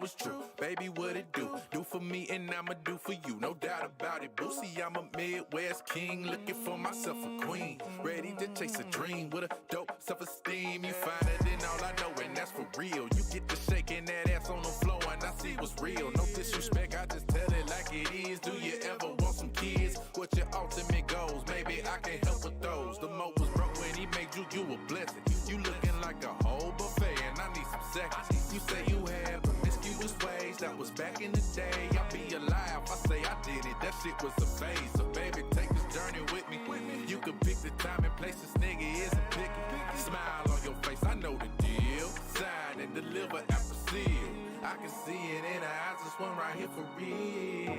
was true. Baby, what it do? Do for me and I'ma do for you, no doubt about it. Boosie, I'm a Midwest king, looking for myself a queen. Ready to chase a dream with a dope self-esteem. You find it in all I know, and that's for real. You get to shaking that ass on the floor, and I see what's real. No disrespect, I just tell it like it is. Do you ever want some kids? What your ultimate goals? Maybe I can help with those. The mo was broke when he made you a blessing. You looking like a whole buffet, and I need some seconds. You say you had promiscuous ways, that was back in the day. I'll be alive, I say I did it, that shit was a phase. So baby, take this journey with me. You can pick the time and place, this nigga isn't picky. Smile on your face, I know the deal. Sign and deliver after seal. I can see it in her eyes, this one right here for real.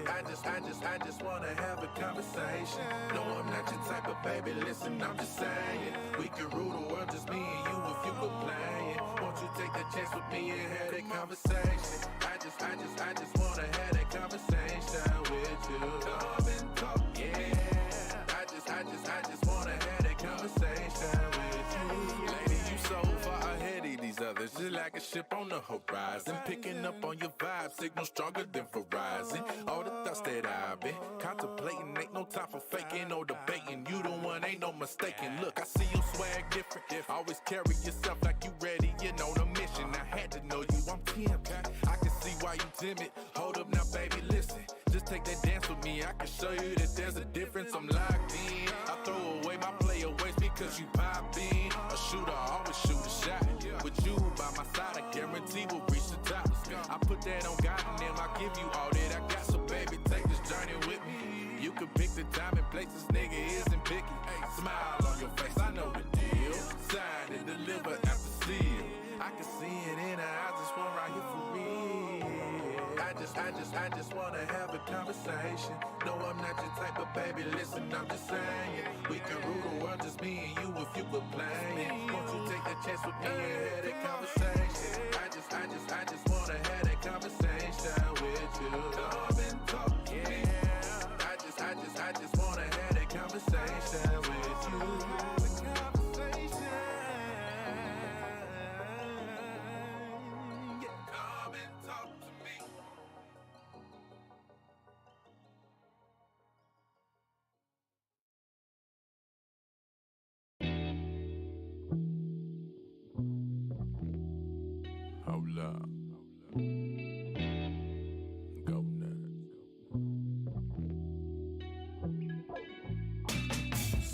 I just wanna have a conversation. No, I'm not your type of baby, listen, I'm just saying. We can rule the world, just me and you if you go playing. Won't you take the chance with me and have that conversation? I just wanna have that conversation with you. Come and talk, yeah. I just wanna have that conversation with you. Lady, you so far ahead of these others, just like a ship on the horizon. Picking up on your vibe, signal stronger than Verizon. All the thoughts that I've been contemplating, ain't no time for faking or debating. You the one, ain't no mistaking. Look, I see your swag different. Always carry yourself like you ready, you know the mission. I had to know you, I'm 10, I can see why you timid. Hold up now, baby, listen. Just take that dance with me, I can show you that there's a difference. I'm locked in. I throw away my playaways because you pop in. A shooter always shoot a shot. With you by my side, I guarantee we'll reach the top. I put that on God and then I give you all that I got. So baby, take this journey with me. You can pick the time and place, this nigga isn't picky. Smile on your face, I know the deal. Sign and deliver after seal. I can see it in her eyes, this one right here for real. I just wanna have a conversation. No, I'm not your type of baby, listen, I'm just saying. We can rule the world, just me and you if you were playing. Won't you take the chance with me and have that conversation? I just wanna have that conversation with you. Come and talk, yeah. I just wanna have that conversation with you. Hold up. Go nuts.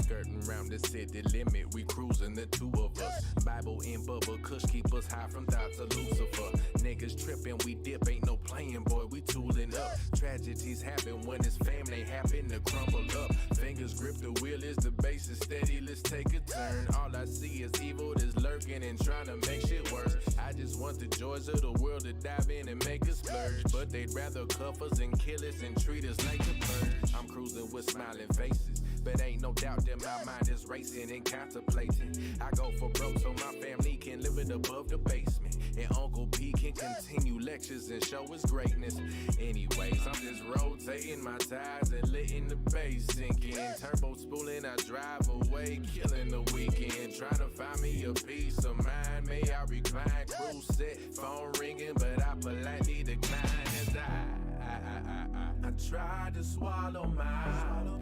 Skirting around the city limit, we cruising the two of us. Bible and bubble kush keep us high from thoughts of Lucifer. Niggas tripping, we dip, ain't no playing, boy, we tooling up. Tragedies happen when it's family happen to crumble up. Fingers grip the wheel, is the basis steady, let's take a turn. All I see is evil that's lurking and trying to make shit worse. I just want the joys of the world to dive in and make us splurge, but they'd rather cuff us and kill us and treat us like the purge. I'm cruising with smiling faces, but ain't no doubt that my mind is racing and contemplating. I go for broke so my family can live it above the basement, and Uncle P can continue lectures and show his greatness. Anyways, I'm just rotating my tires and letting the bass sink in. Turbo spooling, I drive away, killing the weekend. Trying to find me a peace of mind. May I recline, cruise set, phone ringing, but I politely decline as I tried to swallow my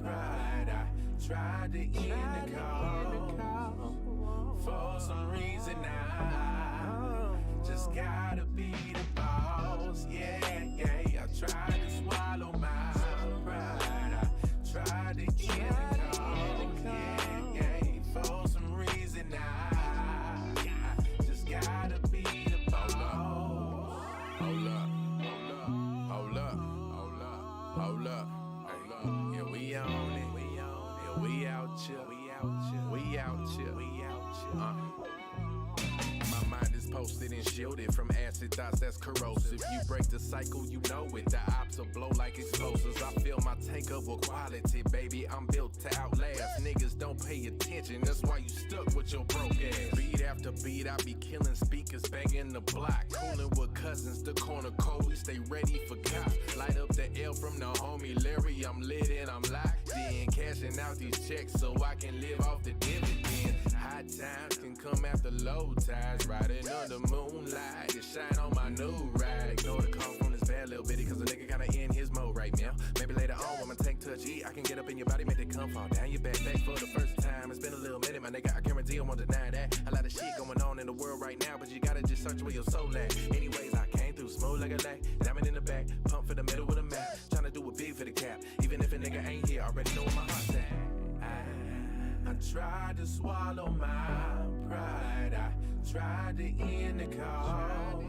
pride. I tried to end the call. For some reason I just gotta be the boss. Yeah. I tried to swallow my pride. I tried to end the call. Yeah. For some reason I just gotta be the boss. Hold up. Yeah, we on it. Yeah, we out here. My mind is posted and shielded from acid thoughts that's corrosive. You break the cycle, you know it. The ops will blow like explosives. I fill my tank up with quality, baby. I'm built to outlast. Niggas don't pay attention, that's why you stuck with your broke ass. Beat after beat, I be killing speakers, banging the block. Cooling with cousins, the corner cold, we stay ready for cops. Light up the L from the homie Larry, I'm lit and I'm locked in. Cashing out these checks so I can live off the dividends. High times can come after low tides. Riding under moonlight, it shine on my new ride. the call from this bad little bitty, cause the nigga kinda in his mode right now. Maybe later on when my tank touch E, I can get up in your body, make it come fall down your back for the first time. It's been a little minute, my nigga, I guarantee I won't deny that. A lot of shit going on in the world right now, but you gotta just search where your soul at. Anyways, I came through smooth like a lay, diamond in the back, pump for the middle with a map. Tryna do a big for the cap, even if a nigga ain't here, already know where my heart's at. I tried to swallow my pride, I tried to end the call.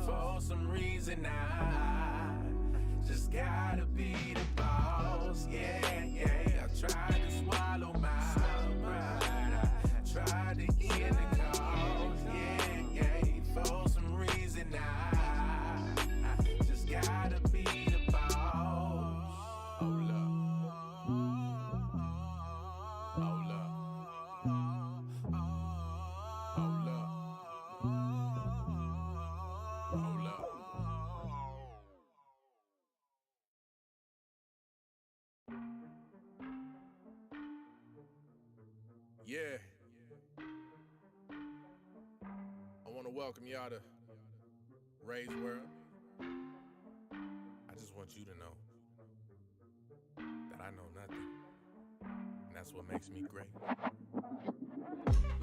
For some reason I just gotta be the boss, yeah. I tried to swallow my pride, I tried to end the cause, yeah. For some reason I just gotta be the boss. Hold up. Hold up. Hold up. Hold up. Yeah. I want to welcome y'all to Ray's World. I just want you to know that I know nothing. And that's what makes me great.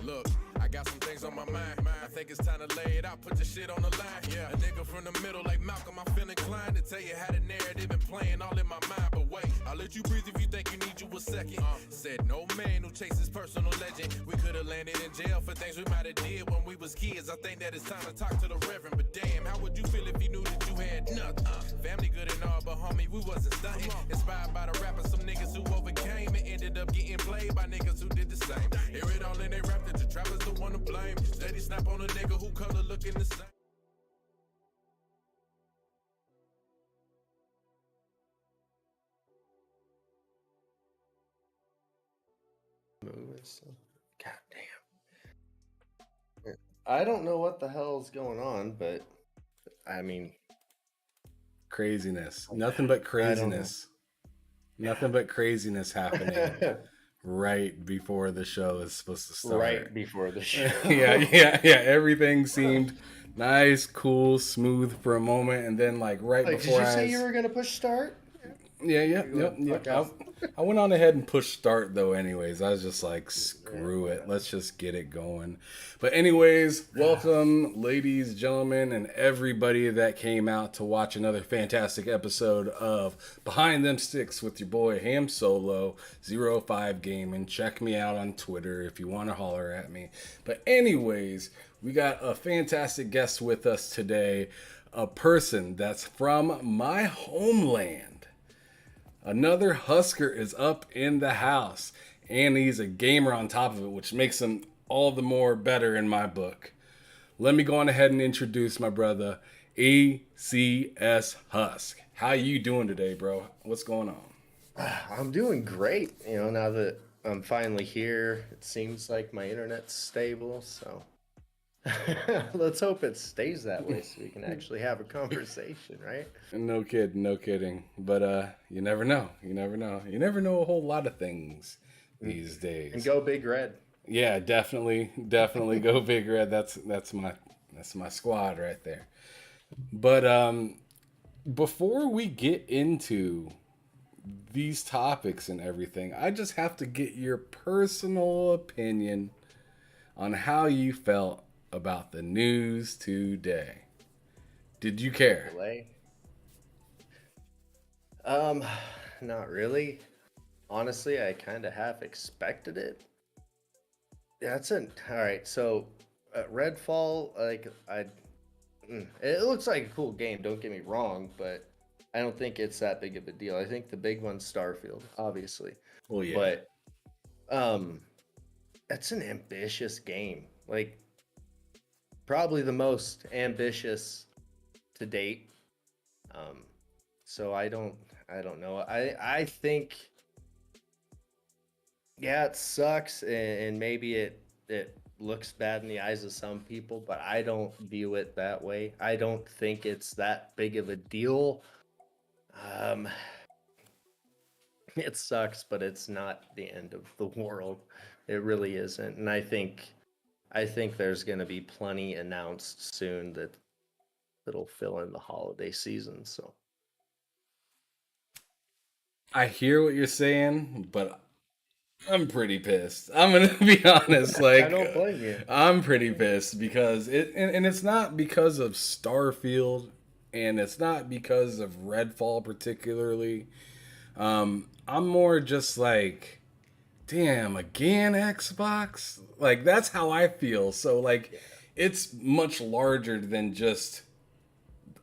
Look, I got some things on my mind. I think it's time to lay it out, put the shit on the line. Yeah, a nigga from the middle like Malcolm, I feel inclined to tell you how the narrative been playing all in my mind. But wait, I'll let you breathe if you think you need you a second. Said no man who chases personal legend. We could have landed in jail for things we might have did when we was kids. I think that it's time to talk to the reverend. But damn, how would you feel if you knew that you had nothing? Family good and all, but homie, we wasn't stunting. Inspired by the rappers, some niggas who overcame and ended up getting played by niggas who did the same. Hear it all in they rap that the trapper's the one to blame. Steady snap on a nigga who color looking the same. God damn. I don't know what the hell's going on, but I mean, craziness. Nothing but craziness. Nothing but craziness happening right before the show is supposed to start. Right before the show. yeah. Everything seemed nice, cool, smooth for a moment, and then like right before. Did you say you were gonna push start? Yep. I went on ahead and pushed start though anyways. I was just like, screw it. Let's just get it going. But anyways, welcome ladies, gentlemen, and everybody that came out to watch another fantastic episode of Behind Them Sticks with your boy Ham Solo 05 Gaming. Check me out on Twitter if you want to holler at me. But anyways, we got a fantastic guest with us today. A person that's from my homeland. Another Husker is up in the house, and he's a gamer on top of it, which makes him all the more better in my book. Let me go on ahead and introduce my brother, ACS HUSK. How you doing today, bro? What's going on? I'm doing great. You know, now that I'm finally here, it seems like my internet's stable, so let's hope it stays that way so we can actually have a conversation, right? No kidding. But you never know. You never know a whole lot of things these days. And go Big Red. Yeah, definitely go Big Red. That's my squad right there. But before we get into these topics and everything, I just have to get your personal opinion on how you felt about the news today. Did you care? Not really. Honestly, I kind of half expected it. All right. So, Redfall, it looks like a cool game. Don't get me wrong, but I don't think it's that big of a deal. I think the big one's Starfield, obviously. Well, yeah. But, it's an ambitious game. Like, probably the most ambitious to date. So I don't know. I think, yeah, it sucks, and maybe it looks bad in the eyes of some people, but I don't view it that way. I don't think it's that big of a deal. It sucks, but it's not the end of the world. It really isn't. And I think there's going to be plenty announced soon that it'll fill in the holiday season. So I hear what you're saying, but I'm pretty pissed. I'm gonna be honest. I don't blame you. I'm pretty pissed because and it's not because of Starfield, and it's not because of Redfall particularly. I'm more just like, damn, again, Xbox. Like that's how I feel. So like, it's much larger than just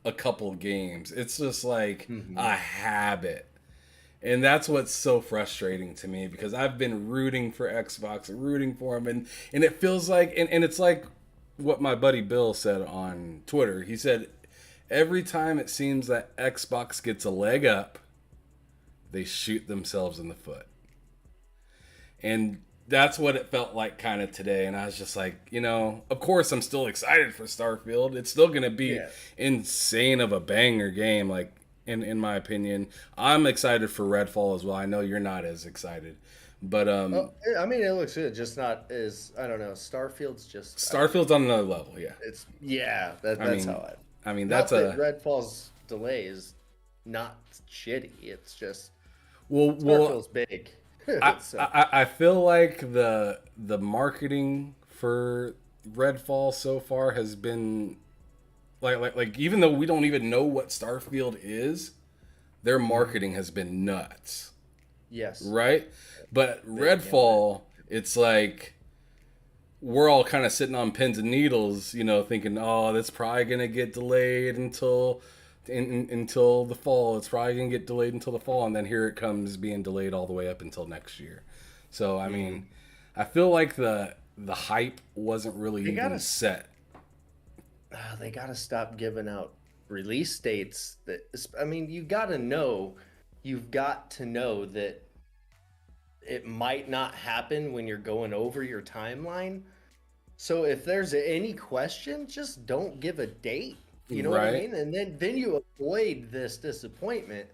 a couple games. It's just like a habit. And that's what's so frustrating to me because I've been rooting for Xbox, rooting for them, and it feels like, and it's like what my buddy Bill said on Twitter. He said, every time it seems that Xbox gets a leg up, they shoot themselves in the foot. And that's what it felt like kind of today. And I was just like, of course I'm still excited for Starfield. It's still going to be insane of a banger game. Like, in my opinion, I'm excited for Redfall as well. I know you're not as excited, but I mean, it looks good, just not as, I don't know. Starfield's on another level. Yeah, it's that's how I mean, not that's that Redfall's delay is not shitty. It's just Starfield's big. I feel like the marketing for Redfall so far has been like even though we don't even know what Starfield is, their marketing has been nuts. Yes. Right? But Redfall, it's like we're all kind of sitting on pins and needles, thinking, oh, that's probably going to get delayed until the fall. It's probably going to get delayed until the fall. And then here it comes being delayed all the way up until next year. So, I mean, I feel like the hype wasn't really even set. They got to stop giving out release dates. I mean, you've got to know that it might not happen when you're going over your timeline. So if there's any question, just don't give a date. You know what I mean? And then you avoid this disappointment.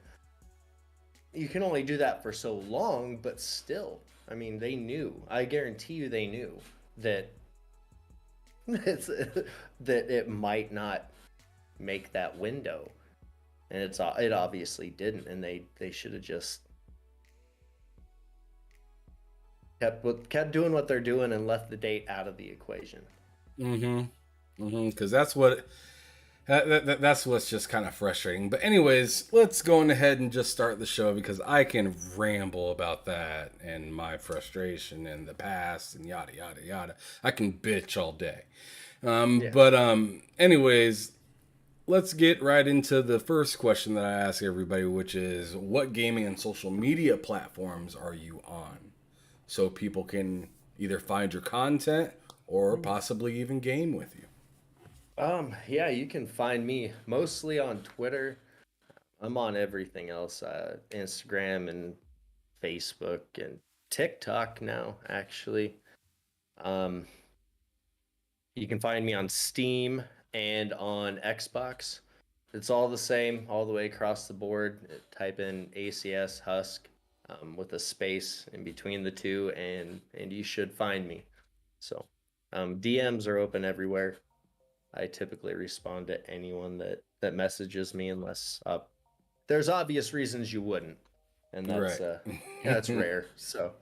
You can only do that for so long, but still, I mean, they knew. I guarantee you they knew that that it might not make that window. And it obviously didn't, and they should have just kept doing what they're doing and left the date out of the equation. Because that's what's just kind of frustrating. But anyways, let's go on ahead and just start the show because I can ramble about that and my frustration and the past and yada yada yada. I can bitch all day. But anyways, let's get right into the first question that I ask everybody, which is, what gaming and social media platforms are you on? So people can either find your content or possibly even game with you. Yeah, you can find me mostly on Twitter. I'm on everything else, Instagram and Facebook and TikTok now, actually. You can find me on Steam and on Xbox. It's all the same all the way across the board. Type in ACS HUSK with a space in between the two, and you should find me. So DMs are open everywhere. I typically respond to anyone that messages me unless there's obvious reasons you wouldn't, and that's rare. So,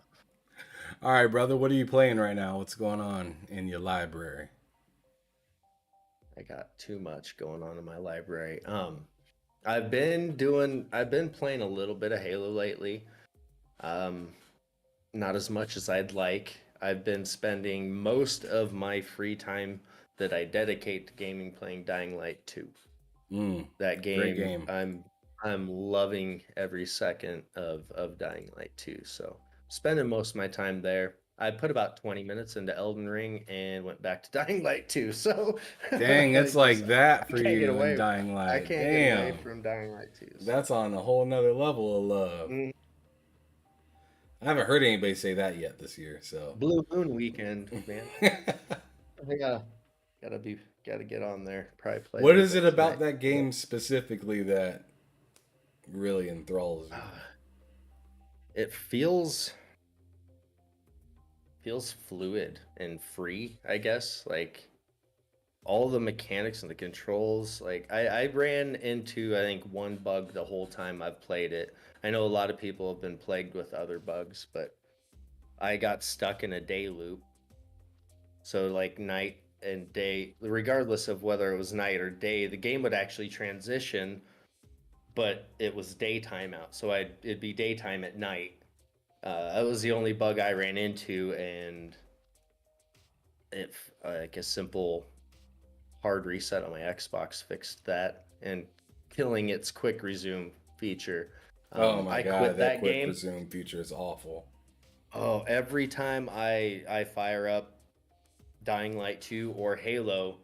all right, brother, what are you playing right now? What's going on in your library? I got too much going on in my library. I've been playing a little bit of Halo lately. Not as much as I'd like. I've been spending most of my free time that I dedicate to gaming playing Dying Light 2. That game, great game. I'm loving every second of Dying Light 2. So spending most of my time there. I put about 20 minutes into Elden Ring and went back to Dying Light 2. So dang, it's like that for you in Dying Light. I can't get away from Dying Light 2. So. That's on a whole nother level of love. I haven't heard anybody say that yet this year. So Blue Moon weekend, man. I gotta get on there. Probably play. What is it about that game specifically that really enthralls you? It feels fluid and free, I guess. Like all the mechanics and the controls. Like I ran into I think one bug the whole time I've played it. I know a lot of people have been plagued with other bugs, but I got stuck in a day loop. So like night and day, regardless of whether it was night or day, the game would actually transition, but it was daytime out. So it'd be daytime at night. That was the only bug I ran into, and if like a simple hard reset on my Xbox fixed that, and killing its quick resume feature. Oh my I god, quit that quick game. resume feature is awful. Oh, every time I fire up Dying Light 2 or Halo,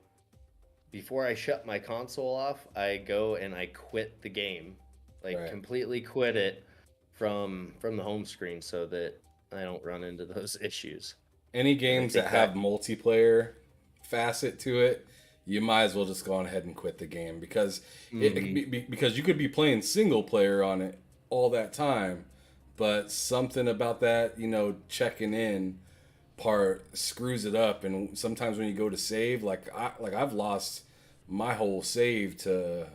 before I shut my console off, I go and I quit the game. Like Right. completely quit it from the home screen so that I don't run into those issues. Any games that have multiplayer facet to it, you might as well just go on ahead and quit the game because because you could be playing single player on it all that time, but something about that, you know, checking in part screws it up. And sometimes when you go to save, I've lost my whole save to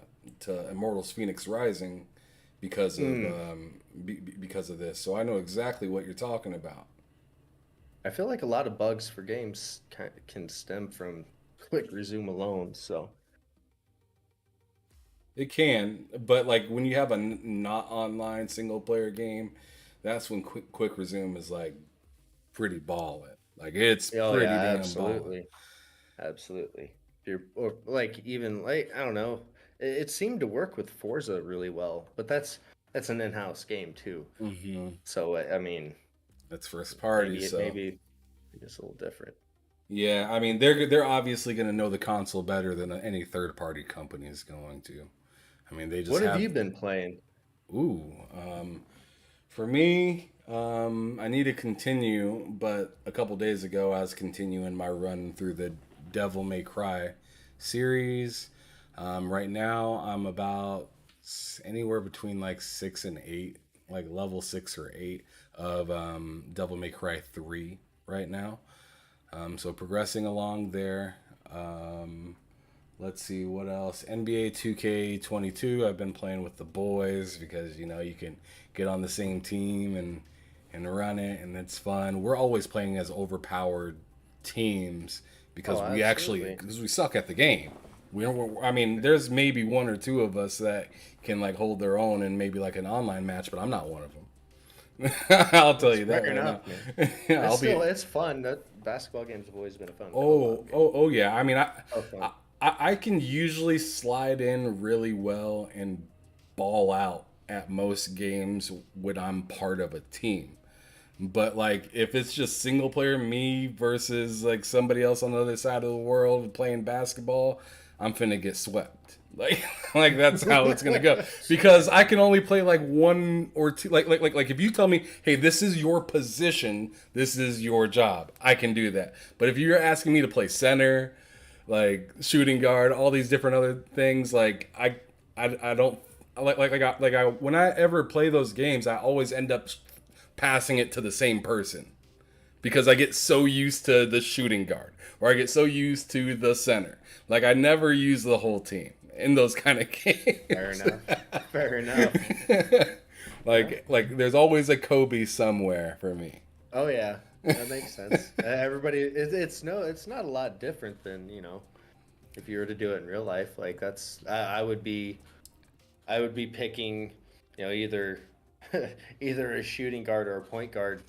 Immortals Phoenix Rising because of because of this. So I know exactly what you're talking about. I feel like a lot of bugs for games can stem from quick resume alone. So It can, but like when you have a not online single player game, that's when quick resume is like pretty ballin'. Like it's pretty damn absolutely, absolutely. Or like even like I don't know, it seemed to work with Forza really well, but that's an in-house game too. Mm-hmm. So I mean, That's first party, maybe so maybe it's a little different. yeah. I mean, they're obviously going to know the console better than any third party company is going to. I mean, they just What have have. you been playing? Ooh, for me, I need to continue, but a couple days ago I was continuing my run through the Devil May Cry series. Right now I'm about anywhere between like 6 and 8, like level 6 or 8 of Devil May Cry 3 right now. So progressing along there. Let's see what else. NBA 2K22. I've been playing with the boys because you know you can get on the same team and run it, and it's fun. We're always playing as overpowered teams because because we suck at the game. I mean, there's maybe one or two of us that can like hold their own in maybe like an online match, but I'm not one of them. I'll tell you that Fair right enough, now. man. It's fun. Basketball games have always been a fun. Oh yeah. I mean, Fun. I can usually slide in really well and ball out at most games when I'm part of a team. But like if it's just single player, me versus like somebody else on the other side of the world playing basketball, I'm finna get swept. Like that's how it's gonna go. Because I can only play like one or two. Like if you tell me, hey, this is your position, this is your job, I can do that. But if you're asking me to play center, like shooting guard, all these different other things, like I don't when I ever play those games, I always end up passing it to the same person because I get so used to the shooting guard or I get so used to the center. Like I never use the whole team in those kind of games. Fair enough. Fair enough. like there's always a Kobe somewhere for me. Oh yeah, that makes sense. Everybody, it's not a lot different than if you were to do it in real life. Like that's I would be picking either either a shooting guard or a point guard,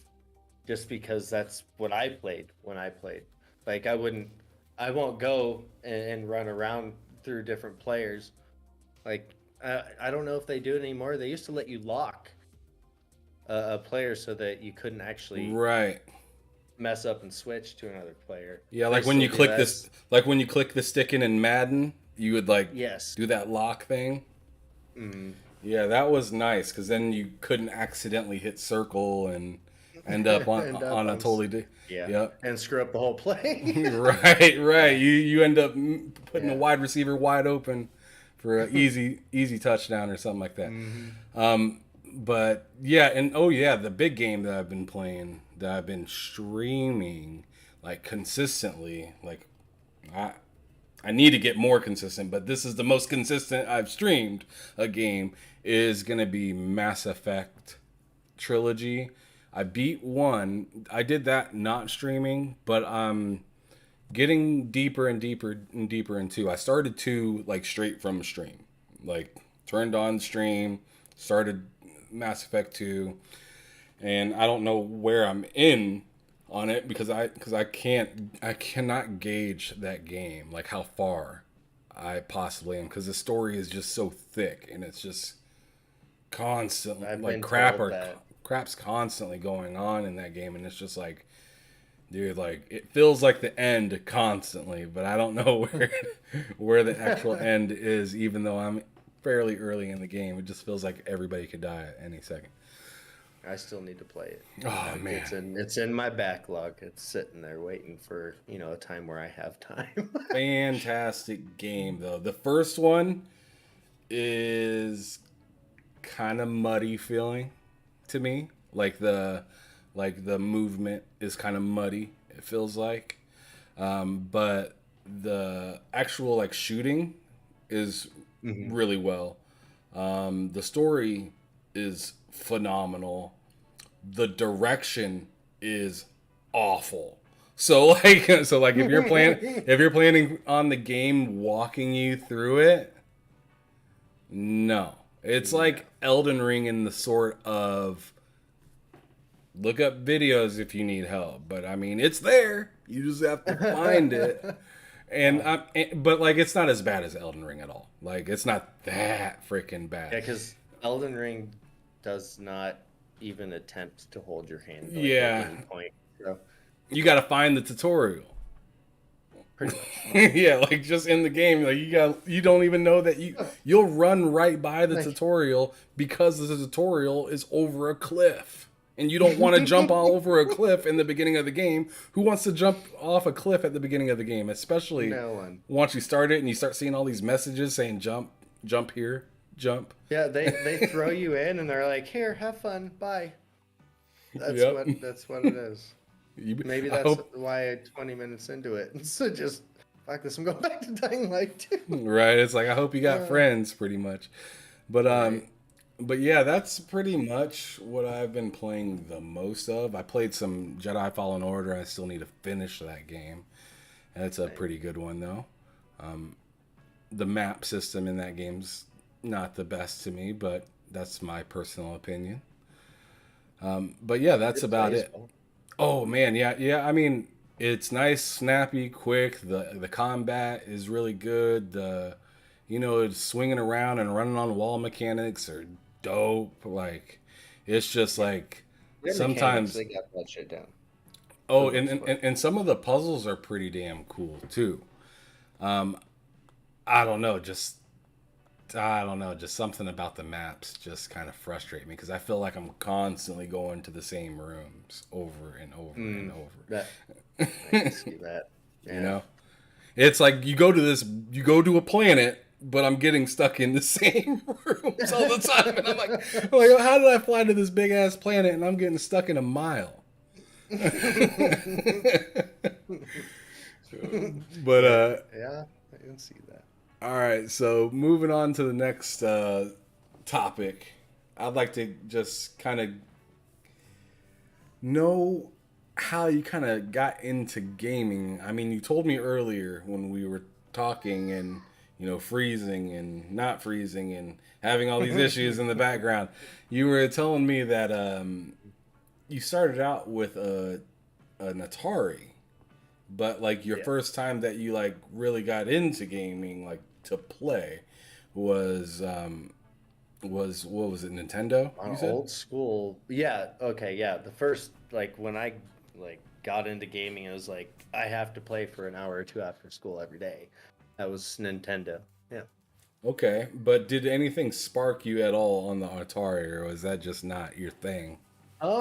just because that's what I played when I played. Like I won't go and run around through different players. Like I don't know if they do it anymore. They used to let you lock a player so that you couldn't actually mess up and switch to another player. Yeah, like when you click this, like when you click the stick in Madden, you would like do that lock thing. Mm-hmm. Yeah, that was nice because then you couldn't accidentally hit circle and end up on a totally and screw up the whole play. right. You end up putting a wide receiver wide open for an easy touchdown or something like that. Mm-hmm. But yeah, and the big game that I've been playing, that I've been streaming like consistently, like I I need to get more consistent, but this is the most consistent I've streamed a game, is going to be Mass Effect Trilogy. I beat 1. I did that not streaming, but I'm getting deeper and deeper and deeper in 2. I started 2 like straight from stream. Like turned on stream, started Mass Effect 2, and I don't know where I'm in on it because I cannot gauge that game, like how far I possibly am, because the story is just so thick and it's just constantly like crap's constantly going on in that game, and it's just like, dude, like it feels like the end constantly, but I don't know where the actual end is, even though I'm fairly early in the game. It just feels like everybody could die at any second. I still need to play it. Oh man, it's in my backlog. It's sitting there waiting for, a time where I have time. fantastic game though. The first one is kind of muddy feeling to me. Like the movement is kind of muddy. It feels like, but the actual like shooting is really well. The story is phenomenal. The direction is awful. So like if you're planning on the game walking you through it, no. It's like Elden Ring in the sort of look up videos if you need help, but I mean it's there. You just have to find it. But like it's not as bad as Elden Ring at all. Like it's not that freaking bad. Yeah, because Elden Ring does not even attempt to hold your hand. At any point. So. You got to find the tutorial. Pretty much. Yeah, like just in the game, like you don't even know that you'll run right by the tutorial because the tutorial is over a cliff. And you don't want to jump all over a cliff in the beginning of the game. Who wants to jump off a cliff at the beginning of the game? Especially once you start it and you start seeing all these messages saying jump here, jump. Yeah, they throw you in and they're like, here, have fun, bye. That's what it is. Maybe that's why 20 minutes into it. So just, fuck this, I'm going back to Dying Light 2. Right, it's like, I hope you got friends, pretty much. But But yeah, that's pretty much what I've been playing the most of. I played some Jedi Fallen Order. I still need to finish that game. That's a pretty good one, though. The map system in that game's not the best to me, but that's my personal opinion. But yeah, that's about it. Oh man, yeah. I mean, it's nice, snappy, quick. The combat is really good. It's swinging around and running on wall mechanics are dope. Like, it's just like sometimes they got that shit down. Oh, and some of the puzzles are pretty damn cool too. I don't know, just something about the maps just kind of frustrate me because I feel like I'm constantly going to the same rooms over and over and over. I can see that. Yeah. It's like you go to a planet, but I'm getting stuck in the same rooms all the time, and I'm like, how did I fly to this big ass planet and I'm getting stuck in a mile? But yeah, I can see that. All right, so moving on to the next topic, I'd like to just kind of know how you kind of got into gaming. I mean, you told me earlier when we were talking and, freezing and not freezing and having all these issues in the background. You were telling me that you started out with an Atari. But like your first time that you like really got into gaming, like to play, was what was it, Nintendo? Old school. Yeah. Okay. Yeah. The first when I got into gaming, it was like I have to play for an hour or two after school every day. That was Nintendo. Yeah. Okay, but did anything spark you at all on the Atari, or was that just not your thing? I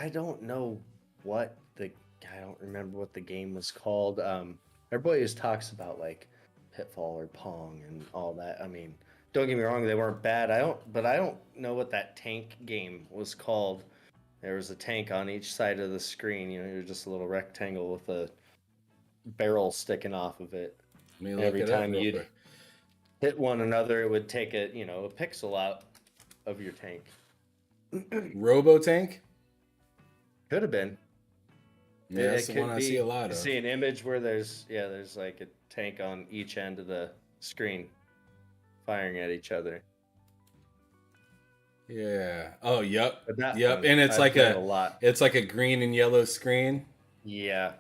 don't know I don't remember what the game was called. Everybody always talks about like Pitfall or Pong and all that. I mean, don't get me wrong, they weren't bad. I don't know what that tank game was called. There was a tank on each side of the screen. You're just a little rectangle with a barrel sticking off of it. Let me And look every it up time real you'd quick. hit one another, it would take a pixel out of your tank. Robo Tank? Could have been. Yeah, that's the one I see a lot You of. see an image where there's like a tank on each end of the screen firing at each other. Yeah. Oh, yep. But that Yep. one, And it's I've like played a lot. it's like a green and yellow screen. Yeah.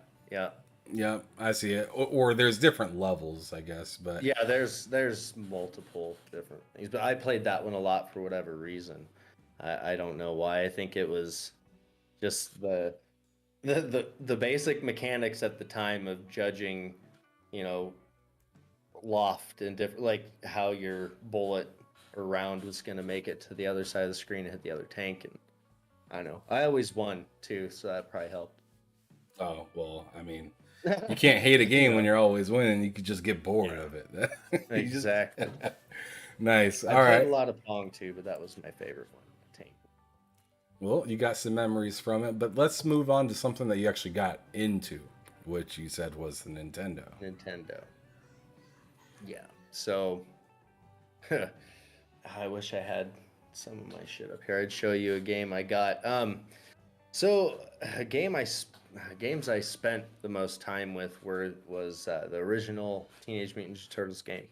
Yep, I see it. Or there's different levels, I guess, but Yeah, there's multiple different things, but I played that one a lot for whatever reason. I don't know why. I think it was just the basic mechanics at the time of judging, you know, loft and different, like how your bullet or round was going to make it to the other side of the screen and hit the other tank. And I don't know, I always won too, so that probably helped. oh, well, I mean, you can't hate a game when Yeah. you're always winning. You could just get bored of it. You just- Exactly. Nice. I All played right. a lot of Pong too, but that was my favorite one. Tank. Well, you got some memories from it, but let's move on to something that you actually got into, which you said was the Nintendo. Nintendo. Yeah. So I wish I had some of my shit up here. I'd show you a game I got. So games I spent the most time with was the original Teenage Mutant Ninja Turtles game.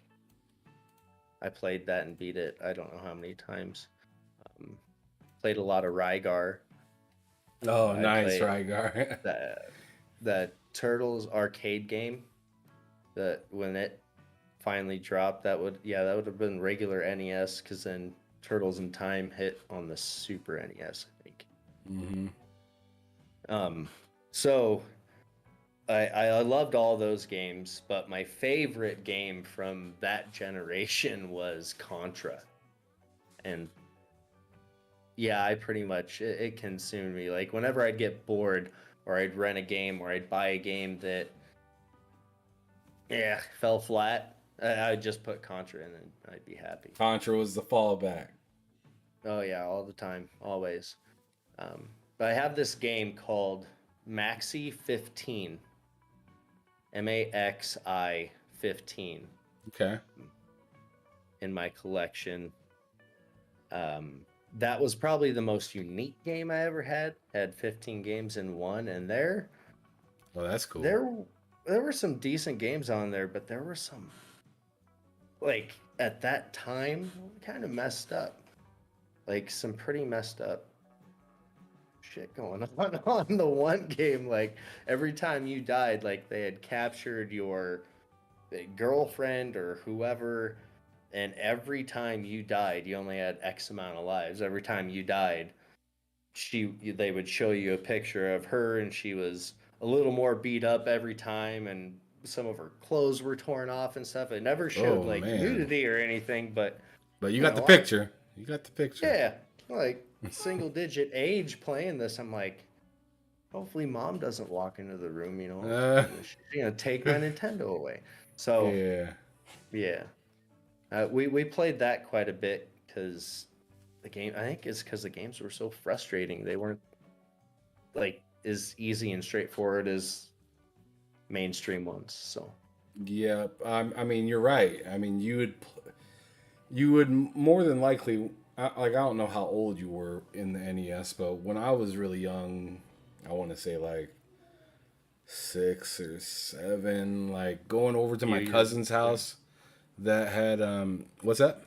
I played that and beat it. I don't know how many times. Played a lot of Rygar. Oh, I nice, played Rygar. that Turtles arcade game. That when it finally dropped, that would have been regular NES, because then Turtles in Time hit on the Super NES, I think. Mm-hmm. So I loved all those games, but my favorite game from that generation was Contra. And yeah, I pretty much, it consumed me. Like whenever I'd get bored, or I'd rent a game, or I'd buy a game that fell flat, I'd just put Contra in and I'd be happy. Contra was the fallback. Oh yeah, all the time, always. But I have this game called Maxi 15. MAXI 15 Okay. in my collection. That was probably the most unique game I ever had. Had 15 games in one, and Oh, that's cool. there were some decent games on there, but there were some, like at that time, kind of messed up. Like some pretty messed up shit going on the one game. Like every time you died, like they had captured your girlfriend or whoever, and every time you died, you only had X amount of lives. Every time you died, they would show you a picture of her, and she was a little more beat up every time, and some of her clothes were torn off and stuff. It never showed like man. nudity or anything, but you got the picture. You got the picture. yeah, like single digit age playing this. I'm like, hopefully mom doesn't walk into the room, she's gonna take my Nintendo away. So yeah. We played that quite a bit because I think it's because the games were so frustrating. They weren't like as easy and straightforward as mainstream ones. So yeah, I mean, you're right. I mean, you would more than likely, like, I don't know how old you were in the NES, but when I was really young, I want to say like 6 or 7, like going over to my cousin's house that had what's that?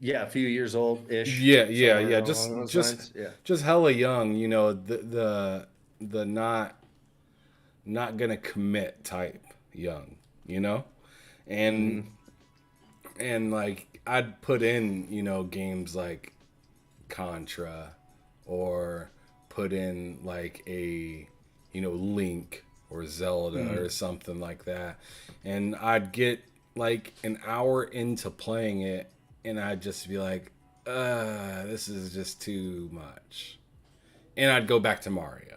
Yeah, a few years old ish. Yeah. Just hella young, the not gonna commit type young, and and like I'd put in games like Contra, or put in like a Link or Zelda or something like that, and I'd get like an hour into playing it, and I'd just be like, this is just too much, and I'd go back to Mario.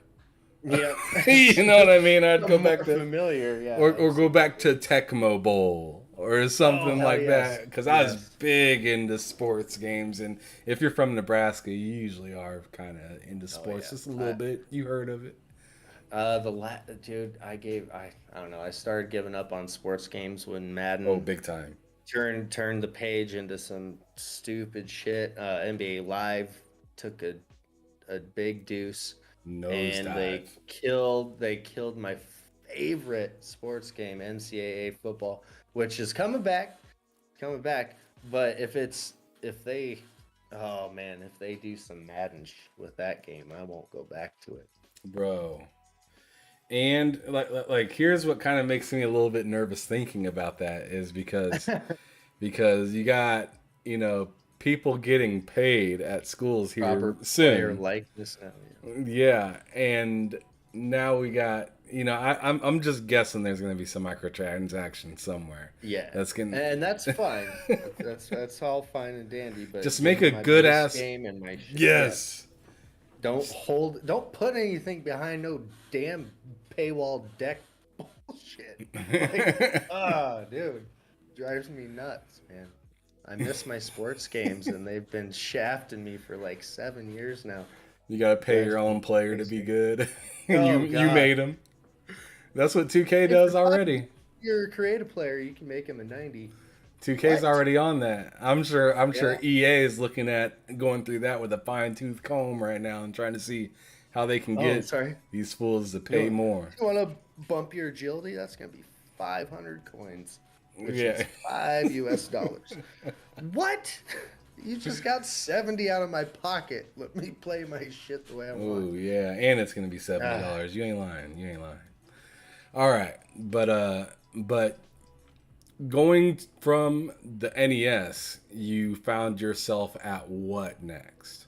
Yeah. You know what I mean? I'd go back to familiar, yeah. or go back to Tecmo Bowl or something like that, because I was big into sports games, and if you're from Nebraska, you usually are kind of into sports just a little bit. You heard of it? Dude, I don't know. I started giving up on sports games when Oh, Madden big time. turned the page into some stupid shit. NBA Live took a big deuce, and Nosedive. they killed my favorite sports game, NCAA football, which is coming back. But if they, oh man, if they do some Madden with that game, I won't go back to it. Bro. And like here's what kind of makes me a little bit nervous thinking about that is because you got, people getting paid at schools here Proper player soon. likeness now. Yeah, and now we got, I'm just guessing there's going to be some microtransaction somewhere. Yeah, That's going and that's fine. That's all fine and dandy. But just give make me a my good base ass game and my shit. Yeah. Yes. Don't put anything behind no damn paywall deck bullshit. Like, dude, drives me nuts, man. I miss my sports games, and they've been shafting me for like 7 years now. You got to pay Drives your own me player to crazy. be good. And Oh, you God. made them. That's what 2K If does already. you're a creative player, you can make him a 90. 2K's What? already on that. I'm sure Yeah. EA is looking at going through that with a fine-tooth comb right now and trying to see how they can Oh, get sorry. these fools to pay more. You want to bump your agility? That's gonna be 500 coins, which Yeah. is $5. What? You just got 70 out of my pocket. Let me play my shit the way I want. Oh yeah, and it's gonna be $70. You ain't lying. You ain't lying. All right, but going from the NES, you found yourself at what next?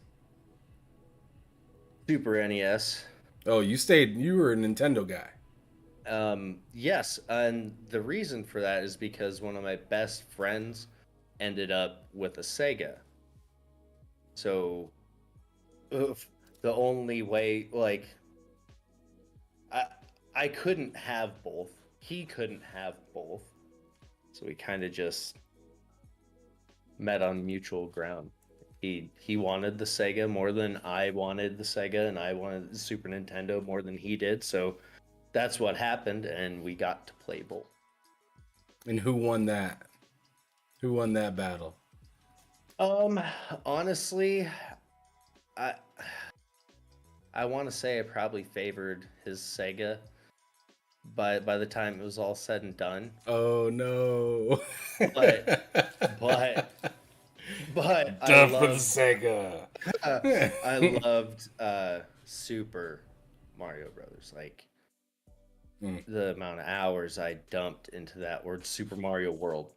Super NES. Oh, you were a Nintendo guy. Yes, and the reason for that is because one of my best friends ended up with a Sega. So, the only way, like, I I couldn't have both. He couldn't have both. So we kind of just met on mutual ground. He wanted the Sega more than I wanted the Sega, and I wanted the Super Nintendo more than he did. So that's what happened, and we got to play both. And who won that? Who won that battle? Um, Honestly, I I want to say I probably favored his Sega, but by the time it was all said and done. Oh no! But but but Duff for the Sega. I loved Super Mario Brothers. Like the amount of hours I dumped into that word Super Mario World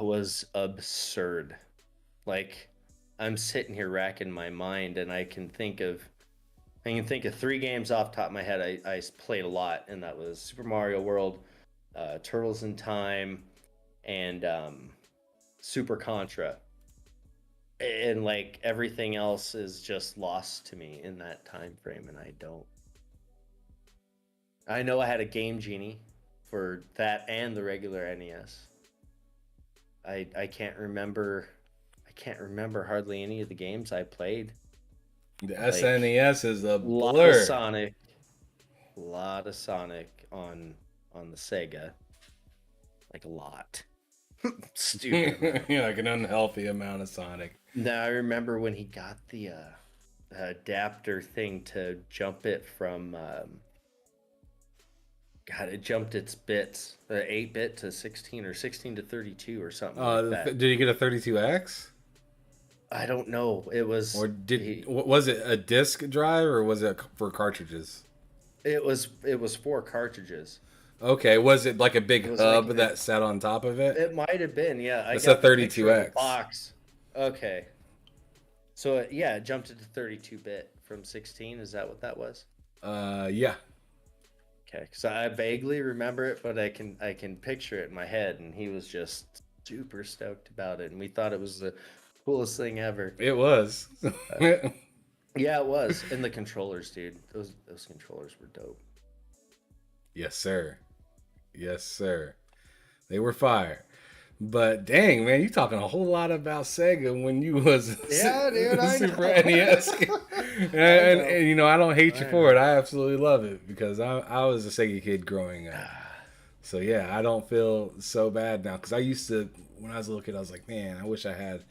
was absurd. Like I'm sitting here racking my mind, and I can think of 3 games off the top of my head. I played a lot, and that was Super Mario World, Turtles in Time, and Super Contra. And like everything else is just lost to me in that time frame, and I know I had a Game Genie for that and the regular NES. I can't remember hardly any of the games I played. The Like, SNES is a lot blur. of Sonic on the Sega, like a lot. Stupid. Like an unhealthy amount of Sonic. Now I remember when he got the adapter thing to jump it from God, it jumped its bits, 8-bit to 16 or 16 to 32 or something like that. Did you get a 32X? I don't know. It was Or was it a disc drive or was it for cartridges? it was 4 cartridges. Okay, was it like a big It was hub like that sat on top of it? It might have been, yeah. It's I got a the picture of 32X. the box. Okay. So it jumped it to 32-bit from 16. Is that what that was? Yeah. Okay, because I vaguely remember it, but I can picture it in my head, and he was just super stoked about it, and we thought it was the coolest thing ever. It was. Yeah, it was. And the controllers, dude. Those controllers were dope. Yes, sir. Yes, sir. They were fire. But dang, man, you talking a whole lot about Sega when you was Yeah, dude, I Super know. NES. And, you know, I don't hate you I for it. know. I absolutely love it because I was a Sega kid growing up. So yeah, I don't feel so bad now because I used to, when I was a little kid, I was like, man, I wish I had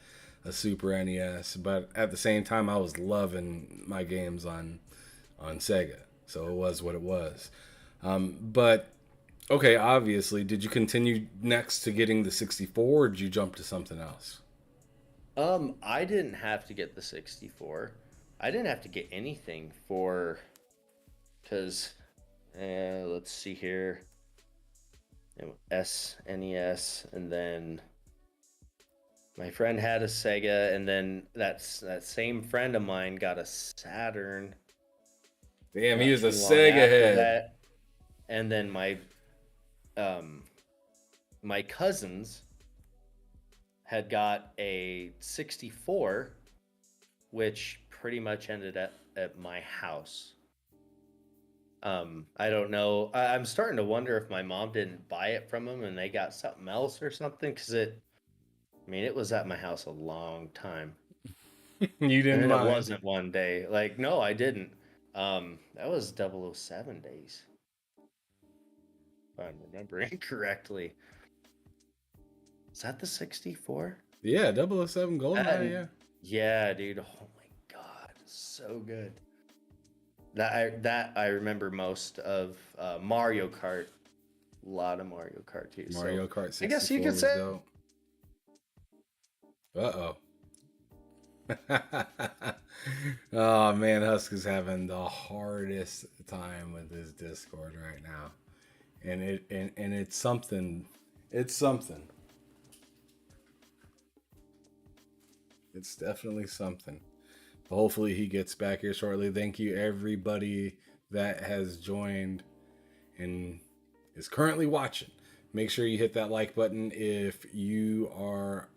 a Super NES. But at the same time, I was loving my games on Sega. So it was what it was. But okay, obviously, did you continue next to getting the 64 or did you jump to something else? I didn't have to get the 64. I didn't have to get anything for, because, let's see here, SNES, and then my friend had a Sega, and then that same friend of mine got a Saturn Damn, he not was a too long Sega after head. that, and then um my cousins had got a 64, which pretty much ended at my house. I don't know. I'm starting to wonder if my mom didn't buy it from them and they got something else or something, because I mean, it was at my house a long time. You And didn't then it mind. wasn't one day. Like, no, I didn't. That was 007 days, if I'm remembering correctly. Is that the 64? Yeah, 007 GoldenEye, And yeah. yeah, dude. Oh my God, so good. That I remember most of. Mario Kart, a lot of Mario Kart too. So Mario Kart I guess you 64 could was say. dope. Uh-oh. Oh man, Husk is having the hardest time with his Discord right now. And it's something. It's something. It's definitely something. Hopefully he gets back here shortly. Thank you everybody that has joined and is currently watching. Make sure you hit that like button if you are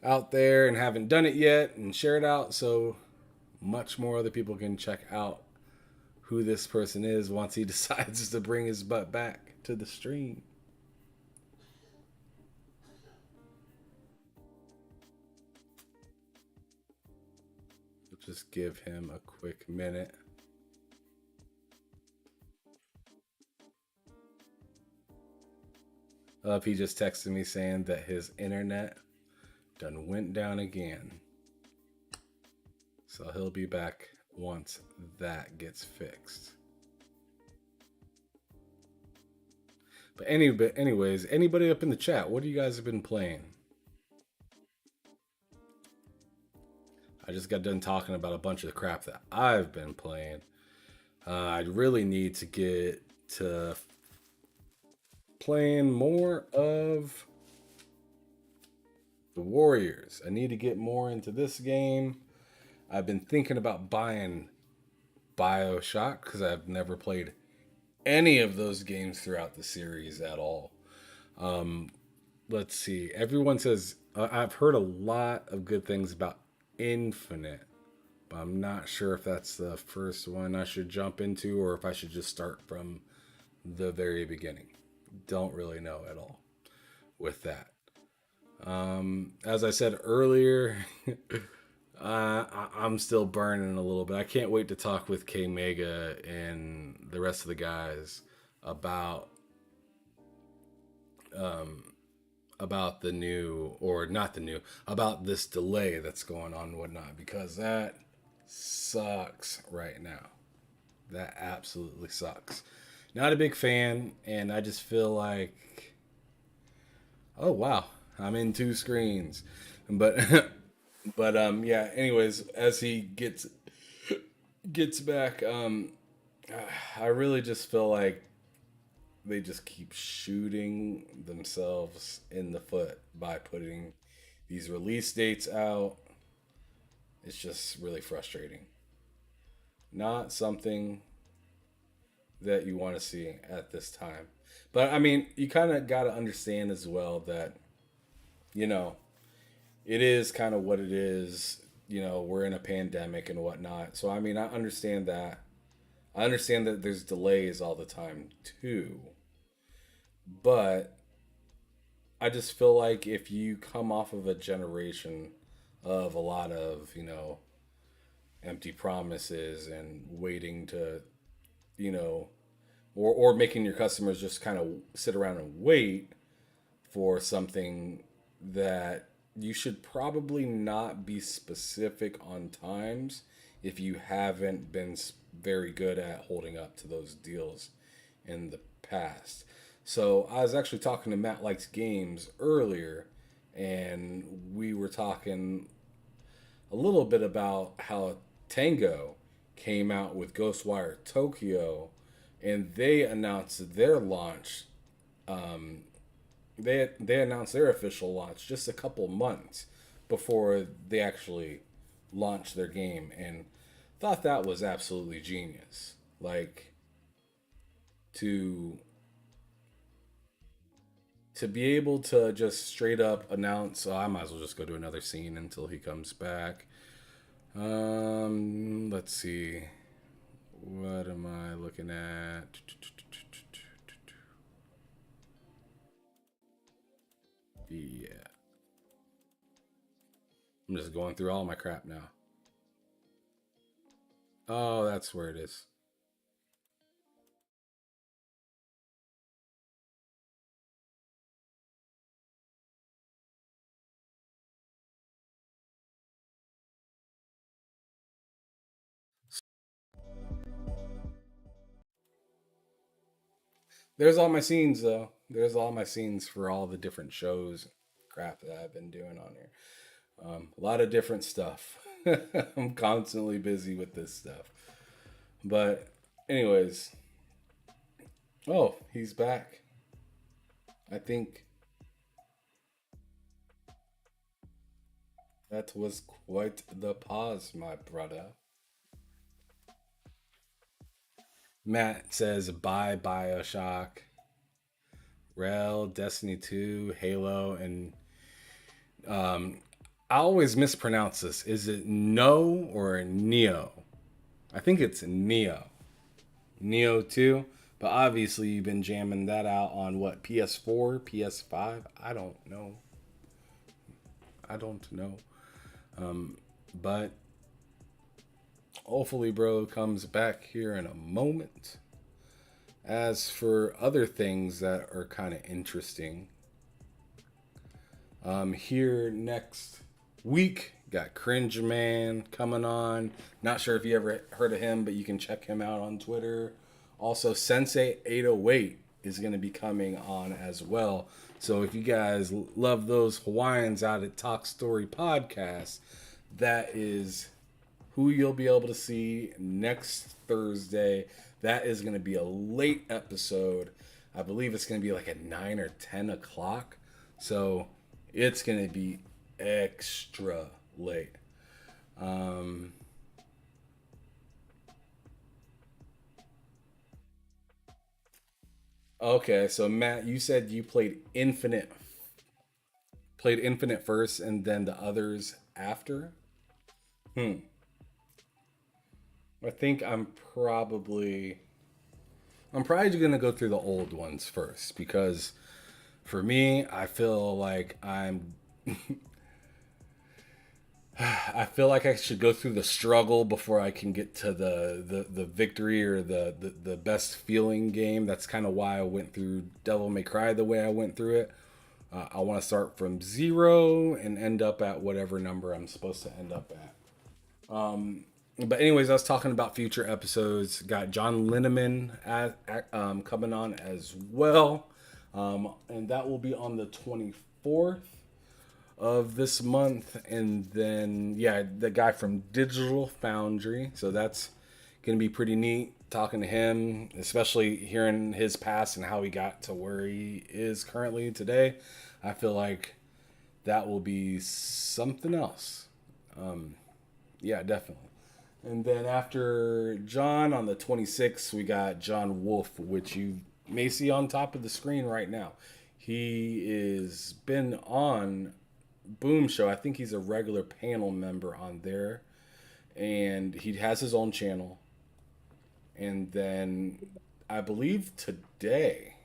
out there and haven't done it yet, and share it out so much more other people can check out who this person is once he decides to bring his butt back to the stream. Just give him a quick minute. He just texted me saying that his internet done went down again. So he'll be back once that gets fixed. But anyways, anybody up in the chat, what do you guys have been playing? I just got done talking about a bunch of the crap that I've been playing. I really need to get to playing more of the Warriors. I need to get more into this game. I've been thinking about buying BioShock because I've never played any of those games throughout the series at all. Let's see. Everyone says I've heard a lot of good things about Infinite, but I'm not sure if that's the first one I should jump into or if I should just start from the very beginning. Don't really know at all with that. As I said earlier, I'm still burning a little bit. I can't wait to talk with K Mega and the rest of the guys about the new, or not the new, about this delay that's going on and whatnot, because that sucks right now. That absolutely sucks. Not a big fan, and I just feel like, oh wow, I'm in two screens. But yeah, anyways, as he gets back, I really just feel like they just keep shooting themselves in the foot by putting these release dates out. It's just really frustrating. Not something that you want to see at this time. But I mean, you kind of got to understand as well that, you know, it is kind of what it is. You know, we're in a pandemic and whatnot. So, I mean, I understand that. I understand that there's delays all the time too. But I just feel like if you come off of a generation of a lot of, empty promises and waiting to, you know, or making your customers just kind of sit around and wait for something, that you should probably not be specific on times if you haven't been very good at holding up to those deals in the past. So I was actually talking to Matt Likes Games earlier, and we were talking a little bit about how Tango came out with Ghostwire Tokyo, and they announced their launch. They announced their official launch just a couple months before they actually launched their game, and thought that was absolutely genius. Like, to be able to just straight up announce, oh, I might as well just go to another scene until he comes back. Let's see. What am I looking at? Yeah. I'm just going through all my crap now. Oh, that's where it is. There's all my scenes, though. There's all my scenes for all the different shows, crap that I've been doing on here. A lot of different stuff. I'm constantly busy with this stuff. But, anyways. Oh, he's back. I think that was quite the pause, my brother. Matt says, bye, Bioshock. Rel, Destiny 2, Halo, and I always mispronounce this. Is it No or Neo? I think it's Neo. Neo 2. But obviously you've been jamming that out on what, PS4, PS5? I don't know. But hopefully bro comes back here in a moment. As for other things that are kind of interesting, here next week got Cringe Man coming on. Not sure if you ever heard of him, but you can check him out on Twitter. Also, Sensei 808 is going to be coming on as well. So if you guys love those Hawaiians out at Talk Story Podcast, that is who you'll be able to see next Thursday. That is going to be a late episode. I believe it's going to be like at 9 or 10 o'clock. So it's going to be extra late. Okay, so Matt, you said you played Infinite first and then the others after? I think I'm probably going to go through the old ones first, because for me, I feel like I feel like I should go through the struggle before I can get to the victory or the best feeling game. That's kind of why I went through Devil May Cry the way I went through it. I want to start from 0 and end up at whatever number I'm supposed to end up at. But anyways, I was talking about future episodes. Got John Linneman coming on as well. And that will be on the 24th of this month. And then, yeah, the guy from Digital Foundry. So that's going to be pretty neat talking to him, especially hearing his past and how he got to where he is currently today. I feel like that will be something else. Yeah, definitely. And then after John, on the 26th, we got John Wolf, which you may see on top of the screen right now. He is been on Boom Show. I think he's a regular panel member on there. And he has his own channel. And then I believe today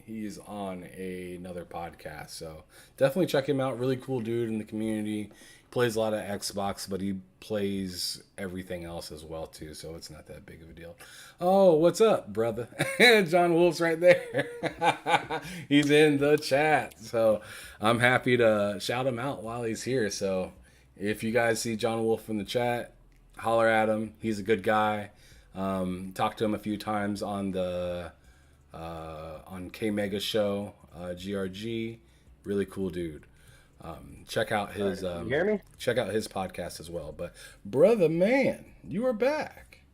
he's on another podcast. So definitely check him out. Really cool dude in the community. Plays a lot of Xbox, but he plays everything else as well too, so it's not that big of a deal. Oh, what's up, brother? John Wolf's right there. He's in the chat, so I'm happy to shout him out while he's here. So if you guys see John Wolf in the chat, holler at him. He's a good guy. Talked to him a few times on the on K Mega show, GRG. Really cool dude. Check out his you hear me? Check out his podcast as well. But brother, man, you are back.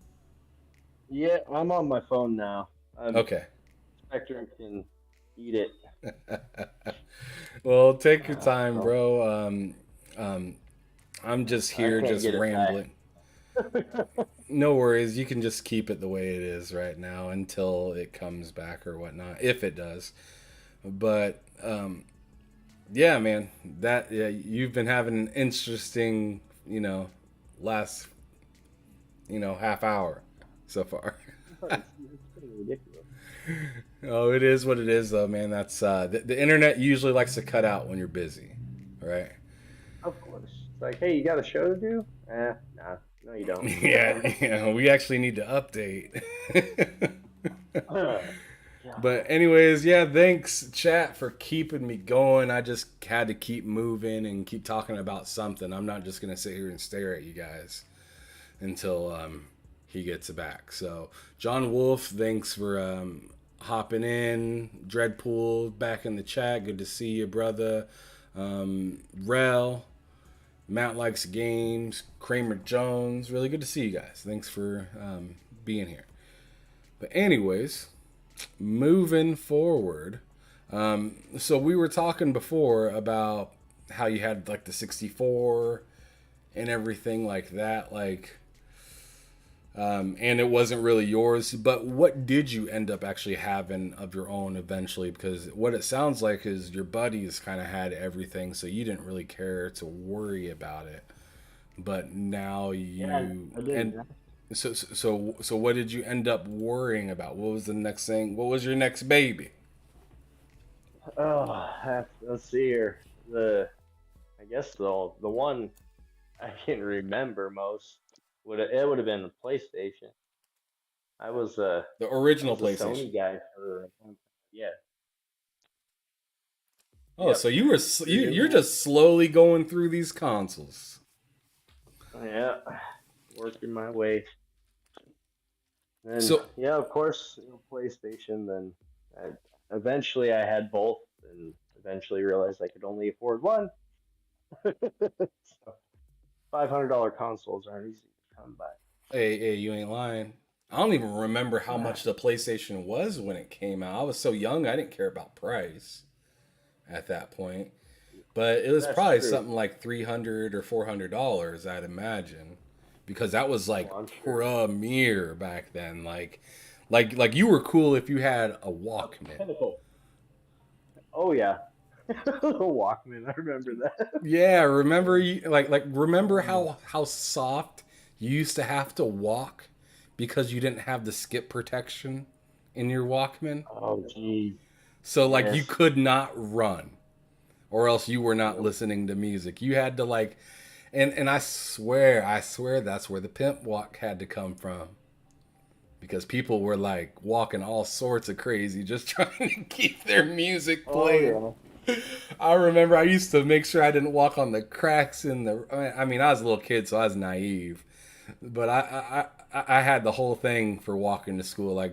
Yeah, I'm on my phone now. Okay. Spectrum can eat it. Well, take your time, bro. I'm just here, just rambling. No worries. You can just keep it the way it is right now until it comes back or whatnot, if it does. But yeah, man, you've been having an interesting, last, half hour so far. It's pretty ridiculous. Oh, it is what it is, though, man. That's the internet usually likes to cut out when you're busy, right? Of course. It's like, hey, you got a show to do? Nah. No, you don't. Yeah, we actually need to update. But anyways, yeah, thanks, chat, for keeping me going. I just had to keep moving and keep talking about something. I'm not just going to sit here and stare at you guys until he gets back. So, John Wolf, thanks for hopping in. Dreadpool, back in the chat. Good to see you, brother. Rel, Matt Likes Games, Kramer Jones. Really good to see you guys. Thanks for being here. But anyways, moving forward. So we were talking before about how you had like the 64 and everything like that, and it wasn't really yours. But what did you end up actually having of your own eventually? Because what it sounds like is your buddies kind of had everything, so you didn't really care to worry about it. But now So what did you end up worrying about? What was the next thing? What was your next baby? Oh, let's see here. I guess the one I can remember most would have been the PlayStation. I was the original Sony PlayStation guy for yeah. Oh, Yep. so you're just slowly going through these consoles. Yeah, working my way. And yeah, of course, PlayStation. Then eventually I had both, and eventually realized I could only afford one. So $500 consoles aren't easy to come by. Hey, you ain't lying. I don't even remember how much the PlayStation was when it came out. I was so young, I didn't care about price at that point. But it was probably something like $300 or $400, I'd imagine, because that was like premier back then. Like you were cool if you had a Walkman. Oh yeah, the Walkman. I remember that. Yeah, remember remember how soft you used to have to walk because you didn't have the skip protection in your Walkman. Oh gee. So you could not run. Or else you were not listening to music. You had to and I swear that's where the pimp walk had to come from. Because people were walking all sorts of crazy just trying to keep their music playing. Oh, yeah. I remember I used to make sure I didn't walk on the cracks in the... I mean, I was a little kid, so I was naive. But I had the whole thing for walking to school.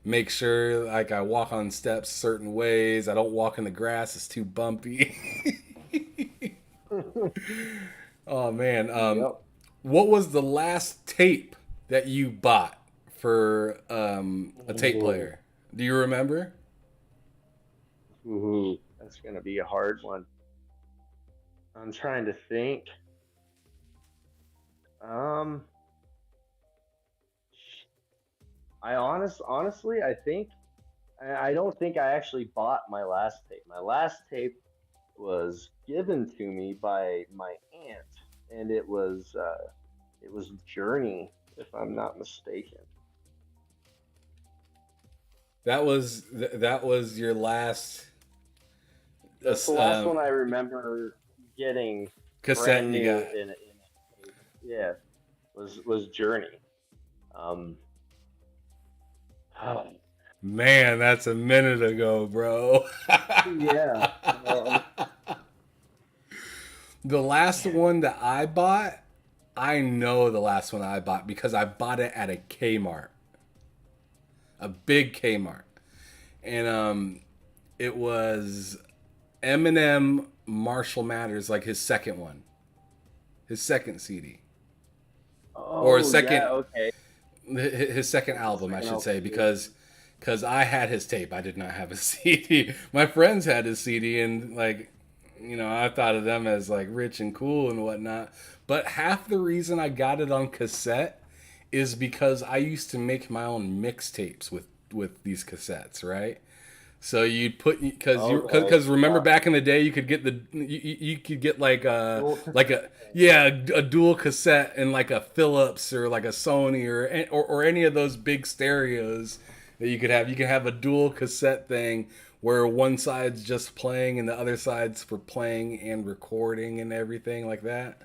Make sure I walk on steps certain ways. I don't walk in the grass. It's too bumpy. Oh, man. What was the last tape that you bought for a tape player? Do you remember? Ooh, that's going to be a hard one. I'm trying to think. Honestly, I don't think I actually bought my last tape. My last tape was given to me by my aunt, and it was Journey, if I'm not mistaken. That was your last That's the last one I remember getting cassette brand you new got. yeah, was Journey. Um, Man, that's a minute ago, bro. yeah. The last one that I bought, I know the last one I bought because I bought it at a Kmart, a big Kmart, and it was Eminem Marshall Matters, like his second one, his second CD, or his Oh second yeah, okay. his second album, I Second should album, say, yeah. because I had his tape. I did not have a CD. My friends had his CD, and like, you know, I thought of them as like rich and cool and whatnot. But half the reason I got it on cassette is because I used to make my own mixtapes with these cassettes, right? So you'd put Okay, because remember yeah. back in the day you could get you could get Dual like cassette thing. a dual cassette and like a Philips or like a Sony or any of those big stereos that you could have. You can have a dual cassette thing where one side's just playing and the other side's for playing and recording and everything like that.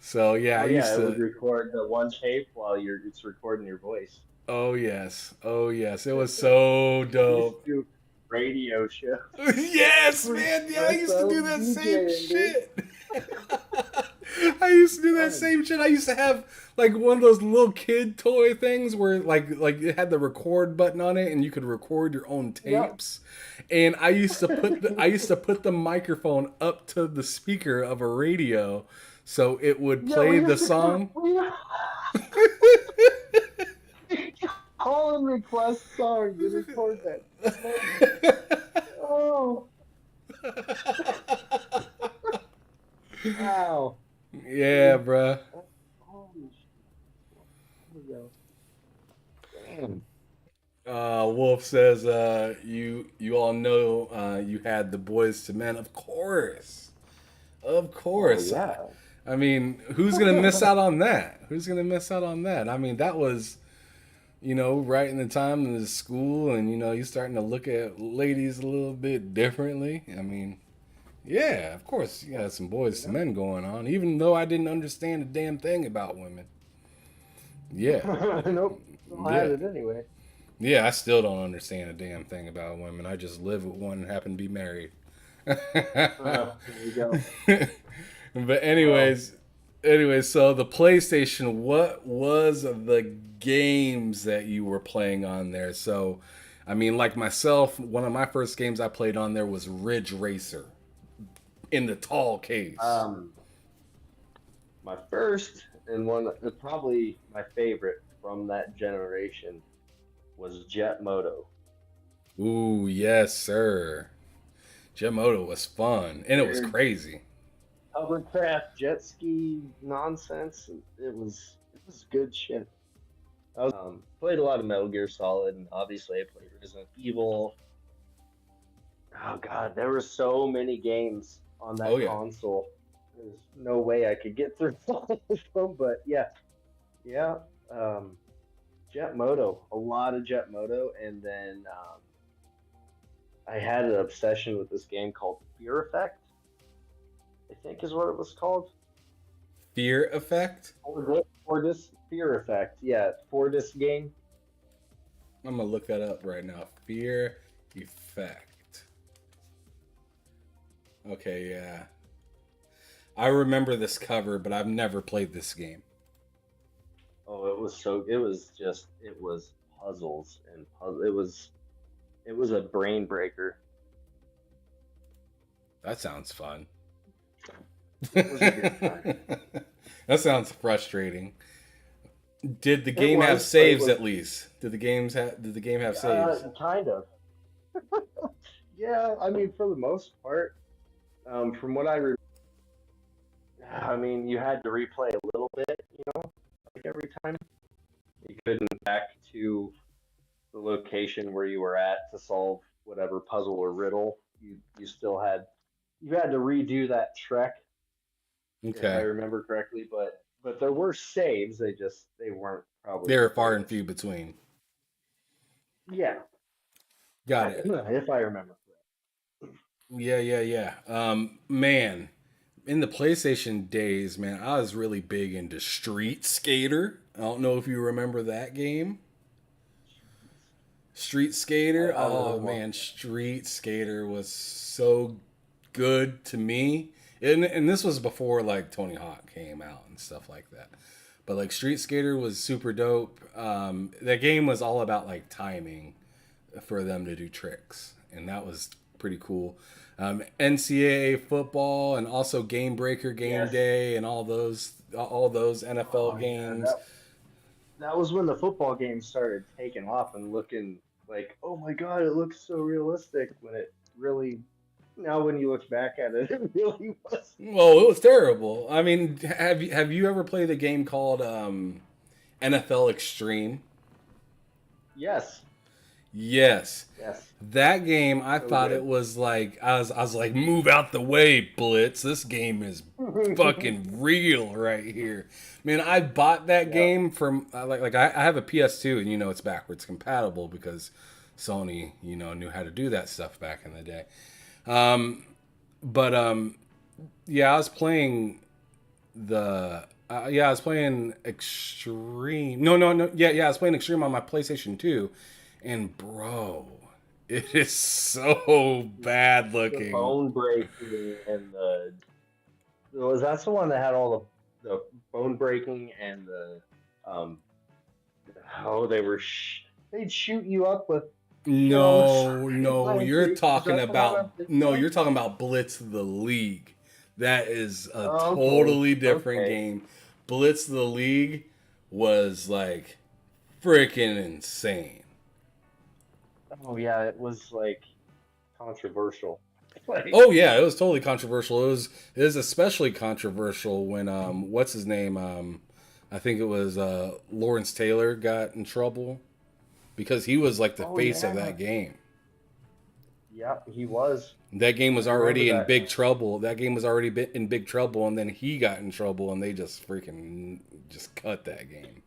So yeah, I Oh used yeah, it would to. record the one tape while it's recording your voice. Oh yes, oh yes, it was so I used dope. to do radio shows Yes, for man. Yeah, I used to do myself that same DJing, dude. shit. I used to do that Fun. same shit. I used to have like one of those little kid toy things where like it had the record button on it and you could record your own Yep. tapes. And I used to put the microphone up to the speaker of a radio so it would Yeah, play we the used to song. call and request songs and record that. Oh, wow. Yeah, bruh. Holy shit. Here we go. Damn. Wolf says, you all know you had the Boys to Men, of Oh course. yeah. I mean, who's gonna miss out on that? Who's gonna miss out on that? I mean, that was, you know, right in the time in the school, and you know, you're starting to look at ladies a little bit differently. I mean, yeah, of course, you got some Boys to Men going on, even though I didn't understand a damn thing about women. Yeah, Nope. Still had yeah. it anyway. Yeah, I still don't understand a damn thing about women. I just live with one and happen to be married. There you go. But Well, anyways, so the PlayStation, what was the games that you were playing on there? So, I mean, like myself, one of my first games I played on there was Ridge Racer in the tall case. um, my first and probably my favorite from that generation was Jet Moto. Ooh, yes, sir. Gemoto was fun and it was Weird crazy. hovercraft jet ski nonsense. It was good shit. I was, played a lot of Metal Gear Solid, and obviously I played Resident Evil. Oh god, there were so many games on Oh that yeah. console. There's no way I could get through all of them, but yeah, yeah. Um, Jet Moto, a lot of Jet Moto, and then I had an obsession with this game called Fear Effect. I think is what it was called. Fear Effect. Or this Fear Effect, yeah, for this game. I'm gonna look that up right now. Fear Effect. Okay, yeah. I remember this cover, but I've never played this game. Oh, it was puzzles and puzzle. It was a brain breaker. That sounds fun. It was a good time. That sounds frustrating. Did the It game have was, but it saves was at least? Did the game have saves? kind of. Yeah, I mean, for the most part, from what I mean, you had to replay a little bit, like every time. You couldn't back to the location where you were at to solve whatever puzzle or riddle. You had to redo that trek if I Okay. remember correctly, but there were saves. They weren't probably They the were far and greatest. few between. Yeah, Got it. if I remember correctly. Yeah. Man, in the PlayStation days, man, I was really big into Street Skater. I don't know if you remember that game. Street Skater. I Oh remember. man, Street Skater was so good to me. And this was before like Tony Hawk came out and stuff like that. But like Street Skater was super dope. That game was all about like timing for them to do tricks, and that was pretty cool. NCAA football and also Game Breaker, Game Yes. Day, and all those NFL Oh, yeah, games. that was when the football games started taking off and looking like, oh my god, it looks so realistic. When it really, now when you look back at it, it really was. Well, it was terrible. I mean, have you ever played a game called NFL Extreme? Yes, Yes. yes. That game, I So thought good. it was like I was like, move out the way, Blitz. This game is fucking real right here, man. I bought that Yeah. game from I have a PS2, and it's backwards compatible because Sony knew how to do that stuff back in the day. But yeah, I was playing I was playing Extreme. No. Yeah, I was playing Extreme on my PlayStation 2, and bro, it is so bad The looking. bone breaking and that's the one that had all the bone breaking and the um they'd shoot you up with shit on the No, sideline. you're Is talking that the one I'm about thinking of? you're talking about Blitz the League. That is a Oh, okay. totally different Okay. game. Blitz the League was like freaking insane. Oh yeah, it was like controversial. Like, Oh yeah, it was totally controversial. It was especially controversial when what's his name? I think it was Lawrence Taylor got in trouble because he was like the oh face of yeah, that game. yeah, he was. That game was I remember already in that. big trouble. That game was already in big trouble, and then he got in trouble, and they just freaking just cut that game.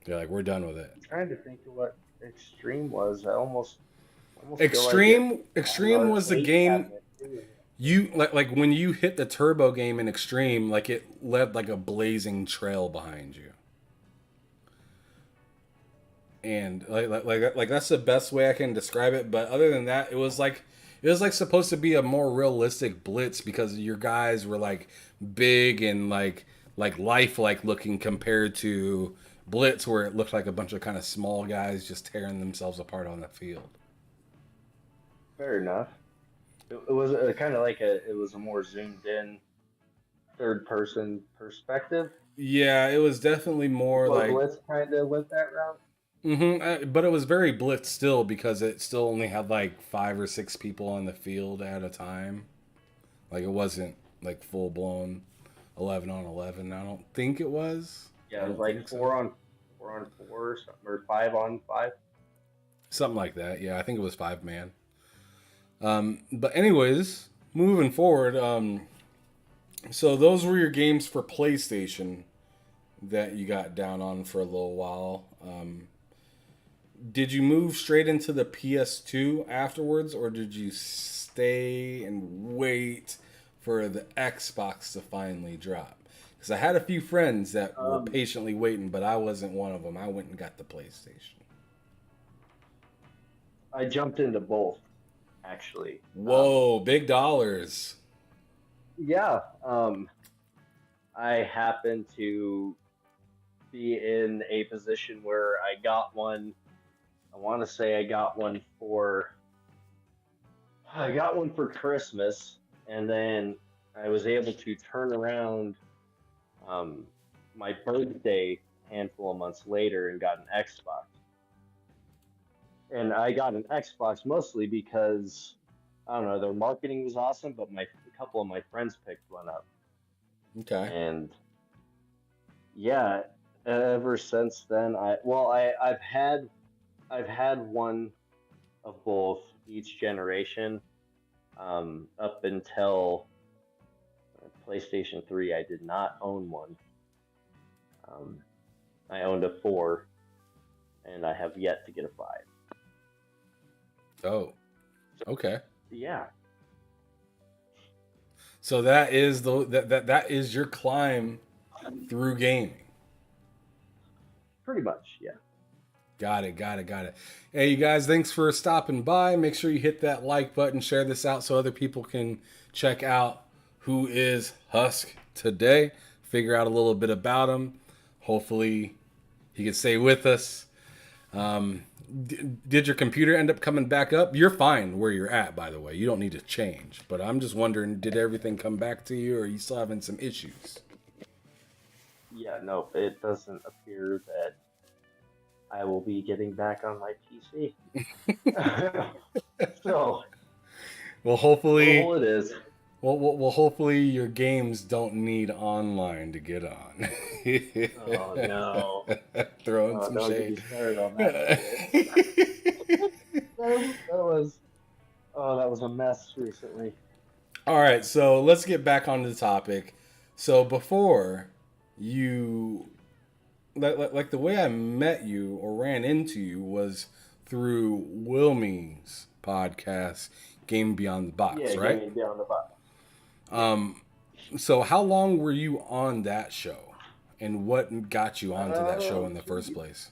They're like, we're done with it. I'm trying to think of what Extreme was. I almost feel like Extreme our was the tape game cabinet, too. you like when you hit the turbo game in Extreme, like it led like a blazing trail behind you. And like that's the best way I can describe it. But other than that, it was like supposed to be a more realistic Blitz because your guys were like big and like lifelike looking compared to Blitz, where it looked like a bunch of kind of small guys just tearing themselves apart on the field. Fair enough. It was kind of like it was a more zoomed in third person perspective. Yeah, it was definitely more But like. Blitz kind of went that route. But it was very Blitz still because it still only had like 5 or 6 people on the field at a time. Like it wasn't like full blown 11 on 11. I don't think it was. Yeah, it was like four on four or something, or 5-on-5. Something like that. Yeah, I think it was 5-man. But anyways, moving forward, so those were your games for PlayStation that you got down on for a little while. Did you move straight into the PS2 afterwards, or did you stay and wait for the Xbox to finally drop? Because I had a few friends that were patiently waiting, but I wasn't one of them. I went and got the PlayStation. I jumped into both, actually. Whoa, big dollars. Yeah. I happened to be in a position where I got one. I want to say I got one for Christmas, and then I was able to turn around my birthday a handful of months later and got an Xbox. And I got an Xbox mostly because I don't know, their marketing was awesome, but a couple of my friends picked one up. Okay. And yeah, ever since then I've had one of both each generation. Up until PlayStation 3, I did not own one. I owned a 4, and I have yet to get a 5. Oh, okay. Yeah, So that is that is your climb through gaming. pretty much. Yeah. Got it, got it, got it. Hey, you guys, thanks for stopping by. Make sure you hit that like button, share this out so other people can check out who is Husk today, figure out a little bit about him. Hopefully, he can stay with us. Did your computer end up coming back up? You're fine where you're at, by the way. You don't need to change. But I'm just wondering, did everything come back to you, or are you still having some issues? Yeah, no, it doesn't appear that I will be getting back on my PC. So, Well, hopefully, all it is. well, hopefully your games don't need online to get on. Oh no! Throwing Oh, some don't get me shade. started on that. That was a mess recently. All right, so let's get back onto the topic. So before you, like the way I met you or ran into you was through Wilmie's podcast, Game Beyond the Box, Yeah, right? Game Beyond the Box. So how long were you on that show, and what got you onto that show in the first place?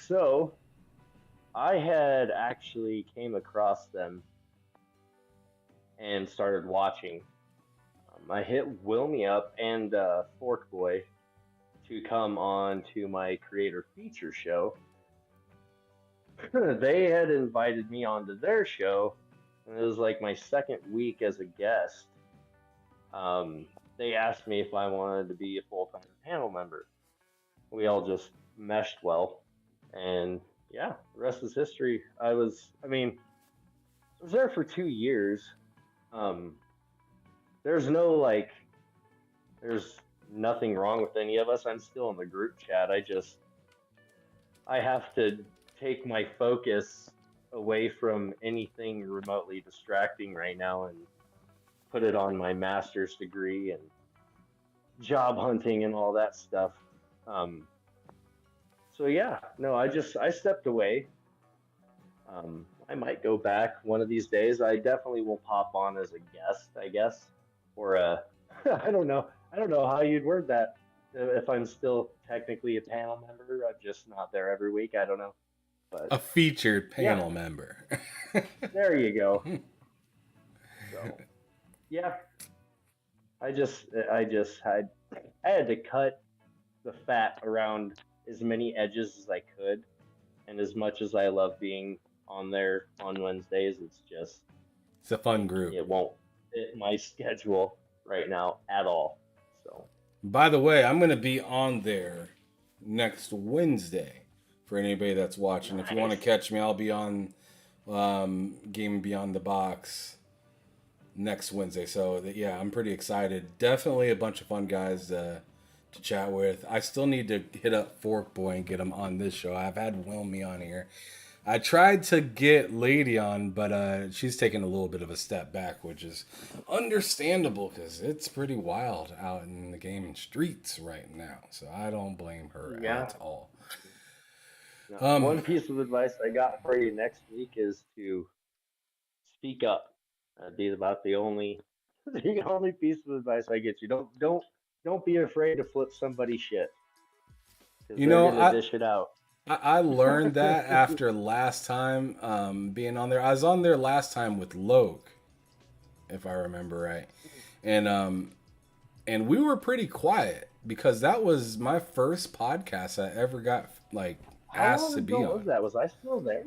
So I had actually came across them and started watching. I hit Wilmy up and Fork Boy to come on to my creator feature show. They had invited me onto their show, and it was like my second week as a guest. They asked me if I wanted to be a full-time panel member. We all just meshed well, and yeah, the rest is history. I was there for 2 years. There's there's nothing wrong with any of us. I'm still in the group chat. I have to take my focus away from anything remotely distracting right now and put it on my master's degree and job hunting and all that stuff. So yeah, no, I stepped away. I might go back one of these days. I definitely will pop on as a guest, I guess, or I don't know. I don't know how you'd word that. If I'm still technically a panel member, I'm just not there every week. I don't know. But A featured panel member. there you go. So yeah, I had to cut the fat around as many edges as I could, and as much as I love being on there on Wednesdays, It's a fun group. it won't fit my schedule right now at all. So By the way, I'm going to be on there next Wednesday for anybody that's watching. If you want to catch me, I'll be on Game Beyond the Box next Wednesday. So yeah, I'm pretty excited. Definitely a bunch of fun guys to chat with. I still need to hit up Fork Boy and get him on this show. I've had Wilmy on here. I tried to get Lady on, but she's taking a little bit of a step back, which is understandable because it's pretty wild out in the gaming streets right now. So I don't blame her at all. one piece of advice I got for you next week is to speak up. That'd be about the only piece of advice I get you. Don't be afraid to flip somebody's shit. You know, they're gonna dish it out. I learned that after last time being on there. I was on there last time with Loke, if I remember right, and we were pretty quiet because that was my first podcast I ever got asked to be on. Was I still there?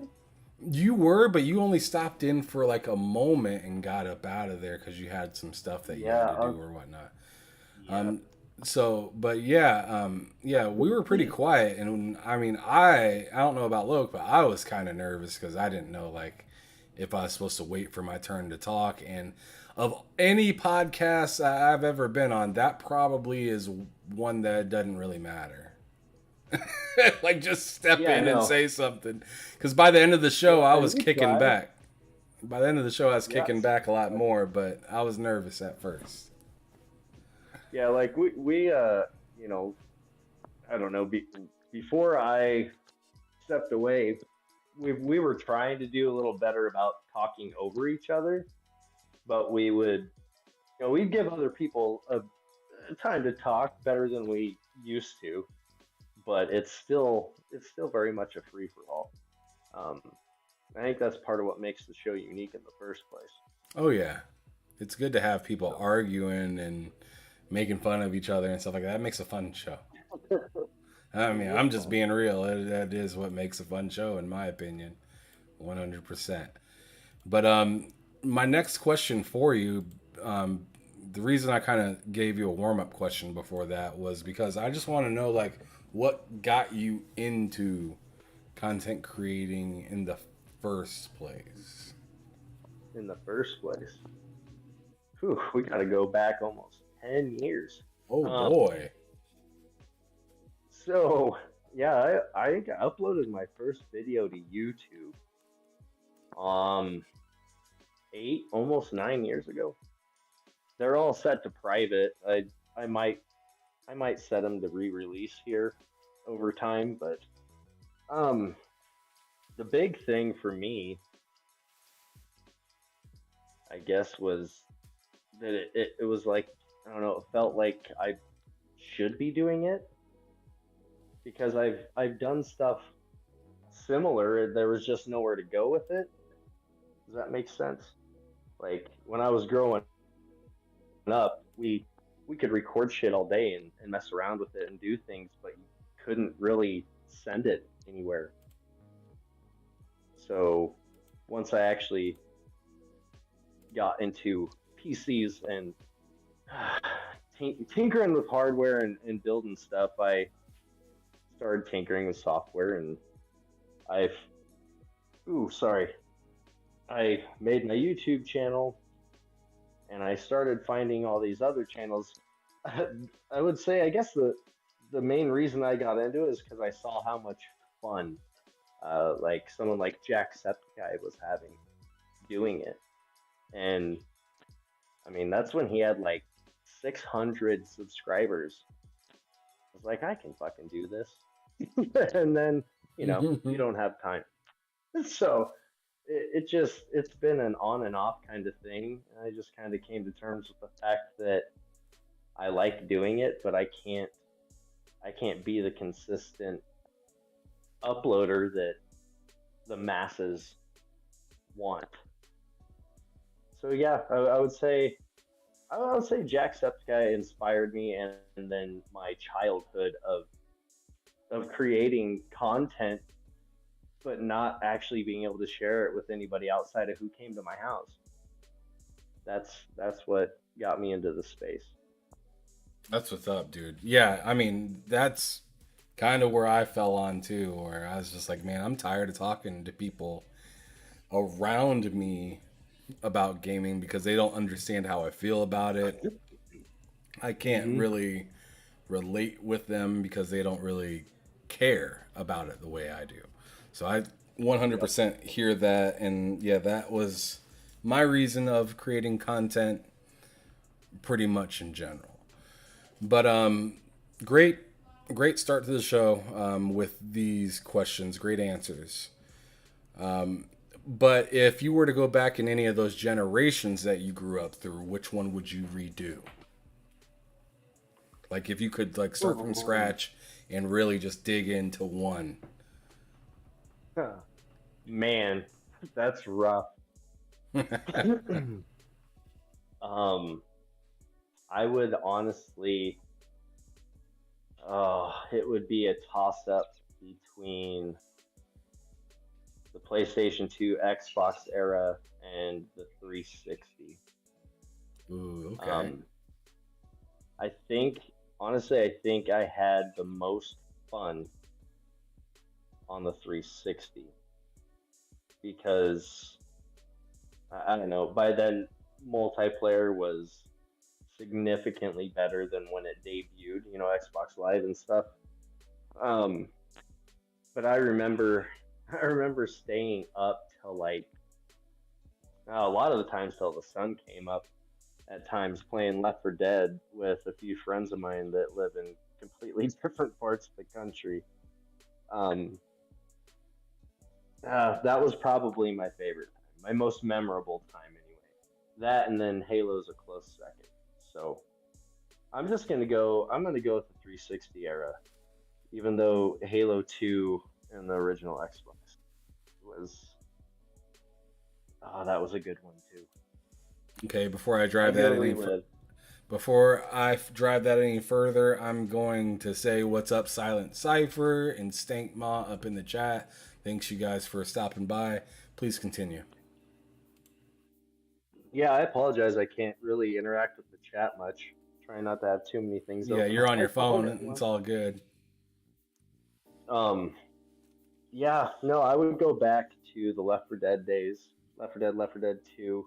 You were, but you only stopped in for like a moment and got up out of there because you had some stuff that you had to do or whatnot. Yeah. We were pretty quiet, and I mean, I don't know about Loke, but I was kind of nervous because I didn't know if I was supposed to wait for my turn to talk. And of any podcast I've ever been on, that probably is one that doesn't really matter. Just step in and say something, because by the end of the show, I was kicking back. By the end of the show, I was kicking back a lot more, but I was nervous at first. Yeah, we I don't know, before I stepped away, we were trying to do a little better about talking over each other, but we would, we'd give other people a time to talk better than we used to, but it's still very much a free for all. Um, I think that's part of what makes the show unique in the first place. Oh yeah, it's good to have people arguing and making fun of each other and stuff like that. That makes a fun show. I mean, I'm just being real. That is what makes a fun show, in my opinion, 100%. But my next question for you, the reason I kind of gave you a warm up question before that was because I just want to know, like, what got you into content creating in the first place? In the first place, whew, we got to go back almost 10 years. Oh boy. So yeah, I think I uploaded my first video to YouTube almost 9 years ago. They're all set to private. I might set them to re-release here over time, but the big thing for me, I guess, was that it was like, I don't know, it felt like I should be doing it because I've done stuff similar. There was just nowhere to go with it. Does that make sense? Like when I was growing up, we could record shit all day and mess around with it and do things, but you couldn't really send it anywhere. So once I actually got into PCs and tinkering with hardware and building stuff, I started tinkering with software, and I made my YouTube channel, and I started finding all these other channels. I would say, I guess the main reason I got into it is because I saw how much fun, like someone like Jacksepticeye was having doing it, and I mean that's when he had like 600 subscribers. I was like, I can fucking do this, and then you don't have time, so it's been an on and off kind of thing. I just kind of came to terms with the fact that I like doing it, but I can't be the consistent uploader that the masses want. So yeah, I would say Jacksepticeye inspired me, and then my childhood of creating content but not actually being able to share it with anybody outside of who came to my house. That's what got me into the space. That's what's up, dude. Yeah, I mean, that's kind of where I fell on too, where I was just like, man, I'm tired of talking to people around me about gaming because they don't understand how I feel about it. I can't really relate with them because they don't really care about it the way I do. So I 100% hear that, and yeah, that was my reason of creating content pretty much in general. But great start to the show with these questions, great answers. But if you were to go back in any of those generations that you grew up through, which one would you redo? Like if you could like start from scratch and really just dig into one. Man, that's rough. I would honestly, it would be a toss-up between the PlayStation 2, Xbox era, and the 360. Ooh, okay. I think I had the most fun on the 360 because I don't know, by then multiplayer was significantly better than when it debuted, Xbox Live and stuff. But I remember staying up till like a lot of the times till the sun came up, at times playing Left 4 Dead with a few friends of mine that live in completely different parts of the country. That was probably my favorite time, my most memorable time anyway. That and then Halo's a close second. So I'm gonna go with the 360 era, even though Halo 2 and the original Xbox was that was a good one too. Okay, before I I drive go that any relive. before I drive that any further, I'm going to say what's up, Silent Cipher and Stank Ma up in the chat. Thanks you guys for stopping by. Please continue. Yeah, I apologize. I can't really interact with the chat much. Try not to have too many things Yeah, open you're on on my your phone phone. at It's once. all good. Um, yeah, no, I would go back to the Left 4 Dead days, Left 4 Dead 2,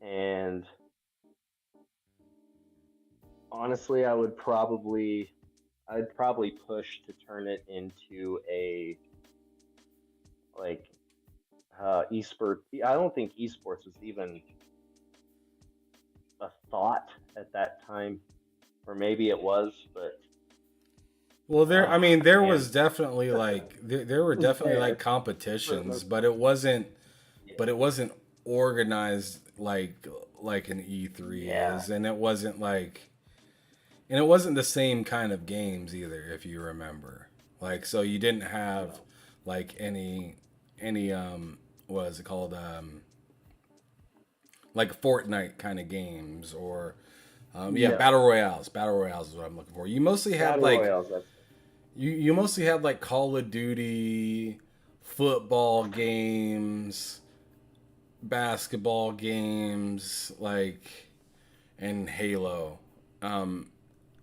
and honestly, I'd probably push to turn it into a like esport. I don't think esports was even a thought at that time, or maybe it was, but Well, I mean, there man, was definitely like there were it was definitely like there. competitions, But but it wasn't yeah, but it wasn't organized like an E3 yeah, is, and it wasn't the same kind of games either, if you remember. Like, so you didn't have no, like any what is it called, like Fortnite kind of games, or yeah, no. battle royales is what I'm looking for. You mostly had Battle like royales. That's you mostly had like Call of Duty, football games, basketball games, like, and Halo. Um,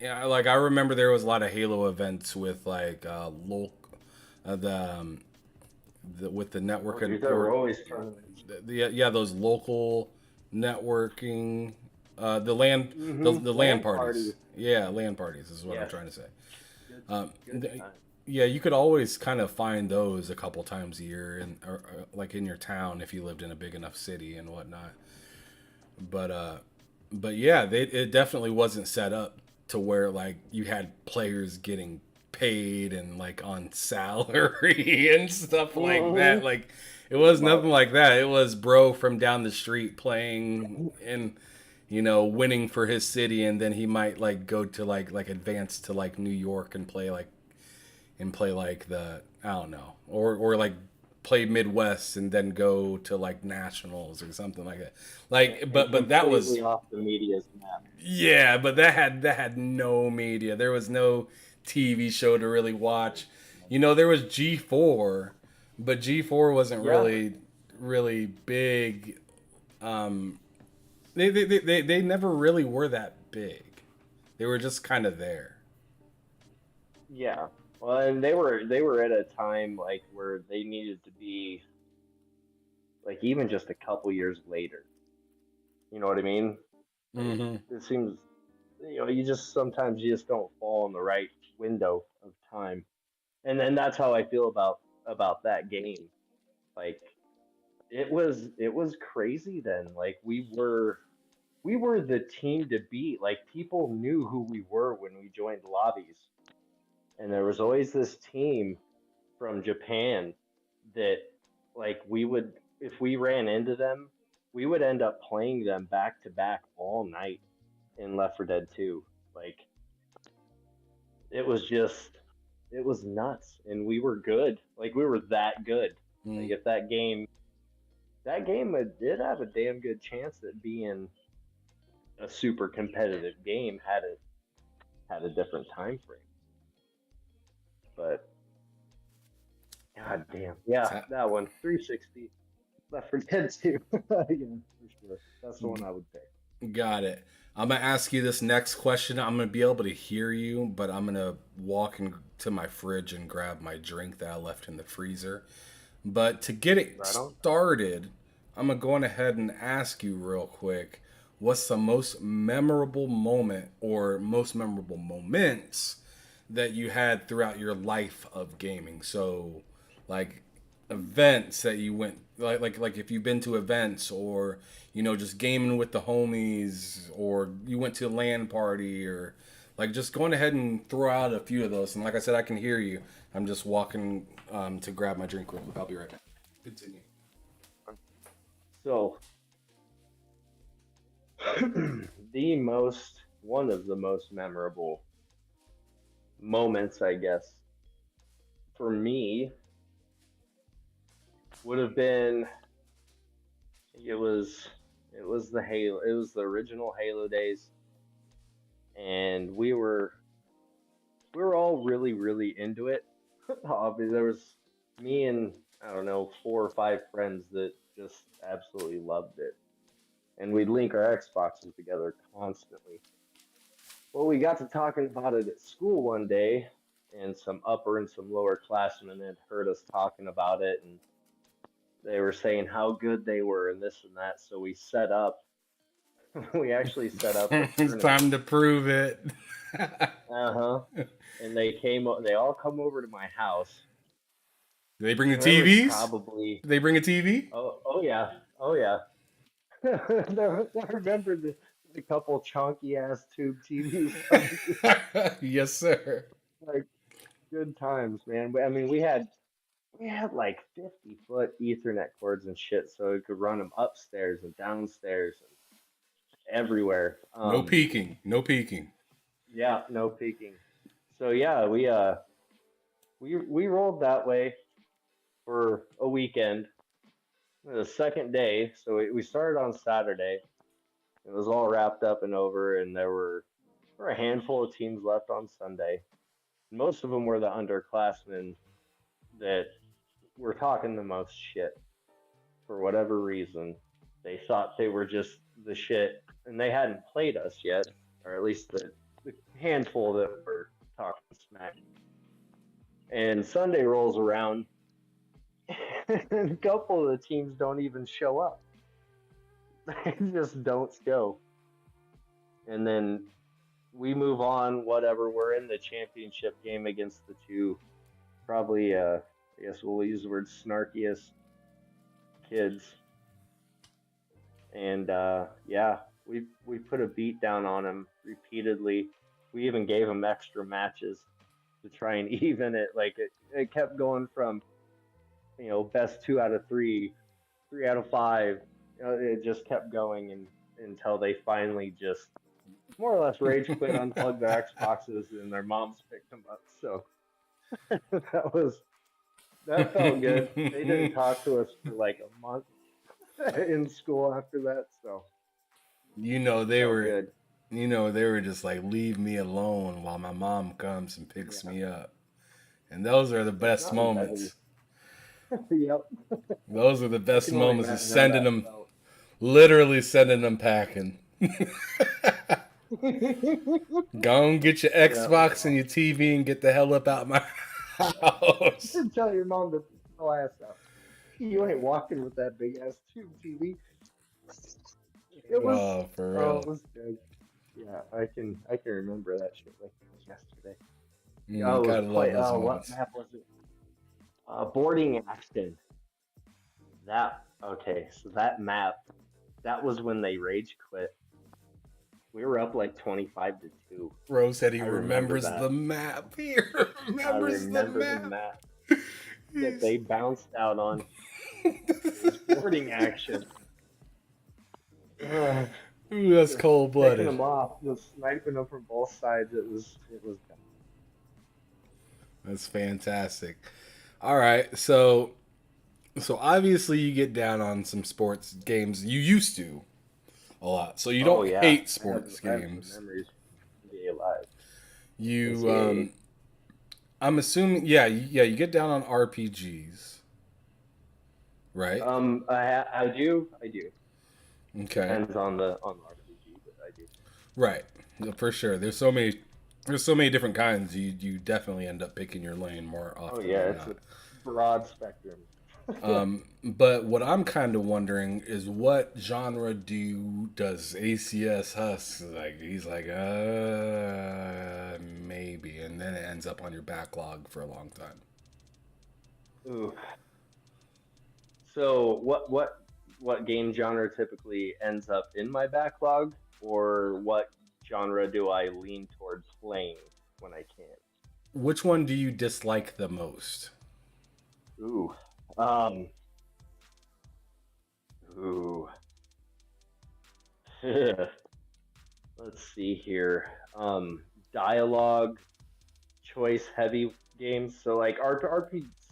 yeah, like I remember there was a lot of Halo events with like the with the network oh, and dude, there were or always tournaments. yeah, those local networking, the LAN Land parties. parties. Yeah, LAN parties is what I'm Yes, trying to say. good, Um, good time. yeah, you could always kind of find those a couple times a year, or like in your town if you lived in a big enough city and whatnot. But yeah, it definitely wasn't set up to where like you had players getting paid and like on salary and stuff like that. Mm-hmm. Like it was nothing Well, like that. It was bro from down the street playing and winning for his city, and then he might like go to like advance to like New York and play like the I don't know, or like play Midwest and then go to like nationals or something like that. Like, and but that completely was off the media's map. yeah, but that had no media. There was no TV show to really watch. There was G4, but G4 wasn't Yeah, really big. Um, they never really were that big. They were just kind of there. yeah. Well, and they were at a time like where they needed to be like even just a couple years later. You know what I mean? Like Hmm. it seems you just sometimes you just don't fall in the right window of time. And then that's how I feel about that game. Like it was crazy then. Like we were the team to beat. Like people knew who we were when we joined lobbies. And there was always this team from Japan that like we would if we ran into them, we would end up playing them back to back all night in Left 4 Dead 2. Like it was just it was nuts and we were good. Like we were that good. Like Mm. if that game did have a damn good chance at being a super competitive game had a different time frame. But god damn. Yeah, that one 360 Left 4 Dead 2. Yeah, for sure. That's the one I would pick. Got it. I'm gonna ask you this next question. I'm gonna be able to hear you, but I'm gonna walk to my fridge and grab my drink that I left in the freezer. But to get it Right on. started, I'm gonna go on ahead and ask you real quick, what's the most memorable moment or most memorable moments that you had throughout your life of gaming? So, like events that you went like if you've been to events, or just gaming with the homies, or you went to a LAN party, or like just going ahead and throw out a few of those. And like I said, I can hear you. I'm just walking to grab my drink real quick. I'll be right back. Continue. So, one of the most memorable moments, I guess, for me would have been it was the original Halo days, and we were all really, really into it. Obviously, there was me and I don't know 4 or 5 friends that just absolutely loved it, and we'd link our Xboxes together constantly. Well, we got to talking about it at school one day, and some upper and some lower classmen had heard us talking about it, and they were saying how good they were and this and that. So we set up. We actually set up a It's tournament. time to prove it. Uh-huh. And they all come over to my house. Do they bring the There was TVs? probably. Do they bring a TV? Oh yeah. Oh yeah. I remember the couple chunky ass tube TVs. Yes, sir. Like good times, man. I mean, we had like 50-foot Ethernet cords and shit, so we could run them upstairs and downstairs and everywhere. No peeking. No peeking. Yeah, no peeking. So yeah, we rolled that way for a weekend. The second day, so we started on Saturday. It was all wrapped up and over, and there were a handful of teams left on Sunday. Most of them were the underclassmen that were talking the most shit for whatever reason. They thought they were just the shit, and they hadn't played us yet, or at least the handful that were talking smack. And Sunday rolls around, and a couple of the teams don't even show up. They just don't show. And then we move on, whatever. We're in the championship game against the two, probably, I guess we'll use the word snarkiest kids. And yeah, we put a beat down on them repeatedly. We even gave them extra matches to try and even it. Like it kept going from, best 2 out of 3, 3 out of 5. It just kept going until they finally just more or less rage quit, unplugged their Xboxes, and their moms picked them up. So that felt good. They didn't talk to us for like a month in school after that. So they were good. They were just like, leave me alone while my mom comes and picks me up. And those are the best moments. Yep. Those are the best moments of literally sending them packing. Go and get your Xbox and your TV and get the hell up out my house. Tell your mom to pull ass out. You ain't walking with that big ass tube TV. It was, for real. It was good. Yeah, I can remember that shit like it was yesterday. Gotta love those moments. What map was it? Boarding action. So that map, that was when they rage quit. We were up like 25-2. Rose said he remembers the map. He remembers the map. That they bounced out on. Boarding action. Ooh, that's cold blooded. Picking them off, just sniping them from both sides. It was dumb. That's fantastic. All right, so obviously you get down on some sports games. You used to a lot, so you don't hate sports games. I have memories from NBA Live. You, I'm assuming, you get down on RPGs, right? I do. Okay. Depends on the RPG, but I do. Right, for sure. There's so many different kinds. You definitely end up picking your lane more often. Oh yeah, it's a broad spectrum. But what I'm kind of wondering is what genre does ACS HUSK like? He's like, maybe, and then it ends up on your backlog for a long time. Ooh. So what game genre typically ends up in my backlog, or what genre do I lean toward playing when I can? Which one do you dislike the most? Ooh. Um. Ooh. Let's see here. Dialogue choice heavy games. So like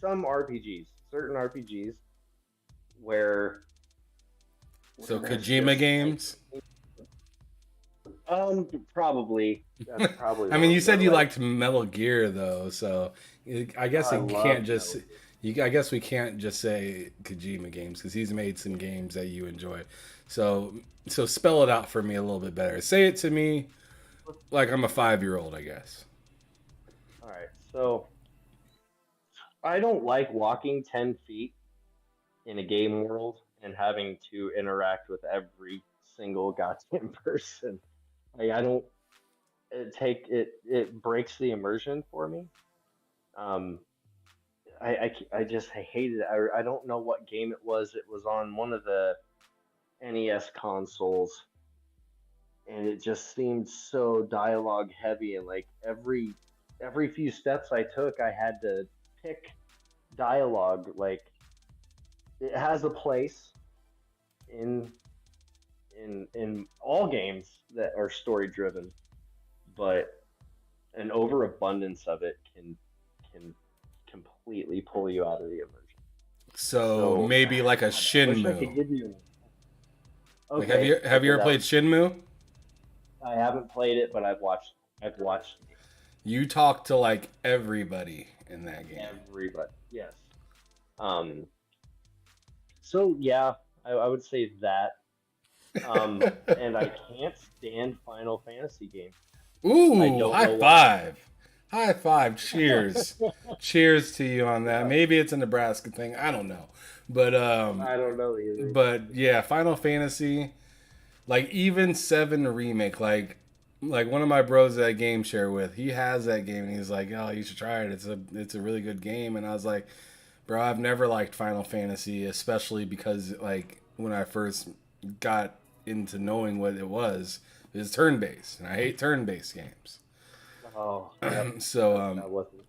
some RPGs, certain RPGs where So it's Kojima just like games. probably that's probably I mean, you the said you right. liked Metal Gear though, so I guess I it can't love just. Metal Gear. I guess we can't just say Kojima games because he's made some games that you enjoy. So, so spell it out for me a little bit better. Say it to me like I'm a 5-year-old, I guess. All right, so I don't like walking 10 feet in a game world and having to interact with every single goddamn person. Like I don't it breaks the immersion for me. Um, I just I hated it. I don't know what game it was. It was on one of the NES consoles, and it just seemed so dialogue heavy. And like every few steps I took, I had to pick dialogue. Like it has a place in in all games that are story driven, but an overabundance of it can completely pull you out of the immersion. So So, maybe like a God, I wish I could Shinmu. give you. Like, Okay, have you okay, ever that played Shinmu? I haven't played it, but I've watched You talk to like everybody in that game. everybody. Yes. Um. So yeah, I would say that. And I can't stand Final Fantasy games. I Ooh, don't high know why. five. High five. Cheers. Cheers to you on that. Yeah, Maybe it's a Nebraska thing. I don't know. But I don't know either. but yeah, Final Fantasy, like even 7 remake, like one of my bros that I game share with, he has that game and he's like, "Oh, you should try it. It's a really good game." And I was like, "Bro, I've never liked Final Fantasy, especially because like when I first got into knowing what it was turn-based, and I hate turn-based games." Oh, yep. So That wasn't.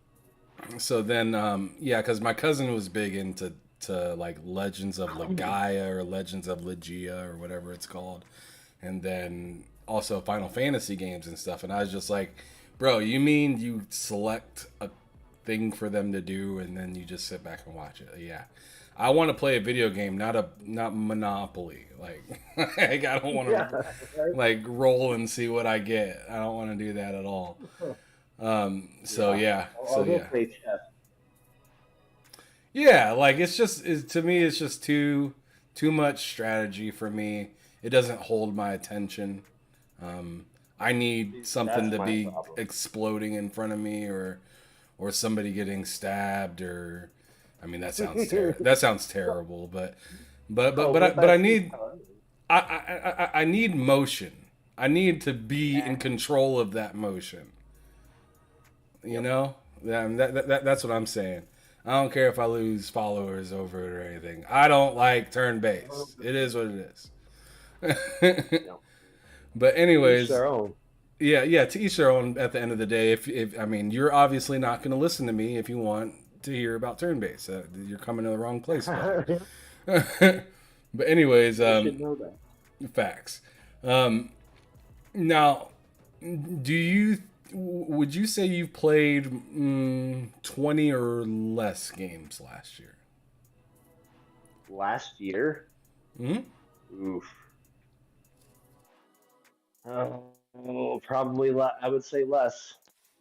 so then yeah, because my cousin was big into like Legends of Legaia or Legends of Legia or whatever it's called, and then also Final Fantasy games and stuff. And I was just like, bro, you mean you select a thing for them to do and then you just sit back and watch it? Yeah. I want to play a video game, not Monopoly. Like, like I don't want Yeah, to right? like roll and see what I get. I don't want to do that at all. So Yeah. yeah, I'll so go yeah, play chess. yeah. Like to me, it's just too much strategy for me. It doesn't hold my attention. Um, I need something That's to my be problem. exploding in front of me, or somebody getting stabbed, or I mean that sounds terrible, Oh, but but I that's just need how it is. I need motion. I need to be in Exactly. control of that motion. You Yep. know, that's what I'm saying. I don't care if I lose followers over it or anything. I don't like turn based. It is what it is. Yep. But To each anyways, their own. yeah, yeah. To each their own. At the end of the day, if I mean, you're obviously not going to listen to me if you want to hear about turn based. You're coming to the wrong place, buddy. But anyways, They should know that. facts. Um, now, do you would you say you've played 20 or less games last year? Last year, Hmm. oof. Oh, probably. I would say less.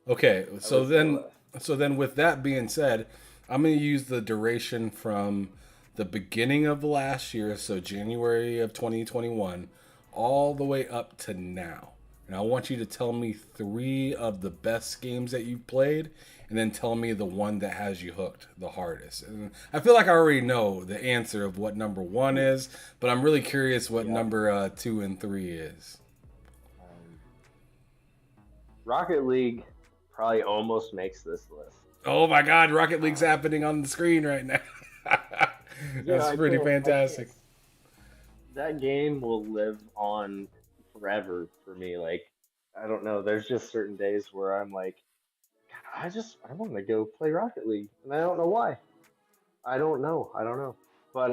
Okay, I would say less. so then with that being said, I'm going to use the duration from the beginning of last year, so January of 2021, all the way up to now. And I want you to tell me 3 of the best games that you've played, and then tell me the one that has you hooked the hardest. And I feel like I already know the answer of what number 1 is, but I'm really curious what Yeah. number 2 and 3 is. Um, Rocket League probably almost makes this list. Oh my God, Rocket League's happening on the screen right now. Yeah, That's pretty I can't. fantastic. That game will live on forever for me. Like, I don't know. There's just certain days where I'm like, I want to go play Rocket League, and I don't know why. I don't know. I don't know. But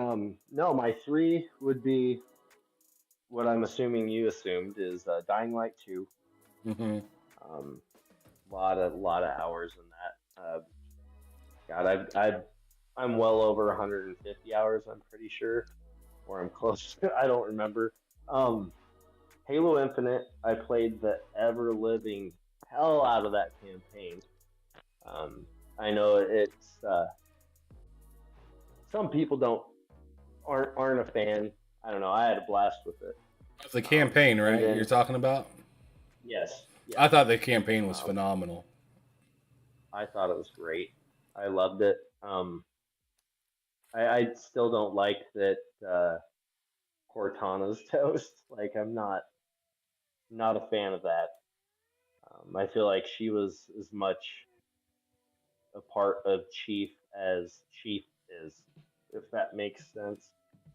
no, my three would be what I'm assuming you assumed is Dying Light 2. Mm-hmm. Lot of hours in that. God, I'm well over 150 hours. I'm pretty sure, or I'm close. I don't remember. Um, Halo Infinite. I played the ever living hell out of that campaign. Um, I know it's some people aren't a fan. I don't know. I had a blast with it. The campaign, right? Then, You're talking about? yes, I yes. thought the campaign was Um, phenomenal. I thought it was great. I loved it. I still don't like that Cortana's toast. Like I'm not a fan of that. I feel like she was as much a part of Chief as Chief is, if that makes sense.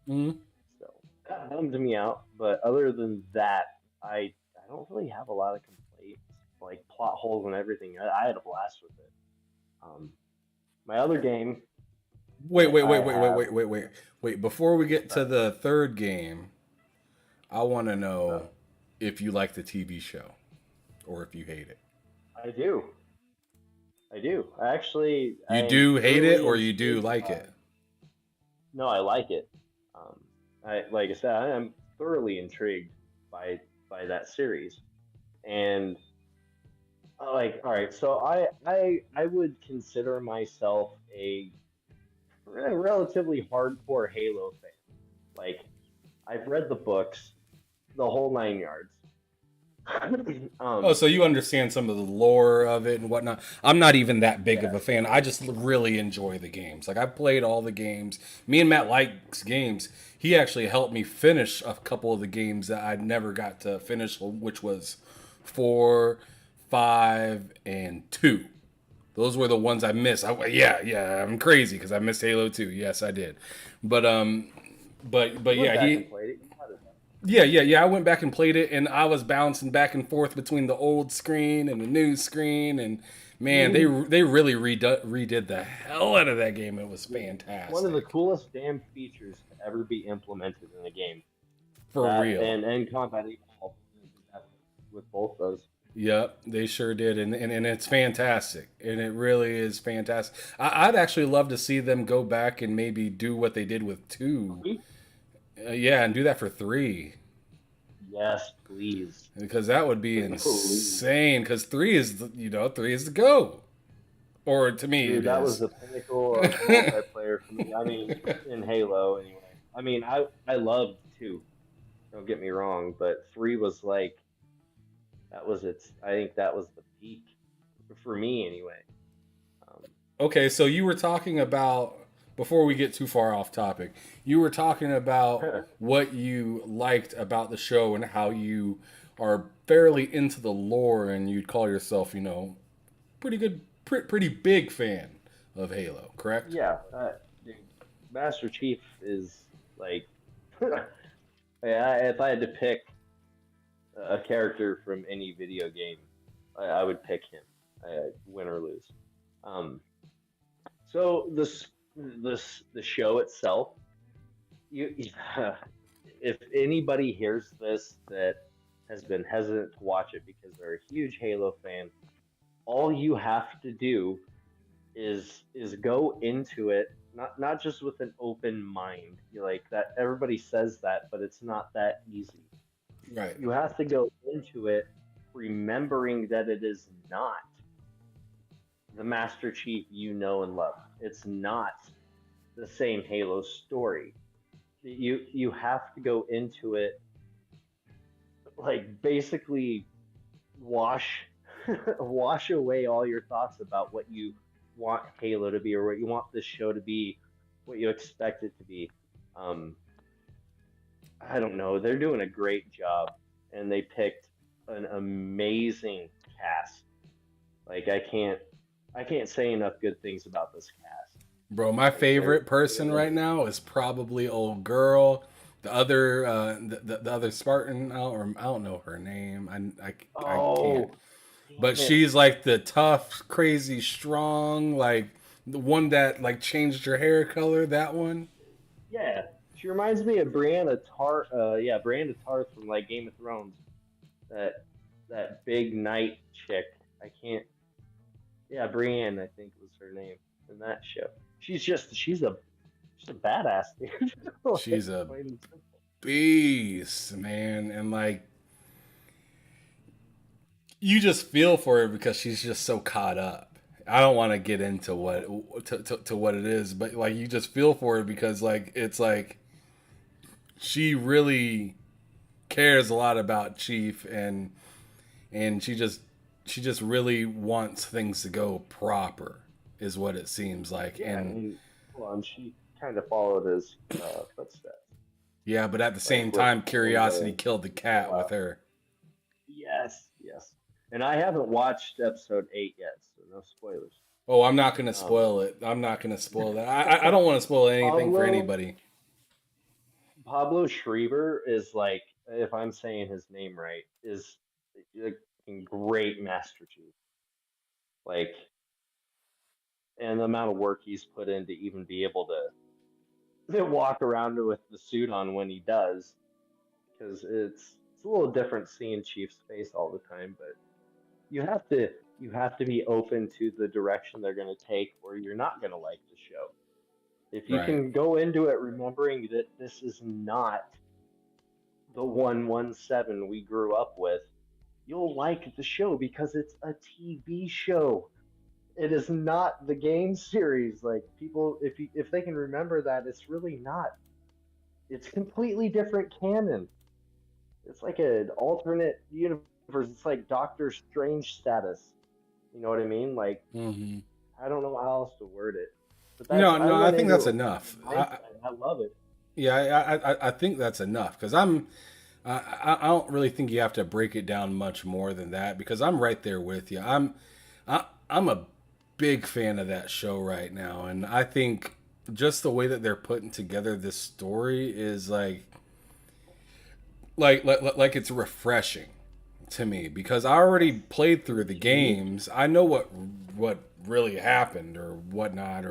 Mm-hmm. So that bummed me out. But other than that, I don't really have a lot of complaints, like plot holes and everything. I had a blast with it. Um, my other game Wait, wait, I wait, wait, wait, have. wait, wait, wait, wait. Before we get to the third game, I want to Uh, know if you like the TV show or if you hate it. I do. I do. I actually, I You am do hate it thoroughly or you do intrigued like by. it? No, I like it. Um, like I said, I am thoroughly intrigued by that series, and like, all right, so I would consider myself a relatively hardcore Halo fan. Like, I've read the books, the whole 9 yards. Oh, um, so you understand some of the lore of it and whatnot. I'm not even that big of a yes, fan. I just really enjoy the games. Like I've played all the games. Me and Matt likes games. He actually helped me finish a couple of the games that I never got to finish, which was 4, 5, and 2. Those were the ones I missed. Yeah, I'm crazy because I missed Halo 2. Yes, I did. But you went yeah, back and he played it. You got it. yeah. I went back and played it, and I was bouncing back and forth between the old screen and the new screen, and man, they Mhm. they really redid the hell out of that game. It was Yeah, one of the fantastic coolest damn features to ever be implemented in a game. for That real. and combat evolved with both those. Yep, they sure did, and it's fantastic, and it really is fantastic. I'd actually love to see them go back and maybe do what they did with 2, yeah, and do that for 3. Yes, please. Because that would be Please. insane. Because 3 is the go, or to me Dude, it that was is. the pinnacle of multiplayer for me. I mean, in Halo anyway. I mean, I loved two. Don't get me wrong, but three was like that was its. I think that was the peak for me anyway. Um, Okay, so you were talking about, before we get too far off topic, you were talking about what you liked about the show and how you are fairly into the lore, and you'd call yourself, pretty good, pretty big fan of Halo, correct? yeah, dude, Master Chief is like, yeah, if I had to pick a character from any video game, I would pick him, win or lose. Um, so the show itself, you if anybody hears this that has been hesitant to watch it because they're a huge Halo fan, all you have to do is go into it not just with an open mind. You like that everybody says that, but it's not that easy. Right. You have to go into it remembering that it is not the Master Chief you know and love. It's not the same Halo story. You have to go into it like basically wash wash away all your thoughts about what you want Halo to be or what you want this show to be, what you expect it to be. Um, I don't know. They're doing a great job, and they picked an amazing cast. Like I can't say enough good things about this cast. Bro, my Like favorite they're person right amazing. now is probably old girl. The other the other Spartan, I don't know her name. I can't. Oh, But damn it! she's like the tough, crazy, strong, like The one that like changed her hair color, that one? Yeah, she reminds me of Brianna Tarth. Yeah, Brianna Tarth from like Game of Thrones. That that big knight chick. I can't. Yeah, Brienne, I think was her name in that show. She's a badass, dude. Like, She's a plain and simple. beast, man. And like you just feel for her because she's just so caught up. I don't want to get into to what it is, but like you just feel for her because like it's like she really cares a lot about Chief, and she just really wants things to go proper is what it seems like. Yeah, I And mean, well, and she kind of followed his footsteps, yeah, but at the like same with time in curiosity the killed the cat with rollout. her. Yes, yes. And I haven't watched episode 8 yet, so no spoilers. Oh, I'm not gonna Um, spoil it. I'm not gonna spoil that. I don't want to spoil anything for Pablo anybody. Pablo Schreiber is like, if I'm saying his name right, is a great Master Chief. Like, and the amount of work he's put in to even be able to walk around with the suit on when he does, because it's a little different seeing Chief's face all the time, but you have to you have to be open to the direction they're going to take, or you're not going to like the show. If you Right. can go into it remembering that this is not the 117 we grew up with, you'll like the show because it's a TV show. It is not the game series. Like people, if they can remember that, it's really not. It's completely different canon. It's like an alternate universe. It's like Doctor Strange status. You know what I mean? Like Hmm. I don't know how else to word it, but that's No, I no, I went think into that's it with enough. that mindset. I love it. Yeah, I think that's enough because I don't really think you have to break it down much more than that because I'm right there with you. I'm a big fan of that show right now, and I think just the way that they're putting together this story is like it's refreshing to me because I already played through the It's unique. games. I know what really happened or whatnot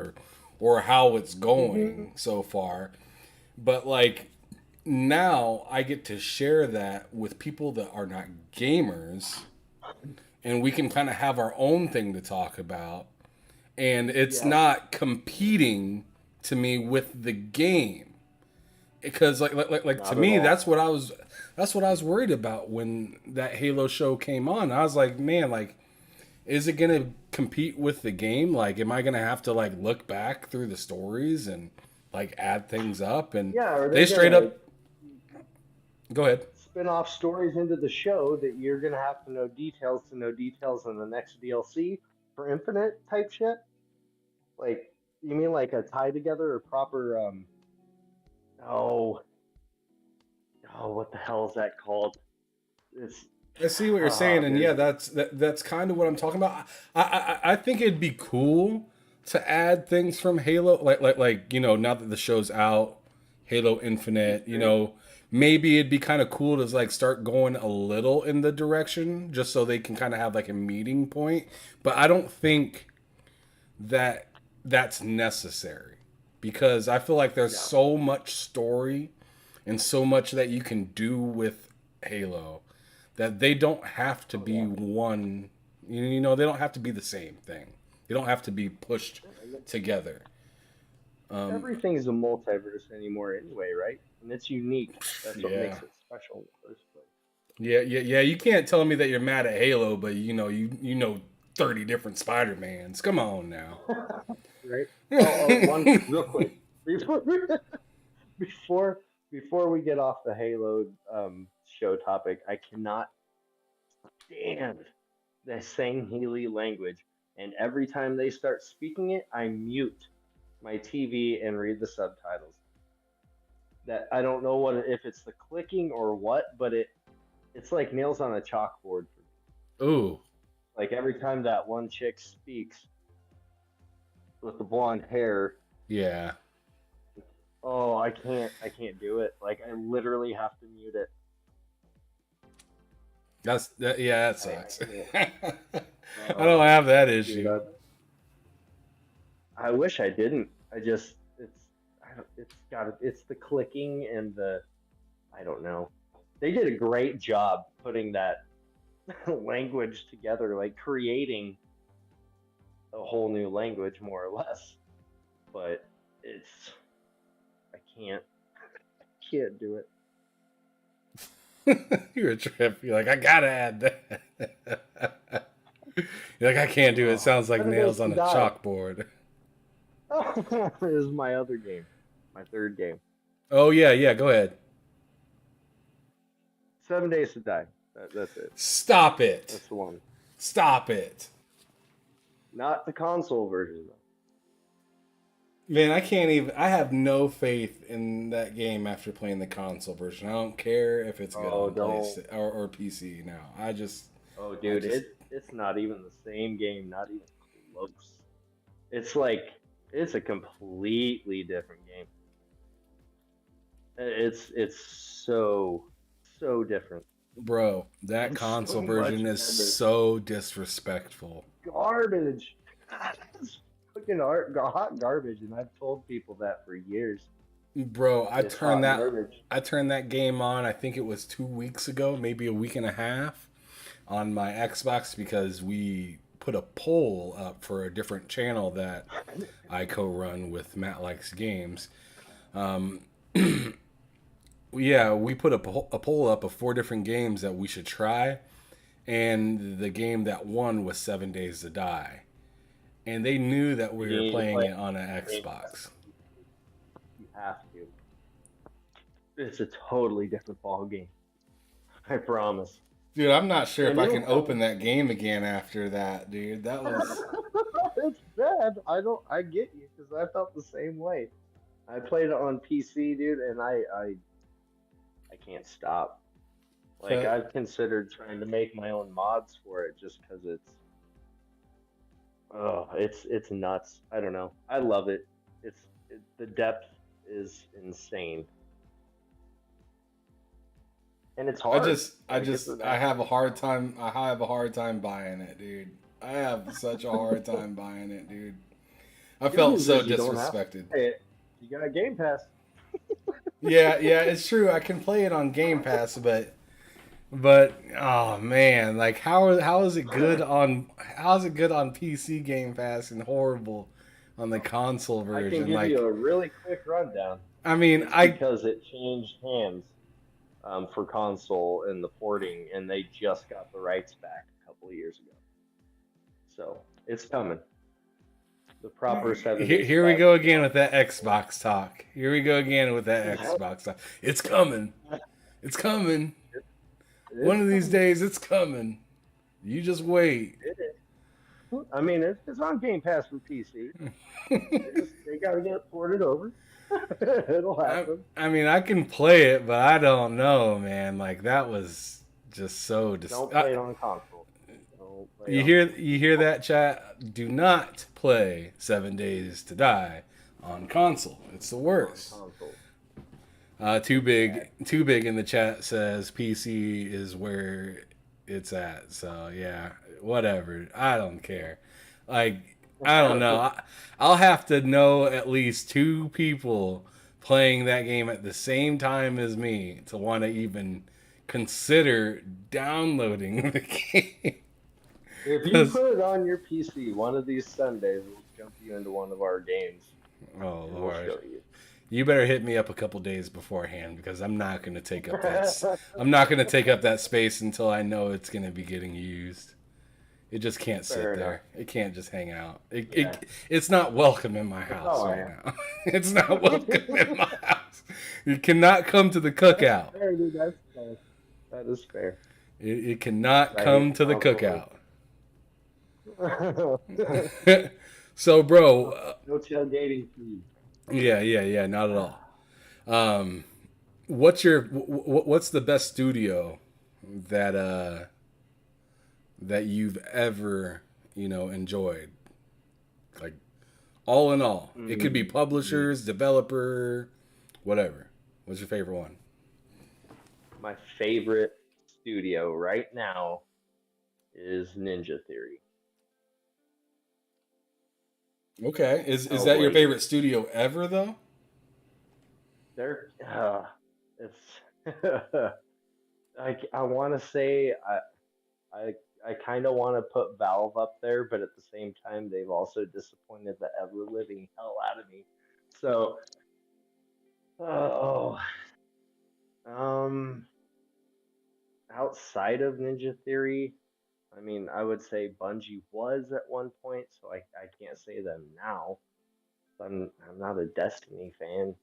or how it's Hmm. going so far. But like now I get to share that with people that are not gamers and we can kind of have our own thing to talk about and it's Yes. not competing to me with the game because like to Not at me all. that's what I was worried about when that Halo show came on. I was like, man, like is it going to compete with the game? Like am I going to have to like look back through the stories and like add things up? And Yeah, are they they straight gonna up go ahead. spin off stories into the show that you're gonna have to know details in the next DLC for Infinite type shit? Like, you mean like a tie together or proper oh what the hell is that called? It's I see what you're saying, and yeah, there's that's kind of what I'm talking about. I think it'd be cool to add things from Halo, like you know, now that the show's out, Halo Infinite, you know, maybe it'd be kind of cool to like start going a little in the direction, just so they can kind of have like a meeting point. But I don't think that that's necessary because I feel like there's no. so much story and so much that you can do with Halo that they don't have to Oh be yeah. one. You know, they don't have to be the same thing. They don't have to be pushed together. Everything's a multiverse anymore anyway, right? And it's unique. That's what Yeah, makes it special in the first place. yeah. You can't tell me that you're mad at Halo, but you know 30 different Spider-Mans. Come on now. Right? One real quick before before before we get off the Halo show topic, I cannot stand the Healy language, and every time they start speaking it, I mute my TV and read the subtitles. That I don't know what if it's the clicking or what, but it's like nails on a chalkboard for me. Ooh, Like every time that one chick speaks with the blonde hair, yeah. oh, I can't do it. Like I literally have to mute it. Yeah, that I sucks. can't. I don't have that Dude, issue. I wish I didn't. It's the clicking and I don't know. They did a great job putting that language together, like creating a whole new language more or less. But it's I can't do it. You're a trip. You're like, I gotta add that. You're like, I can't do it. It sounds like 7 nails Days on to a Die. chalkboard. This is my other game, my third game. Oh yeah, go ahead. 7 Days to Die. That's it. Stop it. That's the one. Stop it. Not the console version though. Man, I can't even. I have no faith in that game after playing the console version. I don't care if it's good on PlayStation or PC now. Oh, dude, it's not even the same game. Not even close. It's a completely different game. It's so different. Bro, that It's console so version much is better. so disrespectful. Garbage. It's fucking hot garbage, and I've told people that for years. Bro, I It's turned hot that garbage. I turned that game on, I think it was 2 weeks ago, maybe a week and a half, on my Xbox because we put a poll up for a different channel that I co-run with Matt Likes Games. Yeah, we put a poll up of 4 different games that we should try, and the game that won was 7 Days to Die. And they knew that we were playing it on an Xbox. You have to. It's a totally different ball game. I promise. Dude, I'm not sure if And I it'll can open that game again after that, dude. That was... It's bad. I get you because I felt the same way. I played it on PC, dude, and I can't stop. Like So- I've considered trying to make my own mods for it just because it's nuts. I don't know. I love it. The depth is insane. And it's hard. I have a hard time buying it, dude. I have such a hard time buying it, dude. I felt so You don't have to disrespected. play it. You got a Game Pass. Yeah, it's true. I can play it on Game Pass, but oh man, like how is it good on PC Game Pass and horrible on the console version? I can give like, you a really quick rundown. I mean, Because it changed hands for console and the porting, and they just got the rights back a couple of years ago. So it's coming. The proper 7 days. Here we go again with that Xbox talk. Here we go again with that Xbox talk. It's coming. It's coming. One of these days, it's coming. You just wait. It is. I mean, it's on Game Pass for PC. They got to get it ported over. It'll happen. I mean, I can play it, but I don't know, man. Like that was just so. Don't play it on console. You hear that, chat? Do not play 7 Days to Die on console. It's the worst. Too big in the chat says PC is where it's at. So yeah, whatever. I don't care. Like I don't know. I'll have to know at least 2 people playing that game at the same time as me to want to even consider downloading the game. If you put it on your PC, one of these Sundays we'll jump you into one of our games. Oh We'll Lord. show you. You better hit me up a couple days beforehand because I'm not going to take up that. I'm not going to take up that space until I know it's going to be getting used. It just can't sit there. It can't just hang out. It's not welcome in my house right now. It's not welcome in my house. You cannot come to the cookout. Fair, dude, that's fair. That is fair. It cannot come to the cookout. So, bro. No tailgating fees. Yeah, not at all. What's the best studio that you've ever, enjoyed? Like all in all. It could be publishers, developer, whatever. What's your favorite one? My favorite studio right now is Ninja Theory. Okay. Is that your Hellblade. favorite studio ever though? They're it's I want to say I I kind of want to put Valve up there, but at the same time they've also disappointed the ever living hell out of me. So oh um outside of Ninja Theory, I mean I would say Bungie was at one point, so I can't say them now. I'm not a Destiny fan.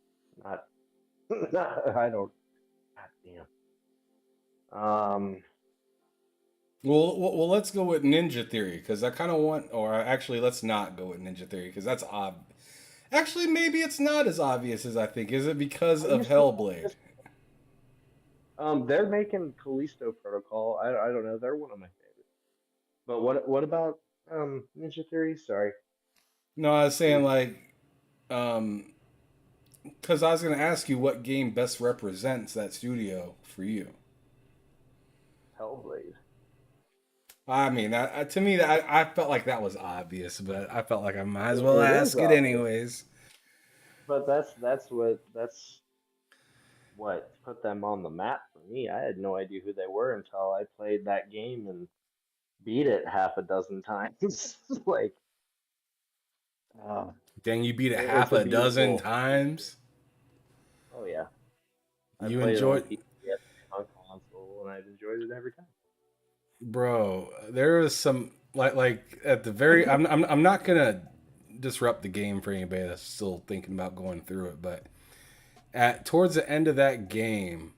Not, I don't. God damn. Well, let's go with Ninja Theory because I kind of want, or actually, let's not go with Ninja Theory because that's odd. Actually, maybe it's not as obvious as I think. Is it because I of used to Hellblade? they're making Callisto Protocol. I don't know. They're one of my favorites. But what about Ninja Theory? Sorry. No, I was saying like, because I was going to ask you what game best represents that studio for you. Hellblade. I mean, to me, I felt like that was obvious, but I felt like I might as well It is ask it obvious, anyways. but that's what put them on the map for me. I had no idea who they were until I played that game and beat it half a dozen times. Like, uh, Dang, you beat it it's half a a dozen beautiful. times. Oh yeah, I You played it on enjoyed, PC, on console, and I've enjoyed it every time. bro. There was some like at the very. I'm not gonna disrupt the game for anybody that's still thinking about going through it, but at towards the end of that game,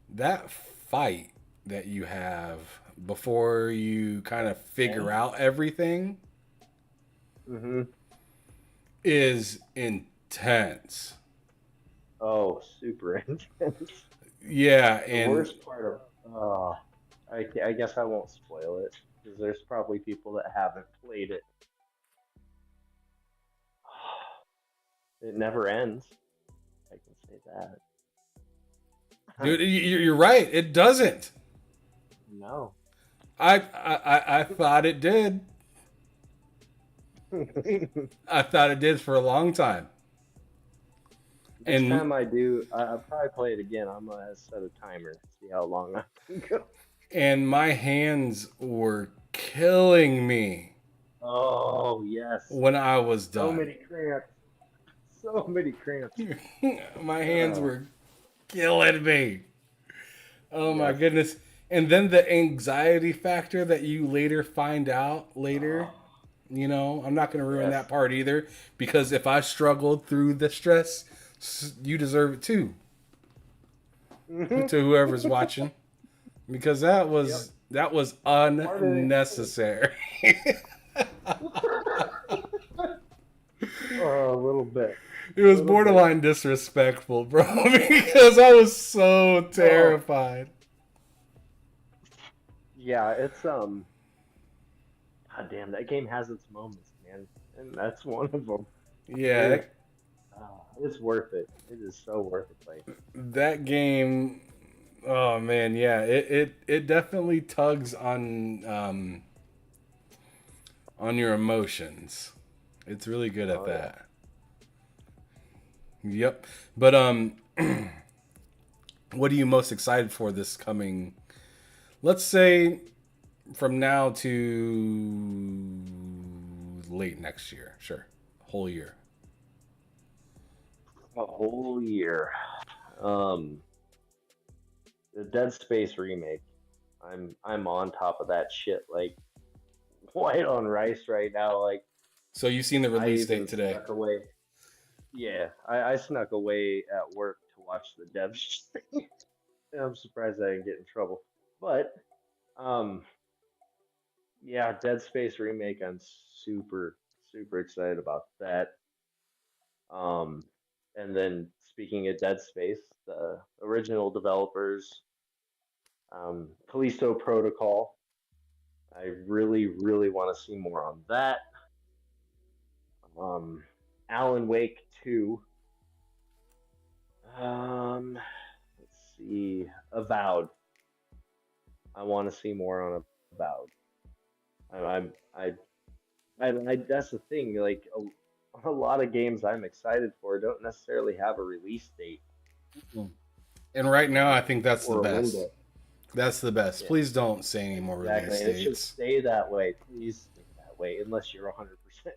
that fight that you have before you kind of figure Yeah. out everything Mm-hmm. is intense. Oh, super intense. Yeah, The and worst part of, I guess I won't spoil it because there's probably people that haven't played it. It never ends. I can say that. dude, you're right. It doesn't. No. I thought it did. I thought it did for a long time. Next And time I do, I'll probably play it again. I'm gonna set a timer, see how long I can go. and my hands were killing me Oh yes, when I was so done. many cramps, so many cramps. My hands Oh were killing me. Oh my yes. goodness. And then the anxiety factor that you later find out later, Oh I'm not going to ruin yes. that part either because if I struggled through the stress, you deserve it too Hmm. to whoever's watching because that Yep. was that was Part of it. unnecessary. Oh, a little bit. It A was little bit. borderline disrespectful, bro, because I was so Oh, terrified. yeah, it's God damn, that game has its moments, man, and that's one of them. Yeah, It, it's worth it. It is so worth it, play. that game. Oh man, yeah, it definitely tugs on your emotions. It's really good at Oh yeah. that. Yep. But what are you most excited for this coming? Let's say from now to late next year. Sure, whole year. A whole year. Um, the Dead Space remake. I'm on top of that shit like white on rice right now. Like So you've seen the I release even date today. snuck away. Yeah, I snuck away at work to watch the dev. I'm surprised I didn't get in trouble. But um, yeah, Dead Space remake. I'm super excited about that. Um, and then speaking of Dead Space, the original developers, Callisto Protocol. I really want to see more on that. Um, Alan Wake 2. Let's see, Avowed. I want to see more on Avowed. I I that's the thing. Like a lot of games I'm excited for don't necessarily have a release date And right now, I think that's the or a best. window. That's the best. Yeah, Please don't say any more exactly. release And it should dates. stay that way. Please stay that way, unless you're 100%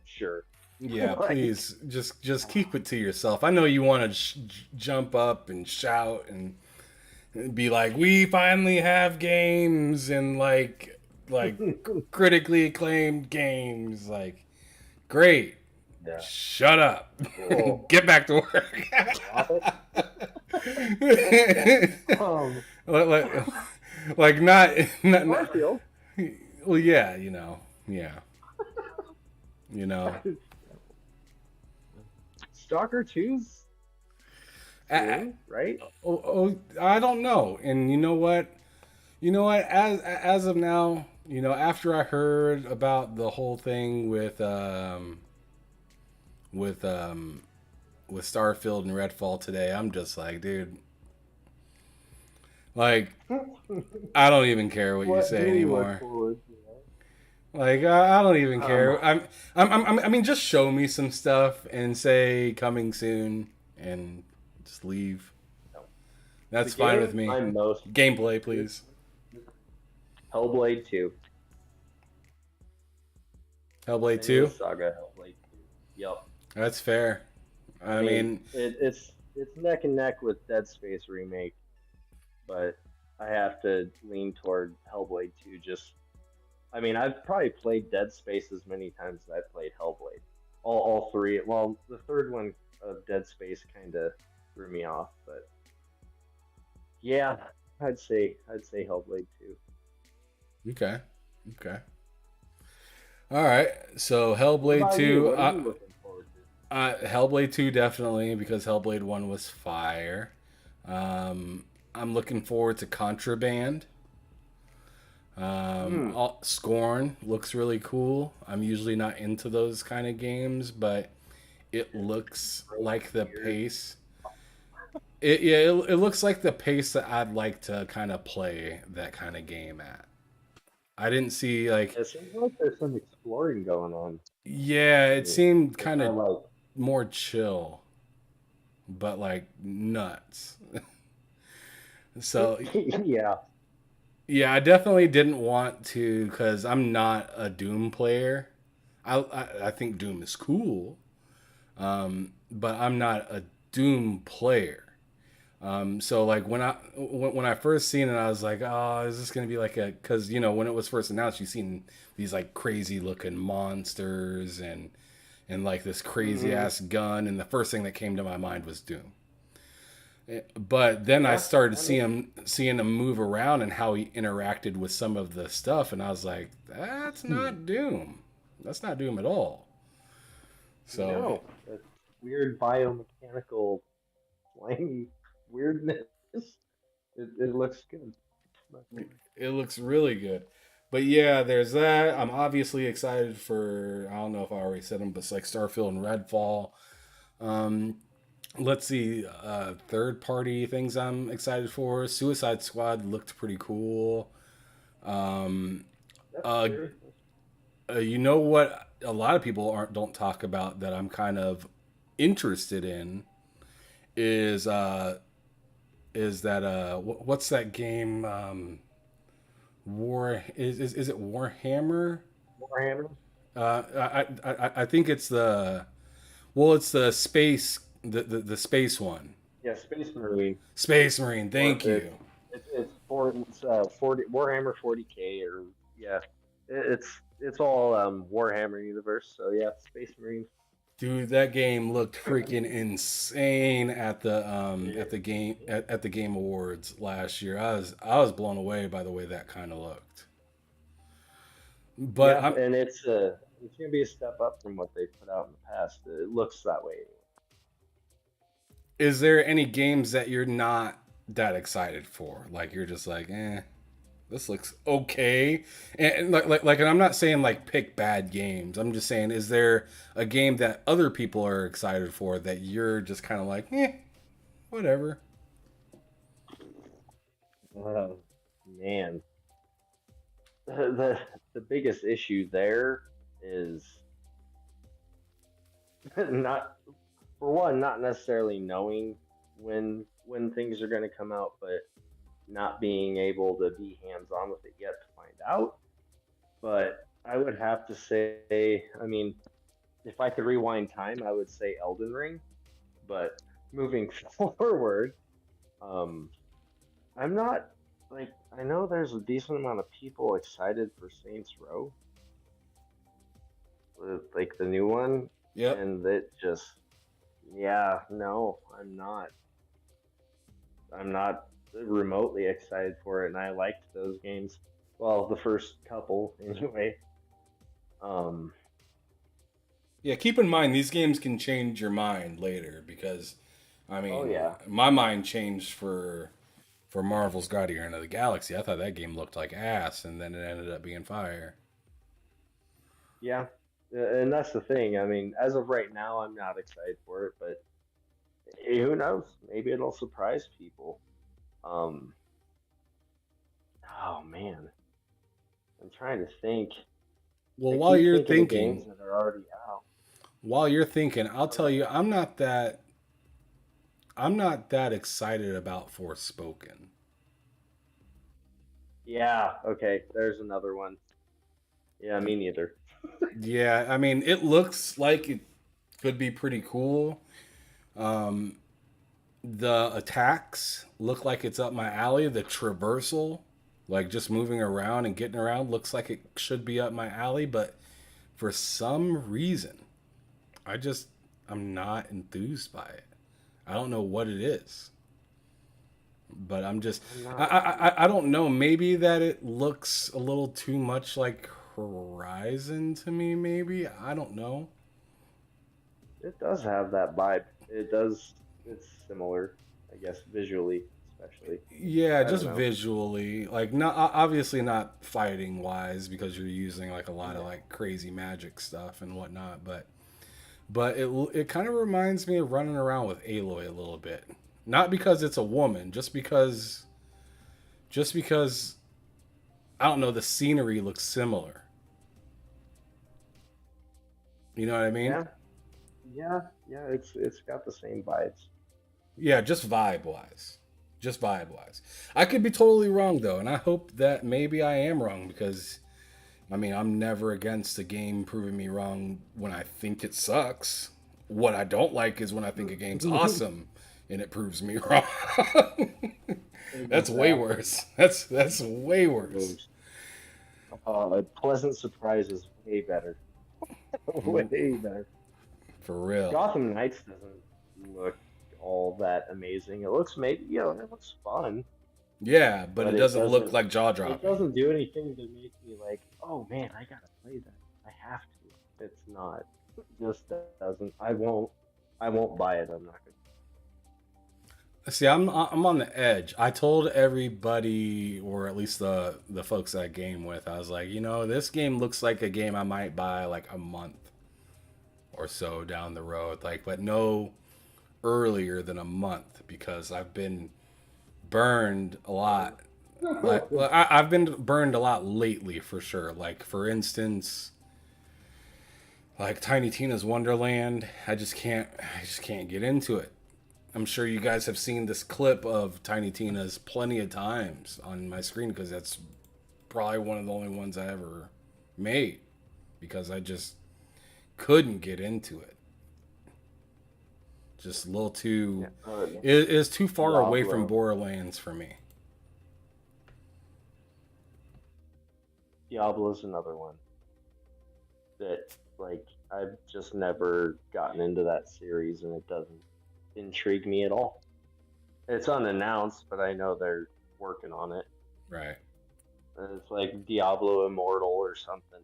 sure. Yeah, Like, please just keep it to yourself. I know you want to jump up and shout and be like, "We finally have games," and like critically acclaimed games. Like, great. yeah. Shut up. Cool. Get back to work. Drop it. like, like not. Starfield. Well, yeah, yeah, you know. Stalker 2's soon, right? I don't know. And you know what? As of now, after I heard about the whole thing with with Starfield and Redfall today, I'm just like, dude, like I don't even care what you What say do we look anymore. forward to? Like I don't even care. I mean, just show me some stuff and say coming soon and just leave. That's The fine game with me. I'm most Gameplay, please. Hellblade 2. Hellblade Senua 2. Saga Hellblade 2. Yep. That's fair. I mean, it's neck and neck with Dead Space remake, but I have to lean toward Hellblade 2. I mean, I've probably played Dead Space as many times as I've played Hellblade. All three. Well, the third one of Dead Space kind of threw me off, but yeah, I'd say Hellblade 2. okay. All right. So What Hellblade about 2. you? What are you looking forward to? Hellblade 2 definitely because Hellblade 1 was fire. I'm looking forward to Contraband. Scorn looks really cool. I'm usually not into those kind of games, but it looks like the pace. It looks like the pace that I'd like to kind of play that kind of game at. I didn't see like It seems like there's some exploring going on. yeah, it seemed kind I of like. more chill, but like nuts. So Yeah. yeah, I definitely didn't want to because I'm not a Doom player. I think Doom is cool, but I'm not a Doom player. So like when I first seen it, I was like, oh, is this gonna be like a? Because when it was first announced, you seen these like crazy looking monsters and like this crazy ass gun, and the first thing that came to my mind was Doom. But then I started seeing him move around and how he interacted with some of the stuff, and I was like, that's not Doom. That's not Doom at all. So No, that's weird biomechanical flying weirdness. It looks good. it looks really good. But yeah, there's that. I'm obviously excited for, I don't know if I already said them, but it's like Starfield and Redfall. Let's see, third party things I'm excited for. Suicide Squad looked pretty cool. You know what a lot of people don't talk about that I'm kind of interested in is that what's that game is it Warhammer? Warhammer. I think it's the space the space one. Yeah, Space Marine. Space Marine, thank you. It's 40 Warhammer 40K or yeah. It's all Warhammer universe. So yeah, Space Marine. Dude, that game looked freaking insane at the Game Awards last year. I was blown away by the way that kind of looked. But yeah, and it's gonna be a step up from what they put out in the past. It looks that way. Is there any games that you're not that excited for? Like you're just like, this looks okay. And like and I'm not saying like pick bad games. I'm just saying, is there a game that other people are excited for that you're just kind of like, whatever? Man, the biggest issue there is not for one, not necessarily knowing when things are going to come out, but not being able to be hands on with it yet to find out. But I would have to say, I mean, if I could rewind time, I would say Elden Ring. But moving forward, um, I'm not like I know there's a decent amount of people excited for Saints Row, like the new one, Yep. and it just yeah, no, I'm not. I'm not remotely excited for it, and I liked those games. Well, the first couple anyway. Um, Yeah, keep in mind these games can change your mind later because, I oh mean, yeah, my mind changed for Marvel's Guardian of the Galaxy. I thought that game looked like ass, and then it ended up being fire. yeah, and that's the thing. I mean, as of right now, I'm not excited for it, but who knows? Maybe it'll surprise people. Um, oh man, I'm trying to think. Well, I while keep you're thinking of games thinking, that are already out. I'll tell you, I'm not that excited about Forspoken. Yeah, okay, there's another one. Yeah, me neither. Yeah, I mean, it looks like it could be pretty cool. Um, the attacks look like it's up my alley. The traversal, like just moving around and getting around, looks like it should be up my alley. But for some reason, I just I'm not enthused by it. I don't know what it is, but I'm just I'm not. I don't know. Maybe that it looks a little too much like Horizon to me. Maybe I don't know. It does have that vibe. It does. It's similar, I guess, visually, especially. Yeah, I don't just know. visually, like not obviously not fighting wise because you're using like a lot of No. like crazy magic stuff and whatnot. But it kind of reminds me of running around with Aloy a little bit. Not because it's a woman, just because I don't know, the scenery looks similar. You know what I mean? Yeah, yeah, yeah. It's got the same vibes. Yeah, just vibe wise. Just vibe wise. I could be totally wrong though, and I hope that maybe I am wrong because I mean, I'm never against a game proving me wrong when I think it sucks. What I don't like is when I think a game's awesome and it proves me wrong. That's way Exactly. worse. That's way worse. A pleasant surprise is way better. Way better. For real. Gotham Knights doesn't look all that amazing. It looks maybe it looks fun, Yeah, but it but it doesn't look doesn't like jaw it dropping. doesn't do anything to make me like, oh man, I gotta play that. I have to. It's not. It just doesn't. I won't buy it. I'm not gonna. See, I'm on the edge. I told everybody, or at least the folks I game with, I was like, this game looks like a game I might buy like a month or so down the road, like, but no earlier than a month because I've been burned a lot. Like, well, I've been burned a lot lately for sure. Like, for instance, like Tiny Tina's Wonderland, I just can't get into it. I'm sure you guys have seen this clip of Tiny Tina's plenty of times on my screen because that's probably one of the only ones I ever made because I just couldn't get into it. Just a little too. Yeah. It is too far away from Diablo. Borderlands for me. Diablo's another one that like I've just never gotten into that series, and it doesn't intrigue me at all. It's unannounced, but I know they're working on it. Right. It's like Diablo Immortal or something.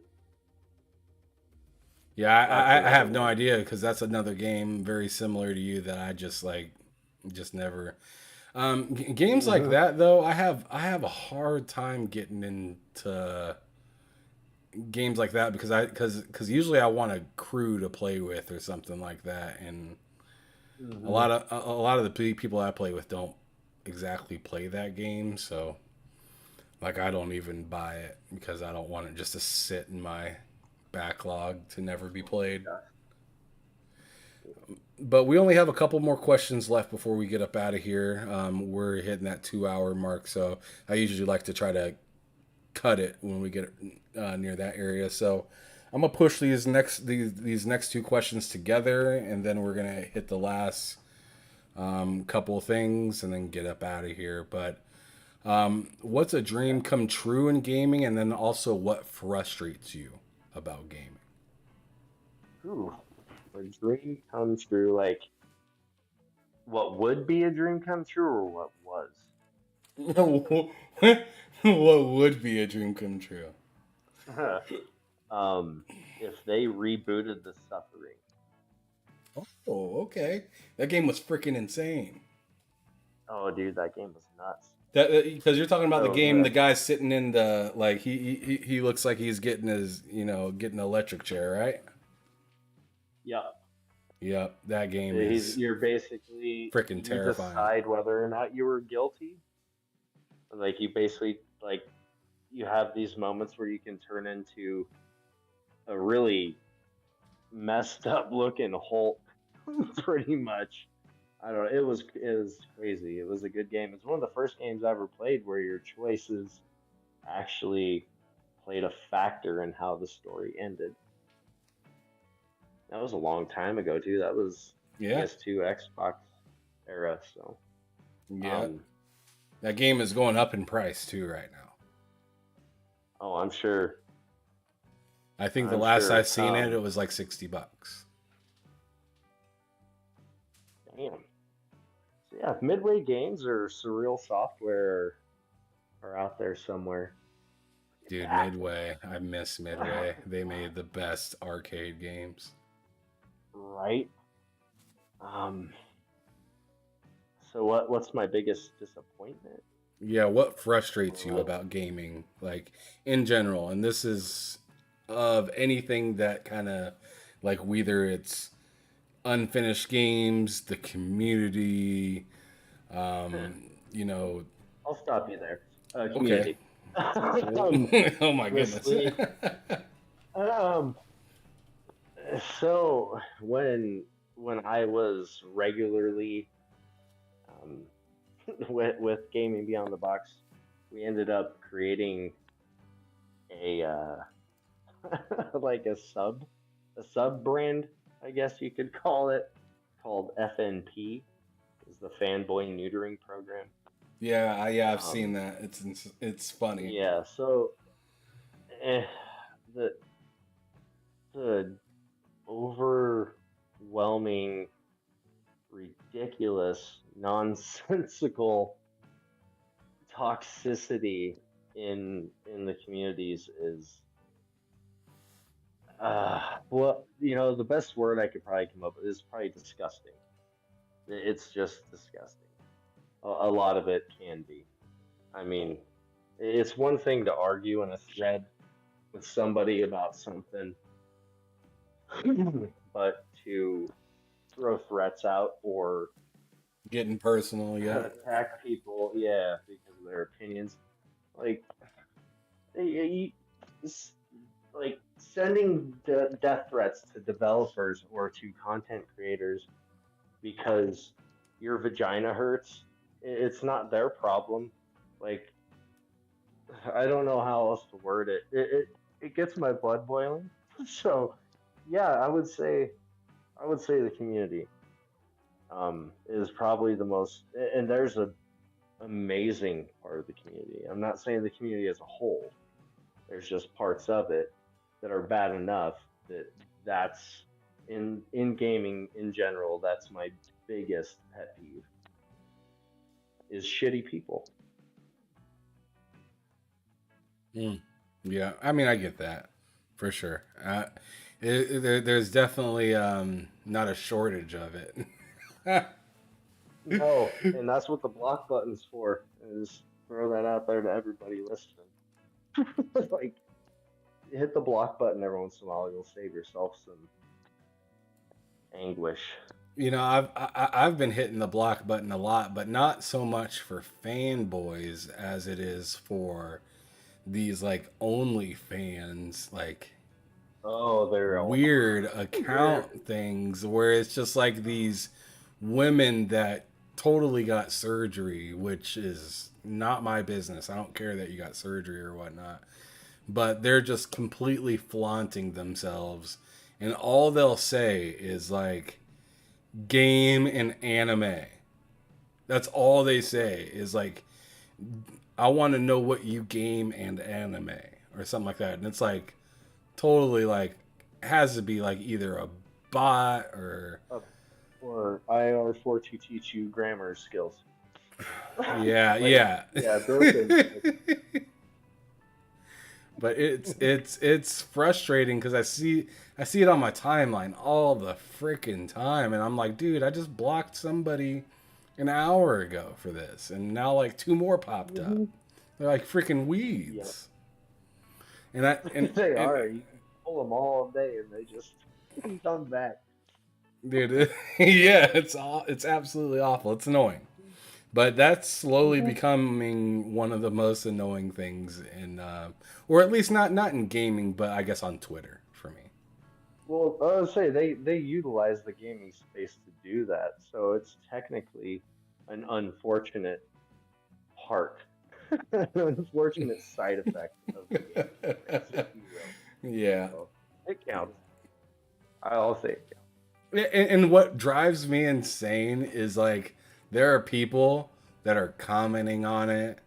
Yeah, That's I another have no one. idea because that's another game very similar to you that I just like, just never. Games like Hmm. that though, I have a hard time getting into games like that because because usually I want a crew to play with or something like that, and Hmm. a lot of the people I play with don't exactly play that game, so like I don't even buy it because I don't want it just to sit in my backlog to never be played. But we only have a couple more questions left before we get up out of here. We're hitting that 2-hour mark, so I usually like to try to cut it when we get near that area. So I'm gonna push these next 2 questions together, and then we're gonna hit the last couple of things, and then get up out of here. But what's a dream come true in gaming, and then also what frustrates you about gaming? Ooh, a dream come true, like what would be a dream come true or what was? What would be a dream come true? If they rebooted the Suffering. Oh, okay. That game was freaking insane. Oh, dude, that game was nuts. That because you're talking about the game, yeah. the guy sitting in the like he looks like he's getting his getting an electric chair, right? Yep. Yep, that game is You're basically freaking terrifying. You decide whether or not you were guilty. Like you basically like you have these moments where you can turn into a really messed up looking Hulk, pretty much. I don't know. It was crazy. It was a good game. It's one of the first games I ever played where your choices actually played a factor in how the story ended. That was a long time ago too. That was PS2, Xbox era. So yeah, that game is going up in price too right now. Oh, I'm sure. I think the last I've seen it was like $60. Damn. So yeah, Midway Games or Surreal Software are out there somewhere. Dude, Midway. I miss Midway. They made the best arcade games. Right. So what's my biggest disappointment? Yeah, what frustrates you about gaming, like in general? And this is of anything that kind of like whether it's unfinished games, the community, I'll stop you there. Community. Okay. Oh my goodness. So when I was regularly with Gaming Beyond the Box, we ended up creating a like a sub brand, I guess you could call it, called FNP, is the Fanboy Neutering Program. Yeah, I've seen that. It's funny. Yeah, so the overwhelming, ridiculous, nonsensical toxicity in the communities is the best word I could probably come up with is probably disgusting. It's just disgusting. A lot of it can be. I mean, it's one thing to argue in a thread with somebody about something, but to throw threats out or getting personal, attack people, because of their opinions, like sending death threats to developers or to content creators because your vagina hurts. It's not their problem. Like, I don't know how else to word it. It gets my blood boiling. So, yeah, I would say the community is probably the most. And there's a amazing part of the community. I'm not saying the community as a whole. There's just parts of it that are bad enough that's in gaming in general. That's my biggest pet peeve. Is shitty people. Yeah, I mean, I get that for sure. There's definitely not a shortage of it. No, and that's what the block button's for. Is throw that out there to everybody listening. Like, hit the block button every once in a while. You'll save yourself some anguish. I've been hitting the block button a lot, but not so much for fanboys as it is for these like only fans. Like, Oh, they're weird account things where it's just like these women that totally got surgery, which is not my business. I don't care that you got surgery or whatnot, but they're just completely flaunting themselves, and all they'll say is like game and anime. That's all they say is like, I want to know what you game and anime or something like that. And it's like totally like has to be like either a bot or IR4 to teach you grammar skills. yeah, yeah. Yeah, broken. But it's frustrating because I see it on my timeline all the freaking time, and I'm like, dude, I just blocked somebody an hour ago for this, and now like 2 more popped up. They're like freaking weeds. Yep. They are. You can pull them all day, and they just come back. Dude, yeah, it's absolutely awful. It's annoying. But that's slowly becoming one of the most annoying things in, or at least not in gaming, but I guess on Twitter for me. Well, I would say they utilize the gaming space to do that, so it's technically an unfortunate part, an unfortunate side effect of the gaming space, if you will. Yeah. So it counts. I'll say it counts. And what drives me insane is like there are people that are commenting on it.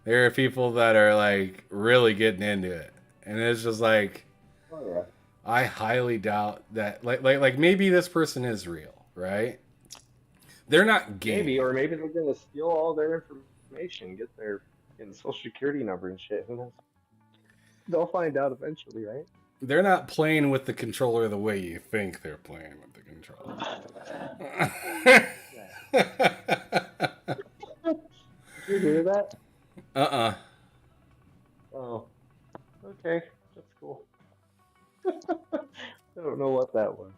There are people that are like really getting into it, and it's just like, Oh yeah. I highly doubt that. Like maybe this person is real, right? They're not gaming. Maybe, or maybe they're gonna steal all their information, get their social security number and shit. Who knows? They'll find out eventually, right? They're not playing with the controller the way you think they're playing with the controller. Did you hear that? Oh, okay, that's cool. I don't know what that was.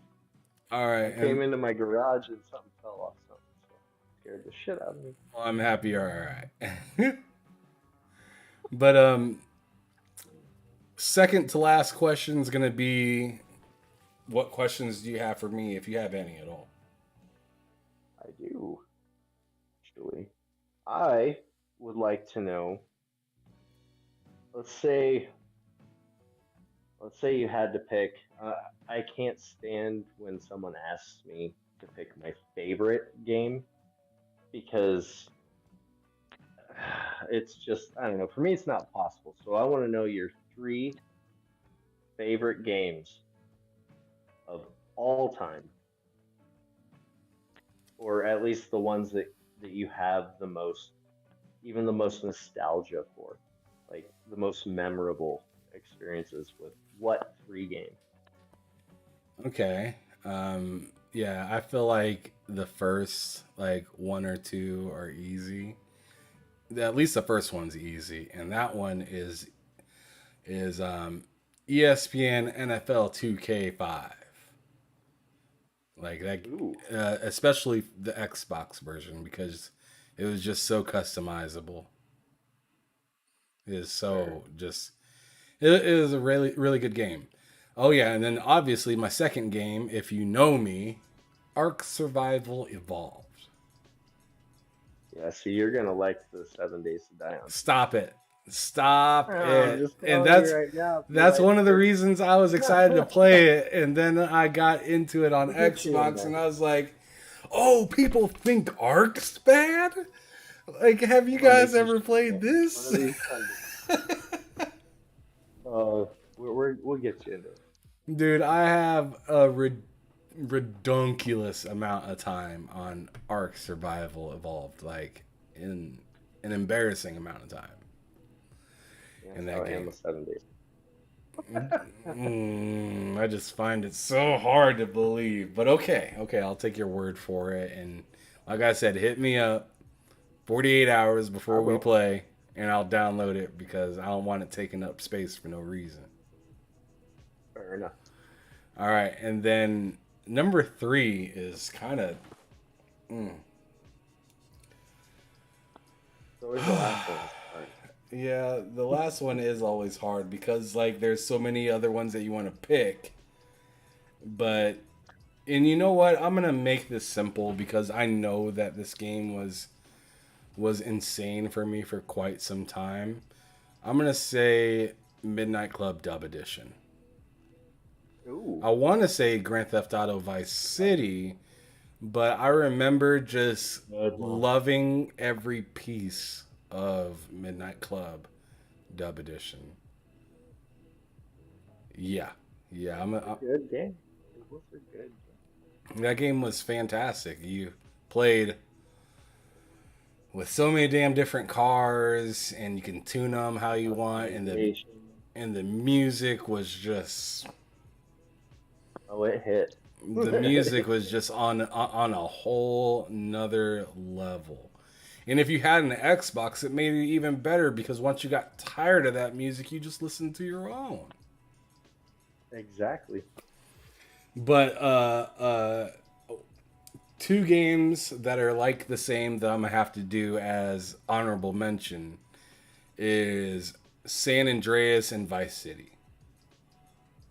All right. I came into my garage and something fell off something, so it scared the shit out of me. Well, I'm happy you're all right. But second to last question is gonna be, what questions do you have for me, if you have any at all? I do. Actually, I would like to know. Let's say you had to pick. I can't stand when someone asks me to pick my favorite game because it's just, I don't know. For me, it's not possible. So I want to know your 3 favorite games of all time, or at least the ones that you have the most, even the most nostalgia for, like the most memorable experiences with. What 3 games? Okay. Yeah, I feel like the first like 1 or 2 are easy. At least the first one's easy, and that one is ESPN NFL 2K5. Like that, especially the Xbox version, because it was just so customizable. It is so just. It is a really, really good game. Oh yeah, and then obviously my second game, if you know me, Ark Survival Evolved. Yeah, so you're gonna like the 7 Days to Die on. Stop it. Stop it. Just And that's right now, that's one of the reasons I was excited to play it, and then I got into it on Xbox, and I was like, "Oh, people think Ark's bad? Like, have you guys ever played this?" We'll get you into it. Dude, I have a redonkulous amount of time on Ark Survival Evolved, like in an embarrassing amount of time. Yeah, In that game. 7 days. I just find it so hard to believe, but okay, I'll take your word for it. And like I said, hit me up 48 hours before we play, and I'll download it because I don't want it taking up space for no reason. Fair enough. All right, and then number 3 is kind of. So where's the last one? Yeah, the last one is always hard because like there's so many other ones that you want to pick. But and you know what? I'm gonna make this simple because I know that this game was insane for me for quite some time. I'm gonna say Midnight Club Dub Edition. Ooh. I want to say Grand Theft Auto Vice City, but I remember just Good one. loving every piece of Midnight Club Dub Edition. Yeah, yeah. Good game. It was a good game. That game was fantastic. You played with so many damn different cars, and you can tune them how you want, and the music was just Oh, it hit. the music was just on a whole nother level. And if you had an Xbox, it made it even better because once you got tired of that music, you just listened to your own. Exactly. But two games that are like the same that I'm gonna have to do as honorable mention is San Andreas and Vice City.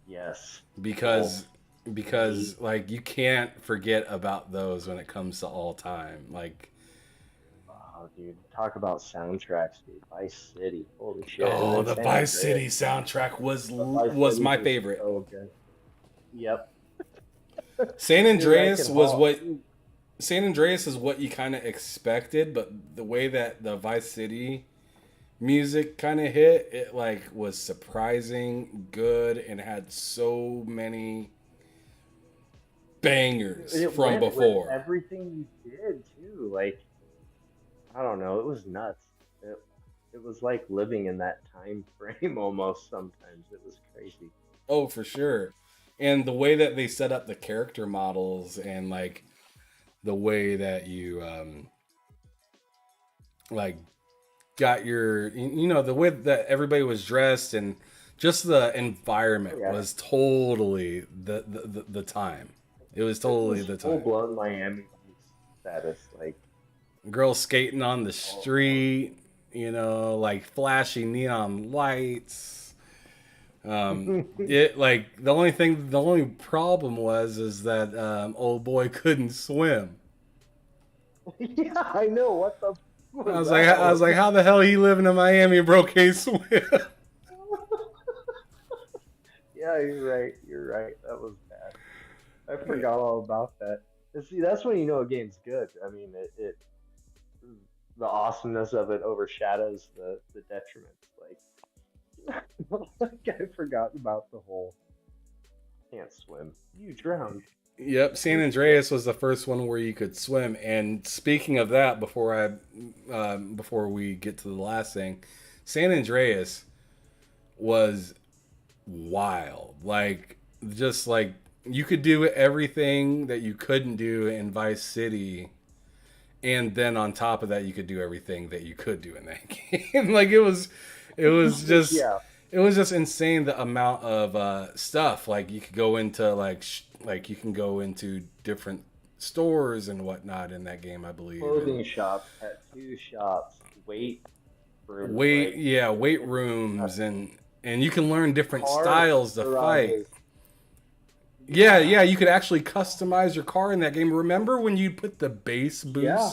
Yes. Because like you can't forget about those when it comes to all time. Like Oh, dude, talk about soundtracks, dude. Vice City, holy shit! oh, And the then Vice San City Andreas. soundtrack was Vice was City my was favorite. So good. Yep. San Andreas Wrecking was Ball. what San Andreas is what you kind of expected, but the way that the Vice City music kind of hit, it like was surprising good and had so many bangers It from went with before. everything you did too. Like, I don't know, it was nuts. It was like living in that time frame almost. Sometimes it was crazy. Oh, for sure. And the way that they set up the character models and like the way that you like got your the way that everybody was dressed and just the environment Oh, yeah. was totally the time. It was totally the Full time. blown Miami status. Like, Girls skating on the street, like flashing neon lights. It like the only problem is that old boy couldn't swim. yeah, I know. What the? I was like, how the hell he living in Miami, bro? Can't swim. Yeah, you're right. You're right. That was bad. I forgot all about that. And see, that's when you know a game's good. I mean, the awesomeness of it overshadows the detriments. Like, I forgot about the whole can't swim. You drowned. Yep, San Andreas was the first one where you could swim. And speaking of that, before we get to the last thing, San Andreas was wild. Like just like you could do everything that you couldn't do in Vice City, and then on top of that, you could do everything that you could do in that game. Like it was just Yeah. it was just insane the amount of stuff. Like you could go into like you can go into different stores and whatnot in that game, I believe. Clothing shops, tattoo shops, weight rooms. Weight rooms and you can learn different Car styles to fight. garages. Yeah, you could actually customize your car in that game. Remember when you put the bass boost? Yeah.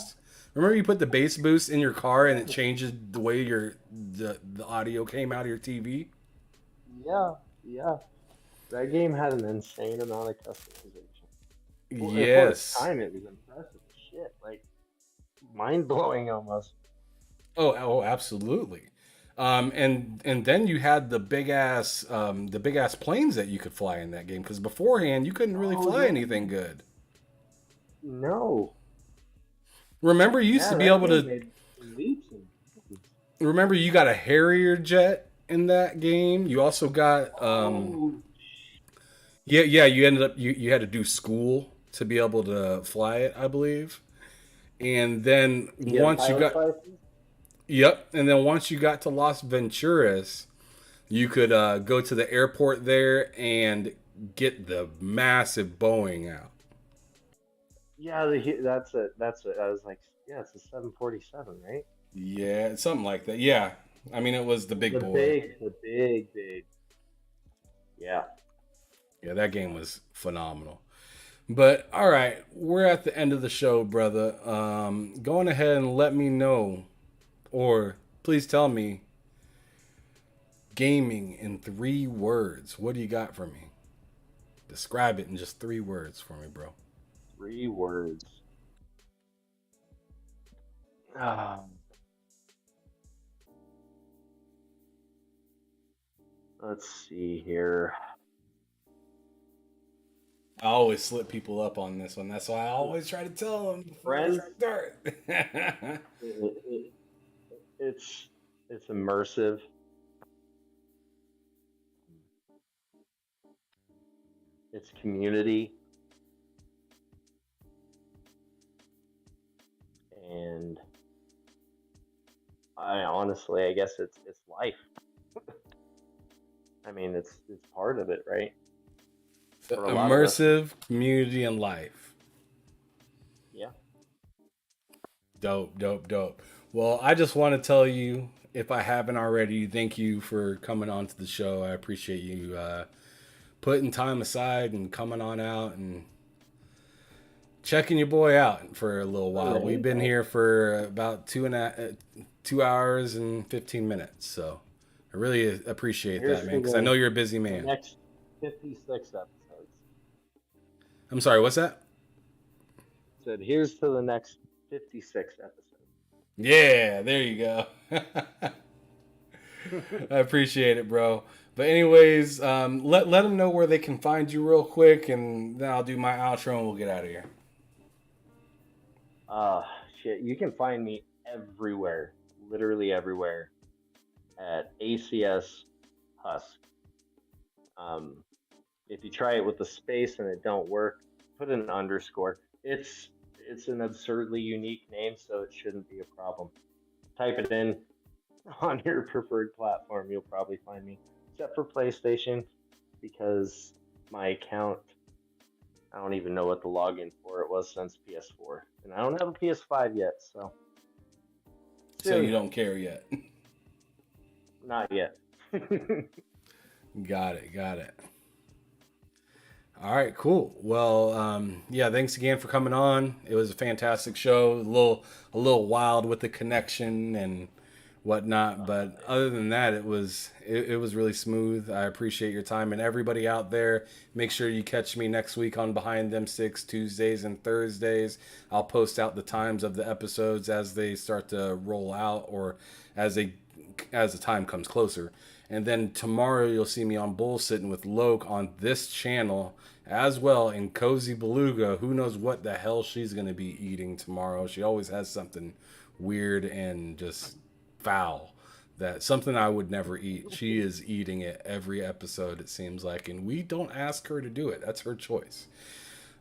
Remember you put the bass boost in your car and it changes the way the audio came out of your TV? Yeah, yeah. That game had an insane amount of customization. For its Yes. time, it was impressive as shit. Like, mind blowing almost. Oh, absolutely. And then you had the big ass planes that you could fly in that game because beforehand you couldn't really fly anything good. No. Remember, you used to be able to. made leaps and bounds. Remember, you got a Harrier jet in that game. You also got Oh, yeah. You ended up you had to do school to be able to fly it, I believe. And then yeah, once you got pilot's license? yep, and then once you got to Las Venturas, you could go to the airport there and get the massive Boeing out. Yeah, that's it. I was like, yeah, it's a 747, right? Yeah, something like that. Yeah, I mean, it was the big boy. The big. Yeah. Yeah, that game was phenomenal. But all right, we're at the end of the show, brother. Go on ahead and let me know, or please tell me, gaming in 3 words. What do you got for me? Describe it in just 3 words for me, bro. 3 words. Let's see here. I always slip people up on this one. That's why I always try to tell them. Friends. Start. It's immersive. It's community. And I guess it's life. I mean, it's part of it, right? Immersive, community, and life. Yeah. Dope. Well, I just want to tell you, if I haven't already, thank you for coming on to the show. I appreciate you putting time aside and coming on out and checking your boy out for a little while. We've been here for about 2 hours and 15 minutes, so I really appreciate that, man, because I know you're a busy man. Next 56 episodes. I'm sorry, what's that? Said, here's to the next 56 episodes. Yeah, there you go. I appreciate it, bro. But anyways, let them know where they can find you real quick, and then I'll do my outro and we'll get out of here. You can find me everywhere, literally everywhere, at ACS HUSK. If you try it with the space and it don't work, put an underscore. It's an absurdly unique name, so it shouldn't be a problem. Type it in on your preferred platform, you'll probably find me, except for PlayStation, because my account, I don't even know what the login for it was since PS4, and I don't have a PS5 yet, so. So you don't care yet? Not yet. Got it. All right, cool. Well, yeah, thanks again for coming on. It was a fantastic show. A little wild with the connection and whatnot, but other than that, it was really smooth. I appreciate your time, and everybody out there, make sure you catch me next week on Behind Them Six, Tuesdays and Thursdays. I'll post out the times of the episodes as they start to roll out, or as the time comes closer. And then tomorrow you'll see me on Bull Sitting with Loke on this channel as well, in Cozy Beluga. Who knows what the hell she's going to be eating tomorrow. She always has something weird and just foul, that something I would never eat. She is eating it every episode, it seems like, and we don't ask her to do it. That's her choice.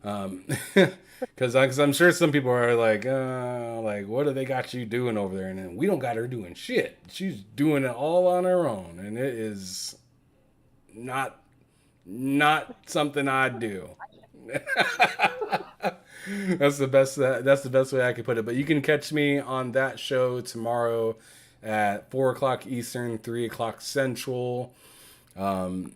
Because I'm sure some people are like, what do they got you doing over there? And then we don't got her doing shit. She's doing it all on her own, and it is not something I do. That's the best way I can put it. But you can catch me on that show tomorrow at 4:00 Eastern, 3:00 Central. And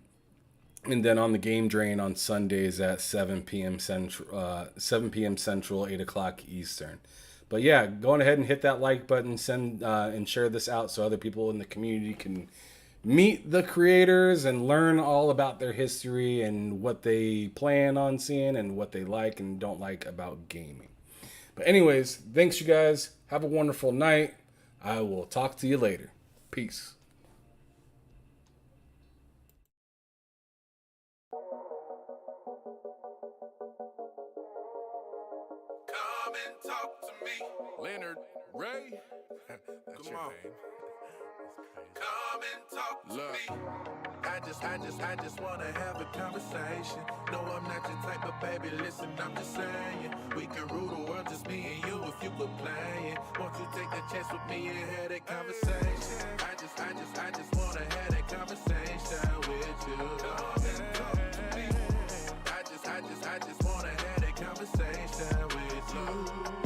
then on the Game Drain on Sundays at 7 p.m. Central, 8 o'clock Eastern. But yeah, go on ahead and hit that like button, send and share this out so other people in the community can meet the creators and learn all about their history and what they plan on seeing and what they like and don't like about gaming. But anyways, thanks you guys. Have a wonderful night. I will talk to you later. Peace. Come and talk to me, Lennard Ray. That's your name. Come and talk to me. I just wanna have a conversation. No, I'm not your type of baby. Listen, I'm just saying we can rule the world, just me and you, if you could play it. Won't you take the chance with me and have that conversation? I just wanna have that conversation with you. Come and talk to me. I just wanna have that conversation with you.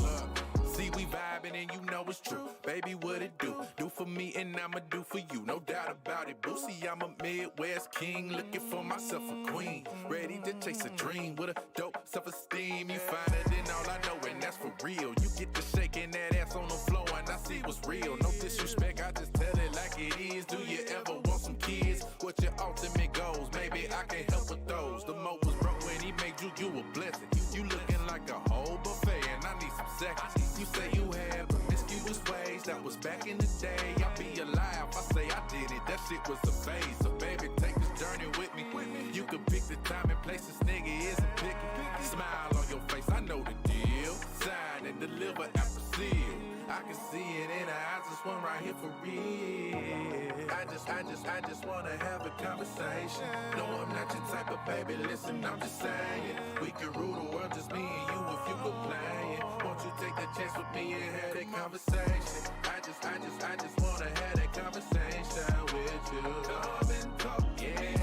Look, see, we vibing and you know was true. Baby, what it do? Do for me and I'ma do for you. No doubt about it. Boosie, I'm a Midwest king, looking for myself a queen. Ready to chase a dream with a dope self-esteem. You finer than all I know, and that's for real. You get to shaking that ass on the floor, and I see what's real. No disrespect, I just tell it like it is. Do you ever want some kids? What your ultimate goals? Maybe I can help with those. The mo was broke when he made you a blessing. You looking like a whole buffet, and I need some seconds. You say you had promiscuous ways, that was back in the day. I'll be alive, I say I did it, that shit was a phase. So baby, take this journey with me. You can pick the time and place, this nigga isn't picky. Smile on your face, I know the deal. Sign and deliver after seal. I can see it in her eyes, this one right here for real. I just wanna have a conversation. No, I'm not your type of baby, listen, I'm just saying. We can rule the world, just me and you if you complain. Won't you take the chance with me and have that conversation? I just wanna have that conversation with you. Come and talk, yeah.